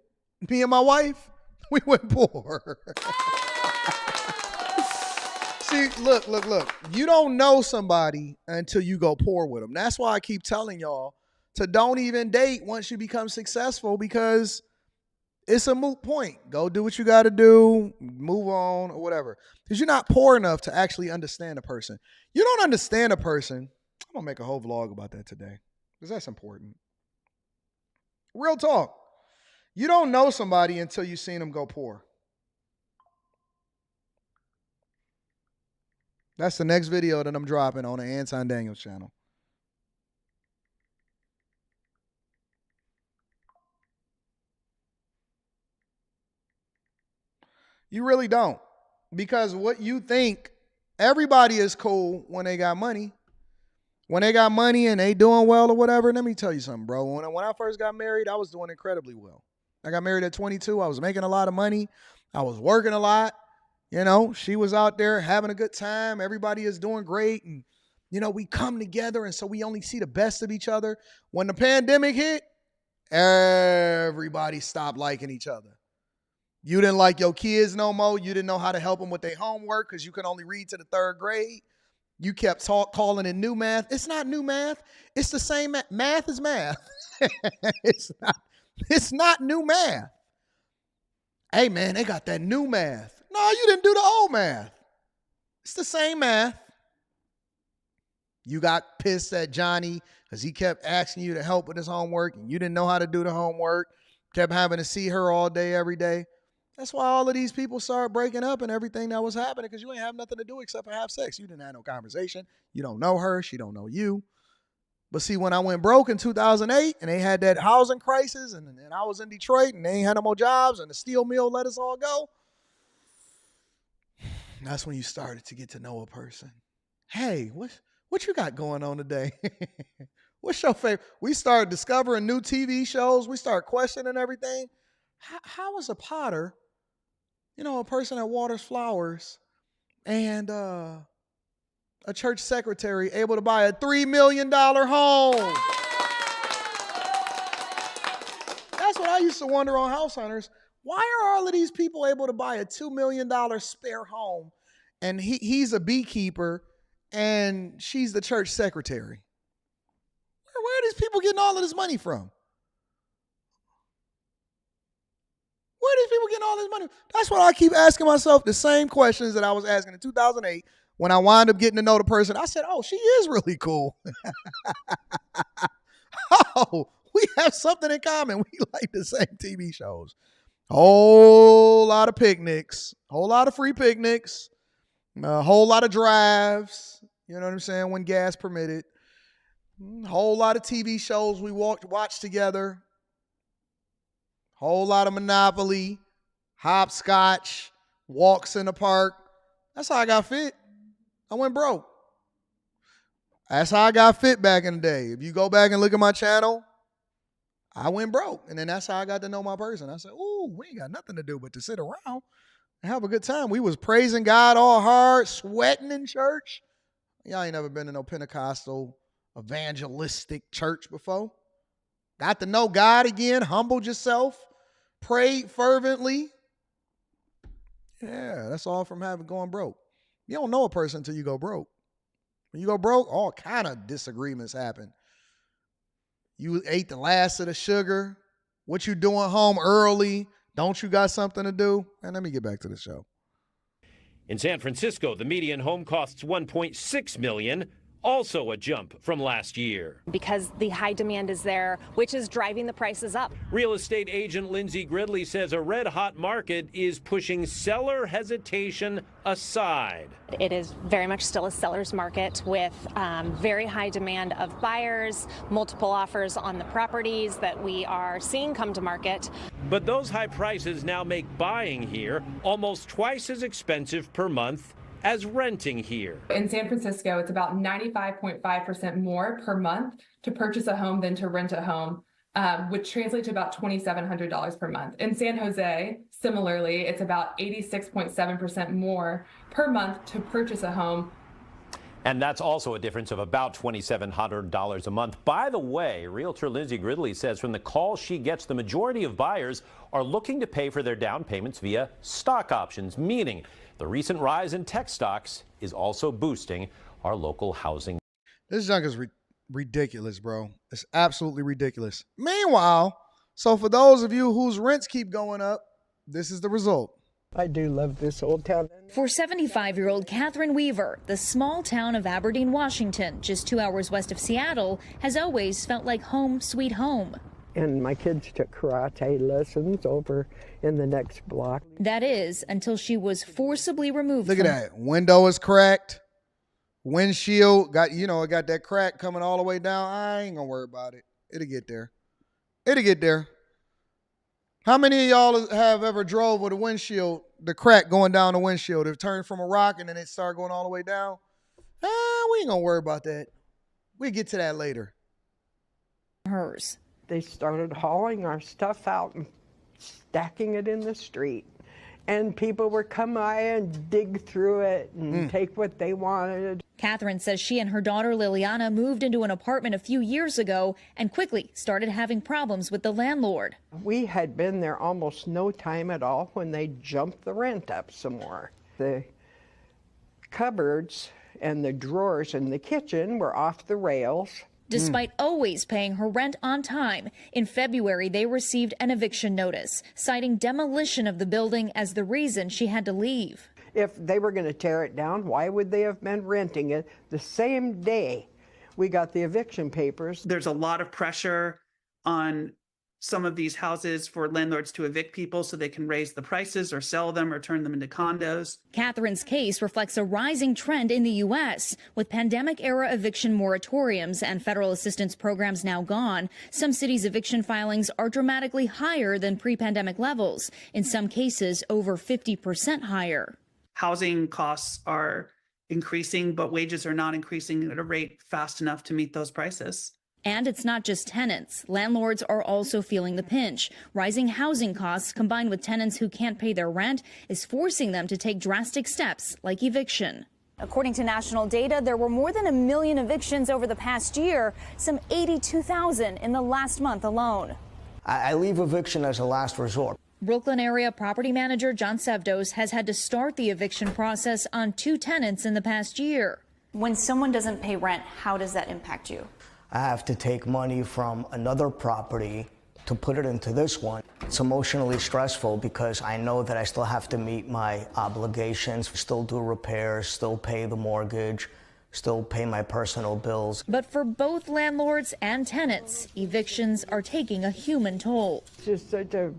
Me and my wife, we went poor. See, look. You don't know somebody until you go poor with them. That's why I keep telling y'all to don't even date once you become successful, because it's a moot point. Go do what you got to do, move on, or whatever. Because you're not poor enough to actually understand a person. You don't understand a person. I'm going to make a whole vlog about that today, because that's important. Real talk. You don't know somebody until you've seen them go poor. That's the next video that I'm dropping on the Anton Daniels channel. You really don't. Because what you think, everybody is cool when they got money. When they got money and they doing well or whatever, let me tell you something, bro. When I first got married, I was doing incredibly well. I got married at 22. I was making a lot of money. I was working a lot. You know, she was out there having a good time. Everybody is doing great. And, you know, we come together, and so we only see the best of each other. When the pandemic hit, everybody stopped liking each other. You didn't like your kids no more. You didn't know how to help them with their homework because you could only read to the 3rd grade. You kept calling it new math. It's not new math. It's the same math. Math is math. It's not new math. Hey, man, they got that new math. No, you didn't do the old math. It's the same math. You got pissed at Johnny because he kept asking you to help with his homework, and you didn't know how to do the homework. Kept having to see her all day, every day. That's why all of these people started breaking up and everything that was happening, because you ain't have nothing to do except for have sex. You didn't have no conversation. You don't know her. She don't know you. But see, when I went broke in 2008 and they had that housing crisis and I was in Detroit and they ain't had no more jobs and the steel mill let us all go, that's when you started to get to know a person. Hey, what you got going on today? What's your favorite? We started discovering new TV shows. We started questioning everything. How is a potter, you know, a person that waters flowers, and a church secretary able to buy a $3 million home? That's what I used to wonder on House Hunters. Why are all of these people able to buy a $2 million spare home, and he's a beekeeper and she's the church secretary? Where are these people getting all of this money from? Where are these people getting all this money? That's what I keep asking myself, the same questions that I was asking in 2008 when I wound up getting to know the person. I said, oh, she is really cool. Oh, we have something in common. We like the same TV shows. Whole lot of picnics, whole lot of free picnics, a whole lot of drives, you know what I'm saying, when gas permitted. Whole lot of TV shows we watched together. Whole lot of Monopoly, hopscotch, walks in the park. That's how I got fit. I went broke. That's how I got fit back in the day. If you go back and look at my channel, I went broke. And then that's how I got to know my person. I said, ooh, we ain't got nothing to do but to sit around and have a good time. We was praising God all hard, sweating in church. Y'all ain't never been to no Pentecostal evangelistic church before. Got to know God again, humbled yourself, prayed fervently. Yeah, that's all from going broke. You don't know a person until you go broke. When you go broke, all kind of disagreements happen. You ate the last of the sugar What you doing home early? Don't you got something to do? And let me get back to the show. In San Francisco, the median home costs $1.6 million, also a jump from last year. Because the high demand is there, which is driving the prices up. Real estate agent Lindsay Gridley says a red-hot market is pushing seller hesitation aside. It is very much still a seller's market with very high demand of buyers, multiple offers on the properties that we are seeing come to market. But those high prices now make buying here almost twice as expensive per month as renting here. In San Francisco, it's about 95.5% more per month to purchase a home than to rent a home, which translates to about $2,700 per month. In San Jose, similarly, it's about 86.7% more per month to purchase a home. And that's also a difference of about $2,700 a month. By the way, realtor Lindsay Gridley says from the calls she gets, the majority of buyers are looking to pay for their down payments via stock options, meaning the recent rise in tech stocks is also boosting our local housing. This junk is ridiculous, bro. It's absolutely ridiculous. Meanwhile, so for those of you whose rents keep going up, this is the result. I do love this old town. For 75-year-old Catherine Weaver, the small town of Aberdeen, Washington, just 2 hours west of Seattle, has always felt like home sweet home. And my kids took karate lessons over in the next block. That is, until she was forcibly removed. Look at that. Window is cracked. Windshield got, it got that crack coming all the way down. I ain't gonna worry about it. It'll get there. It'll get there. How many of y'all have ever drove with a windshield, the crack going down the windshield? It turned from a rock and then it started going all the way down. We ain't gonna worry about that. We'll get to that later. Hers. They started hauling our stuff out and stacking it in the street. And people would come by and dig through it and take what they wanted. Catherine says she and her daughter Liliana moved into an apartment a few years ago and quickly started having problems with the landlord. We had been there almost no time at all when they jumped the rent up some more. The cupboards and the drawers in the kitchen were off the rails. Despite always paying her rent on time, in February they received an eviction notice, citing demolition of the building as the reason she had to leave. If they were going to tear it down, why would they have been renting it the same day we got the eviction papers? There's a lot of pressure on some of these houses for landlords to evict people so they can raise the prices or sell them or turn them into condos. Catherine's case reflects a rising trend in the U.S. With pandemic-era eviction moratoriums and federal assistance programs now gone, some cities' eviction filings are dramatically higher than pre-pandemic levels, in some cases over 50% higher. Housing costs are increasing, but wages are not increasing at a rate fast enough to meet those prices. And it's not just tenants. Landlords are also feeling the pinch. Rising housing costs combined with tenants who can't pay their rent is forcing them to take drastic steps like eviction. According to national data, there were more than 1 million evictions over the past year, some 82,000 in the last month alone. I leave eviction as a last resort. Brooklyn area property manager John Sevdos has had to start the eviction process on 2 tenants in the past year. When someone doesn't pay rent, how does that impact you? I have to take money from another property to put it into this one. It's emotionally stressful because I know that I still have to meet my obligations, still do repairs, still pay the mortgage, still pay my personal bills. But for both landlords and tenants, evictions are taking a human toll. It's just such a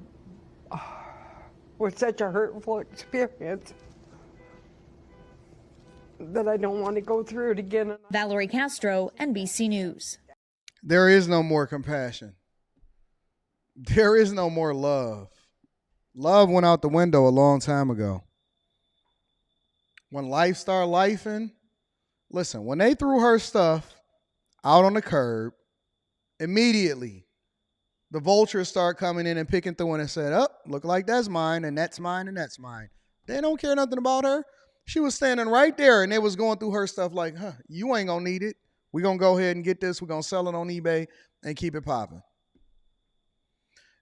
hurtful experience that I don't want to go through it again. Valerie Castro, NBC News. There is no more compassion. There is no more love. Love went out the window a long time ago. When life started lifing, listen, when they threw her stuff out on the curb, immediately the vultures start coming in and picking through and said, oh, look like that's mine and that's mine and that's mine. They don't care nothing about her. She was standing right there and they was going through her stuff like, you ain't gonna need it. We're gonna go ahead and get this. We're gonna sell it on eBay and keep it popping.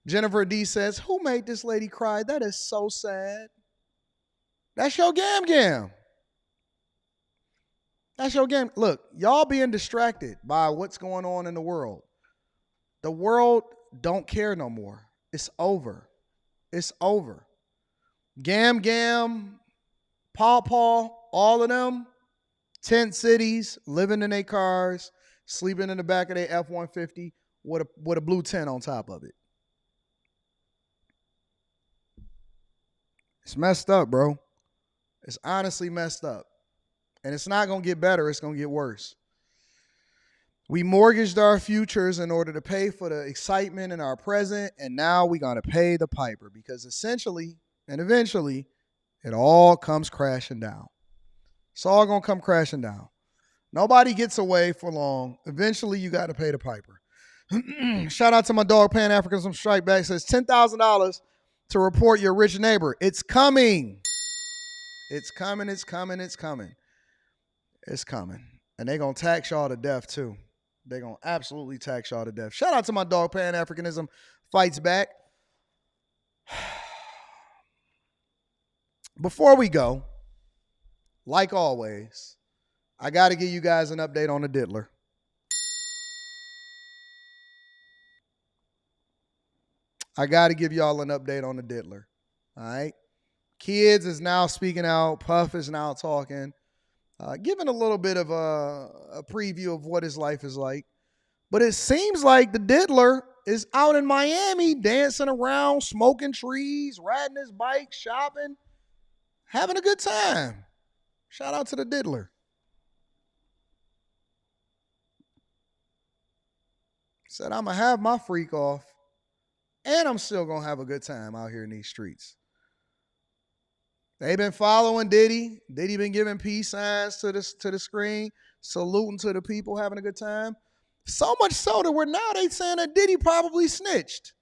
Jennifer D says, who made this lady cry? That is so sad. That's your gam. That's your game. Look, y'all being distracted by what's going on in the world. The world don't care no more. It's over. It's over. Gam Gam, Paw Paw, all of them, tent cities, living in their cars, sleeping in the back of their F-150 with a blue tent on top of it. It's messed up, bro. It's honestly messed up. And it's not going to get better. It's going to get worse. We mortgaged our futures in order to pay for the excitement in our present, and now we're going to pay the piper because essentially and eventually it all comes crashing down. It's all going to come crashing down. Nobody gets away for long. Eventually, you got to pay the piper. Shout out to my dog, Pan-Africanism Strike Back. Says $10,000 to report your rich neighbor. It's coming. It's coming. It's coming. It's coming. It's coming. And they're going to tax y'all to death, too. They're going to absolutely tax y'all to death. Shout out to my dog, Pan-Africanism Fights Back. Before we go, like always, I got to give you guys an update on the diddler. I got to give y'all an update on the diddler. All right? Kids is now speaking out. Puff is now talking. Giving a little bit of a preview of what his life is like. But it seems like the diddler is out in Miami dancing around, smoking trees, riding his bike, shopping, having a good time. Shout out to the diddler. Said, I'm going to have my freak off, and I'm still going to have a good time out here in these streets. They've been following Diddy. Diddy been giving peace signs to the screen, saluting to the people, having a good time. So much so that now they saying that Diddy probably snitched.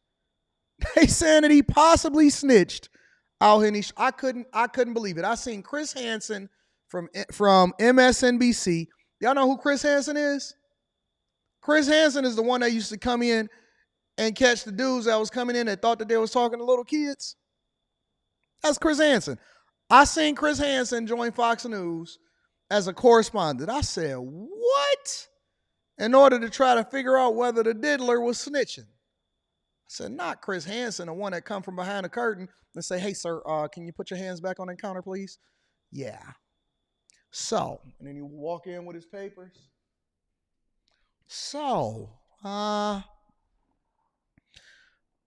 They saying that he possibly snitched out here. I couldn't believe it. I seen Chris Hansen from MSNBC. Y'all know who Chris Hansen is? Chris Hansen is the one that used to come in and catch the dudes that was coming in that thought that they was talking to little kids. That's Chris Hansen. I seen Chris Hansen join Fox News as a correspondent. I said, what? In order to try to figure out whether the diddler was snitching. I said, not Chris Hansen, the one that come from behind the curtain and say, hey, sir, can you put your hands back on the counter, please? Yeah. So, and then you walk in with his papers. So,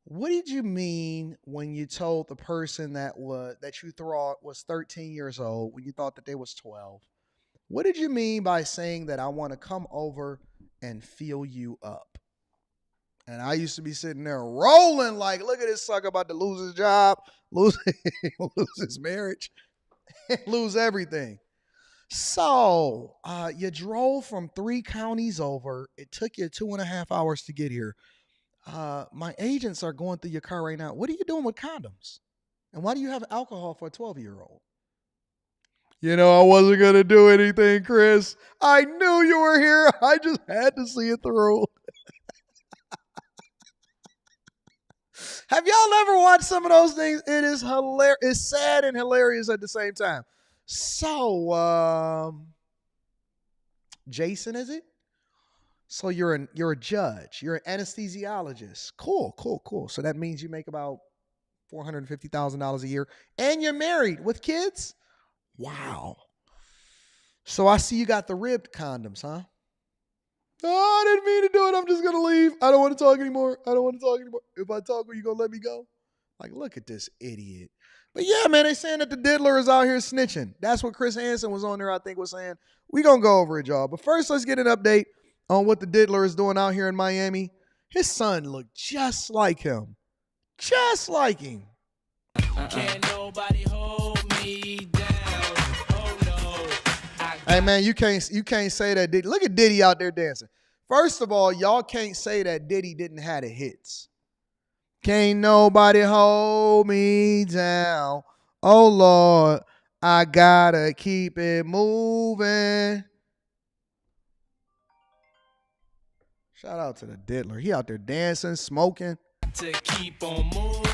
what did you mean when you told the person that you thought was 13 years old when you thought that they was 12? What did you mean by saying that I want to come over and feel you up? And I used to be sitting there rolling like, look at this sucker about to lose his job, lose his marriage, lose everything. So you drove from 3 counties over. It took you 2.5 hours to get here. My agents are going through your car right now. What are you doing with condoms? And why do you have alcohol for a 12-year-old? You know, I wasn't going to do anything, Chris. I knew you were here. I just had to see it through. Have y'all ever watched some of those things? It is hilarious. It's sad and hilarious at the same time. So, Jason, is it? So you're a judge. You're an anesthesiologist. Cool. So that means you make about $450,000 a year, and you're married with kids? Wow. So I see you got the ribbed condoms, huh? Oh, I didn't mean to do it. I'm just going to leave. I don't want to talk anymore. If I talk, are you going to let me go? Like, look at this idiot. But yeah, man, they saying that the diddler is out here snitching. That's what Chris Hansen was on there, I think, was saying. We're going to go over it, y'all. But first, let's get an update on what the diddler is doing out here in Miami. His son looked just like him. Just like him. Can't nobody hold me down. Oh no. Hey man, you can't say that Diddy. Look at Diddy out there dancing. First of all, y'all can't say that Diddy didn't have the hits. Can't nobody hold me down. Oh Lord, I gotta keep it moving. Shout out to the diddler. He out there dancing, smoking. To keep on moving.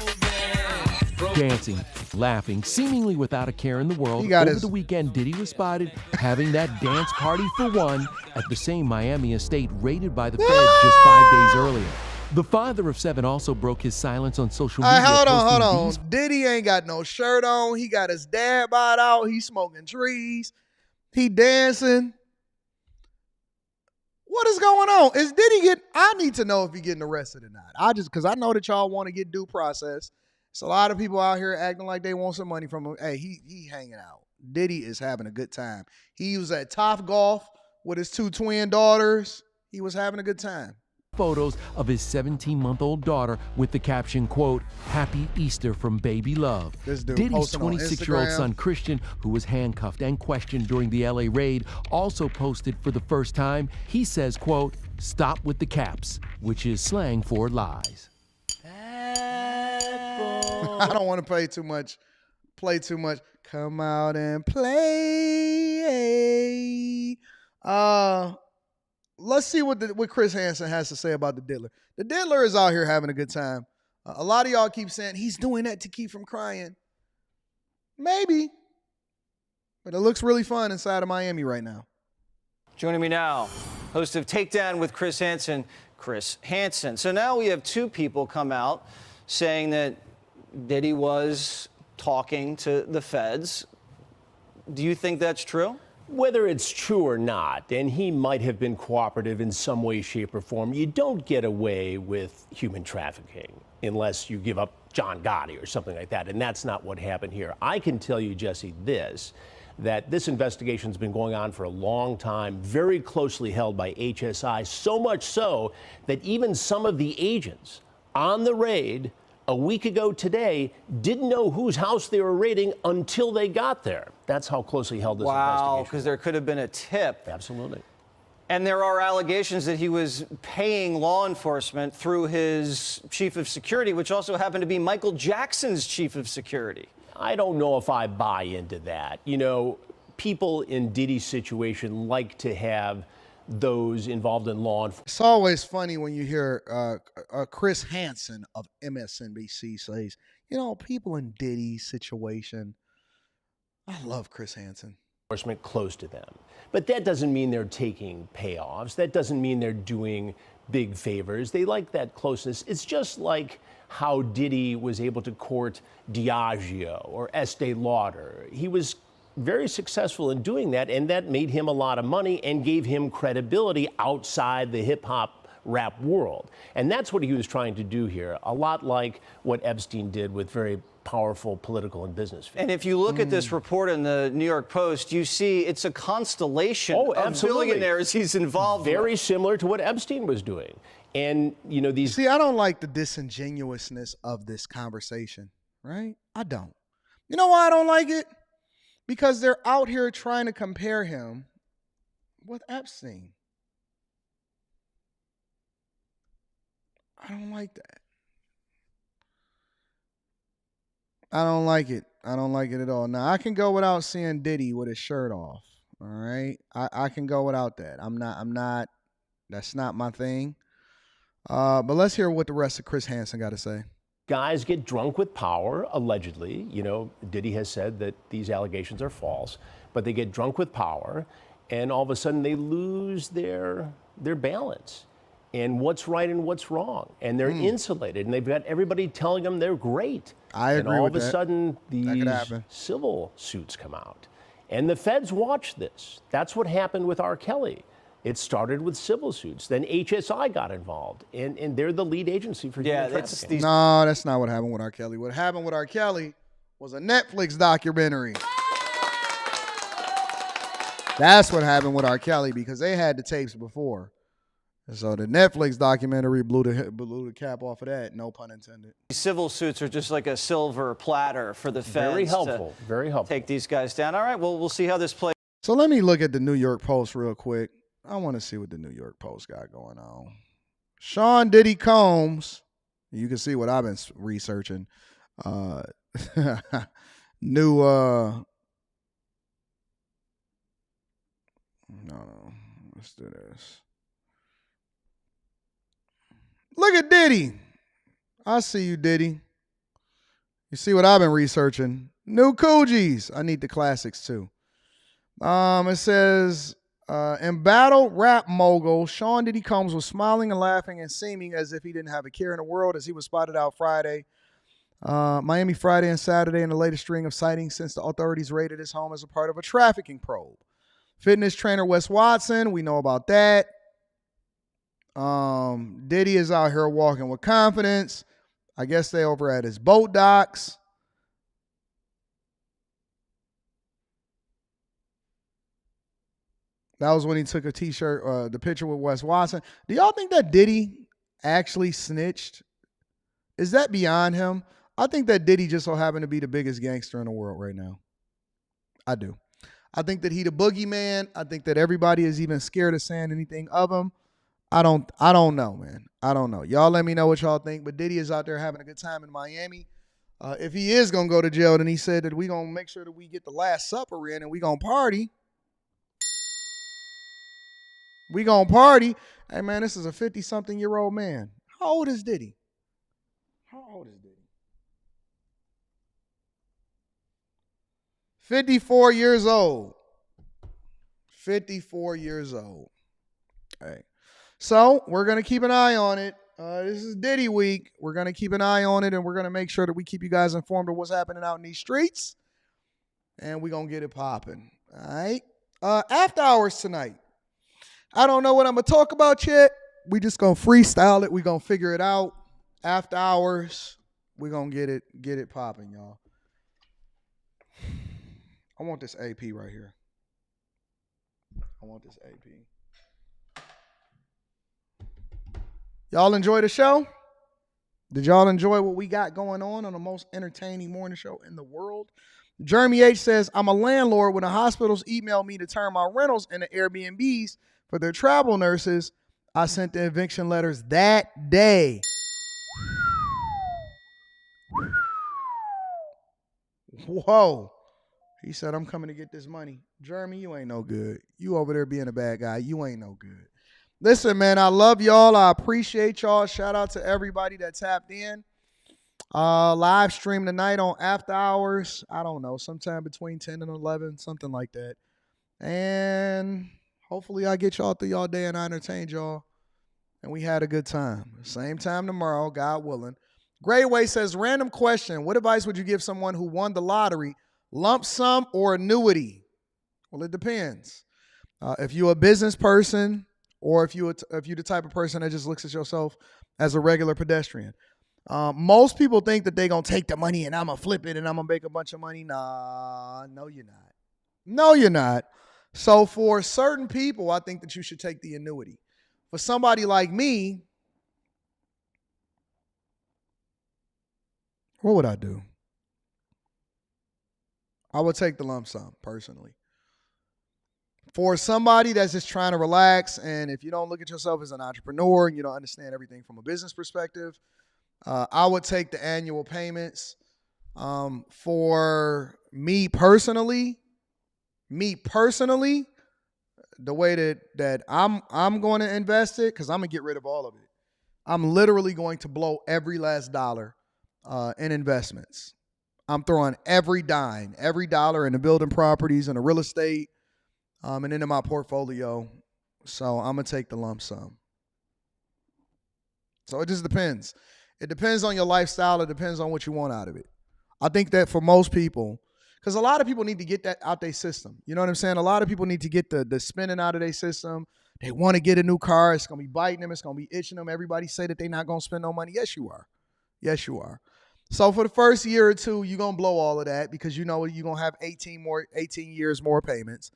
Dancing, laughing, seemingly without a care in the world. Over the weekend, Diddy was spotted having that dance party for one at the same Miami estate raided by the Fed just 5 days earlier. The father of 7 also broke his silence on social media. Hold on. Diddy ain't got no shirt on. He got his dad bod out. He smoking trees. He dancing. What is going on? Is Diddy I need to know if he getting arrested or not. Because I know that y'all want to get due process. It's a lot of people out here acting like they want some money from him. Hey, he hanging out. Diddy is having a good time. He was at Top Golf with his 2 twin daughters. He was having a good time. Photos of his 17-month-old daughter with the caption, quote, "Happy Easter from baby love." Diddy's 26-year-old son, Christian, who was handcuffed and questioned during the LA raid, also posted for the first time. He says, quote, "Stop with the caps," which is slang for lies. I don't want to play too much. Come out and play. Let's see what Chris Hansen has to say about the diddler. The diddler is out here having a good time. A lot of y'all keep saying he's doing that to keep from crying. Maybe. But it looks really fun inside of Miami right now. Joining me now, host of Takedown with Chris Hansen, Chris Hansen. So now we have 2 people come out saying that Diddy was talking to the feds. Do you think that's true? Whether it's true or not, and he might have been cooperative in some way, shape, or form, you don't get away with human trafficking unless you give up John Gotti or something like that, and that's not what happened here. I can tell you, Jesse, that this investigation's been going on for a long time, very closely held by HSI, so much so that even some of the agents on the raid a week ago today didn't know whose house they were raiding until they got there. That's how closely held this investigation. Wow, because there could have been a tip. Absolutely. And there are allegations that he was paying law enforcement through his chief of security, which also happened to be Michael Jackson's chief of security. I don't know if I buy into that. You know, people in Diddy's situation like to have those involved in law enforcement. It's always funny when you hear Chris Hansen of MSNBC says, you know, people in Diddy's situation. I love Chris Hansen. Enforcement close to them. But that doesn't mean they're taking payoffs. That doesn't mean they're doing big favors. They like that closeness. It's just like how Diddy was able to court Diageo or Estee Lauder. He was very successful in doing that, and that made him a lot of money and gave him credibility outside the hip-hop rap world. And that's what he was trying to do here, a lot like what Epstein did with very powerful political and business figures. And if you look at this report in the New York Post, you see it's a constellation of billionaires he's involved very with. Similar to what Epstein was doing. And, you know, these... See, I don't like the disingenuousness of this conversation, right? I don't. You know why I don't like it? Because they're out here trying to compare him with Epstein. I don't like that. I don't like it. I don't like it at all. Now, I can go without seeing Diddy with his shirt off. All right? I can go without that. I'm not, that's not my thing. But let's hear what the rest of Chris Hansen got to say. Guys get drunk with power, allegedly. You know, Diddy has said that these allegations are false, but they get drunk with power, and all of a sudden they lose their balance and what's right and what's wrong, and they're insulated, and they've got everybody telling them they're great. I agree with that. And all of a sudden, these civil suits come out, and the feds watch this. That's what happened with R. Kelly. It started with civil suits. Then HSI got involved, and they're the lead agency for human trafficking. No, that's not what happened with R. Kelly. What happened with R. Kelly was a Netflix documentary. That's what happened with R. Kelly, because they had the tapes before. And so the Netflix documentary blew the cap off of that, no pun intended. Civil suits are just like a silver platter for the feds. Very helpful, very helpful. Take these guys down. All right, well, we'll see how this plays. So let me look at the New York Post real quick. I want to see what the New York Post got going on. Sean Diddy Combs. You can see what I've been researching. New, no, let's do this. Look at Diddy. I see you, Diddy. You see what I've been researching. New Coogis. I need the classics too. It says, Embattled rap mogul Sean Diddy Combs was smiling and laughing and seeming as if he didn't have a care in the world as he was spotted out Friday, Miami Friday and Saturday in the latest string of sightings since the authorities raided his home as a part of a trafficking probe. Fitness trainer Wes Watson, we know about that. Diddy is out here walking with confidence. I guess they over at his boat docks. That was when he took a t-shirt, the picture with Wes Watson. Do y'all think that Diddy actually snitched? Is that beyond him? I think that Diddy just so happened to be the biggest gangster in the world right now. I do. I think that he the boogeyman. I think that everybody is even scared of saying anything of him. I don't know, man. I don't know. Y'all let me know what y'all think. But Diddy is out there having a good time in Miami. If he is going to go to jail, then he said that we going to make sure that we get the Last Supper in and we going to party. We going to party. Hey, man, this is a 50-something-year-old man. How old is Diddy? How old is Diddy? 54 years old. 54 years old. Hey. So we're going to keep an eye on it. This is Diddy week. We're going to keep an eye on it, and we're going to make sure that we keep you guys informed of what's happening out in these streets. And we're going to get it popping. All right? After hours tonight. I don't know what I'm going to talk about yet. We just going to freestyle it. We're going to figure it out. After hours, we're going to get it popping, y'all. I want this AP right here. I want this AP. Y'all enjoy the show? Did y'all enjoy what we got going on the most entertaining morning show in the world? Jeremy H. says, I'm a landlord. When the hospitals email me to turn my rentals into Airbnbs for their travel nurses, I sent the eviction letters that day. Whoa. He said, I'm coming to get this money. Jeremy, you ain't no good. You over there being a bad guy. You ain't no good. Listen, man, I love y'all. I appreciate y'all. Shout out to everybody that tapped in. Live stream tonight on After Hours. I don't know, sometime between 10 and 11, something like that. And hopefully I get y'all through y'all day and I entertained y'all. And we had a good time. Same time tomorrow, God willing. Grayway says, random question. What advice would you give someone who won the lottery? Lump sum or annuity? Well, it depends. If you're a business person or if you're the type of person that just looks at yourself as a regular pedestrian. Most people think that they're going to take the money and I'm going to flip it and I'm going to make a bunch of money. Nah, no, you're not. No, you're not. So for certain people, I think that you should take the annuity. For somebody like me, what would I do? I would take the lump sum, personally. For somebody that's just trying to relax, and if you don't look at yourself as an entrepreneur and you don't understand everything from a business perspective, I would take the annual payments. For me personally, the way that I'm going to invest it, because I'm going to get rid of all of it. I'm literally going to blow every last dollar in investments. I'm throwing every dime, every dollar into building properties and the real estate and into my portfolio. So I'm going to take the lump sum. So it just depends. It depends on your lifestyle. It depends on what you want out of it. I think that for most people, because a lot of people need to get that out their system. You know what I'm saying? A lot of people need to get the spending out of their system. They want to get a new car. It's going to be biting them. It's going to be itching them. Everybody say that they're not going to spend no money. Yes, you are. Yes, you are. So for the first year or two, you're going to blow all of that because you know you're going to have 18 years more payments.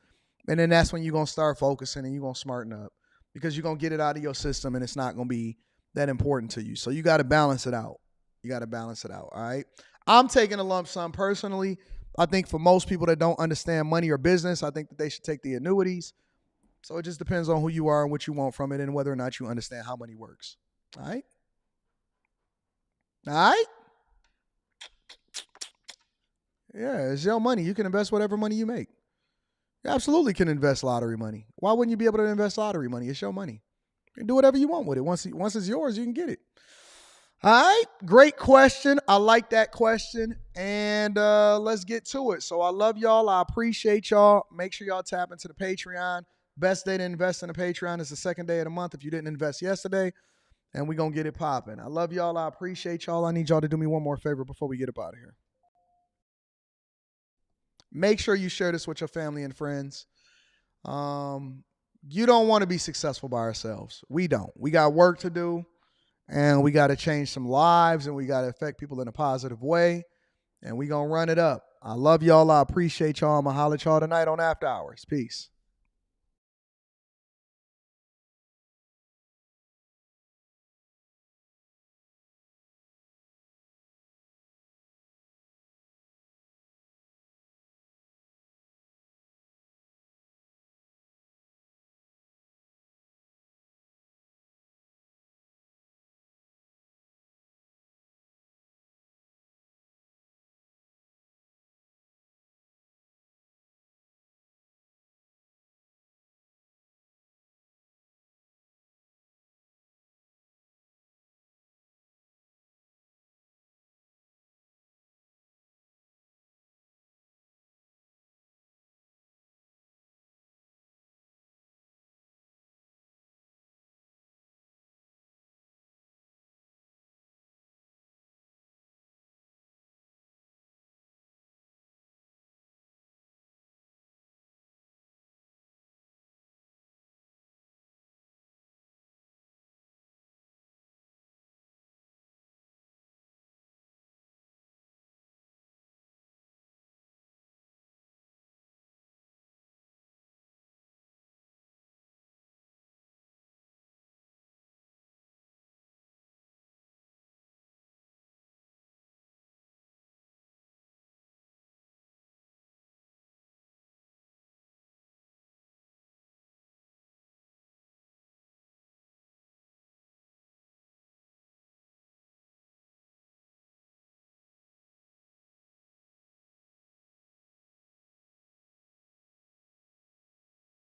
And then that's when you're going to start focusing and you're going to smarten up because you're going to get it out of your system and it's not going to be that important to you. So you got to balance it out. You got to balance it out, all right? I'm taking a lump sum personally. I think for most people that don't understand money or business, I think that they should take the annuities. So it just depends on who you are and what you want from it and whether or not you understand how money works, all right? All right? Yeah, it's your money. You can invest whatever money you make. You absolutely can invest lottery money. Why wouldn't you be able to invest lottery money? It's your money. You can do whatever you want with it. Once it's yours, you can get it. All right, great question. I like that question, and let's get to it. So I love y'all. I appreciate y'all. Make sure y'all tap into the Patreon. Best day to invest in a Patreon is the second day of the month if you didn't invest yesterday, and we're going to get it popping. I love y'all. I appreciate y'all. I need y'all to do me one more favor before we get up out of here. Make sure you share this with your family and friends. You don't want to be successful by ourselves. We don't. We got work to do, and we got to change some lives, and we got to affect people in a positive way, and we going to run it up. I love y'all. I appreciate y'all. I'm going to holler at y'all tonight on After Hours. Peace.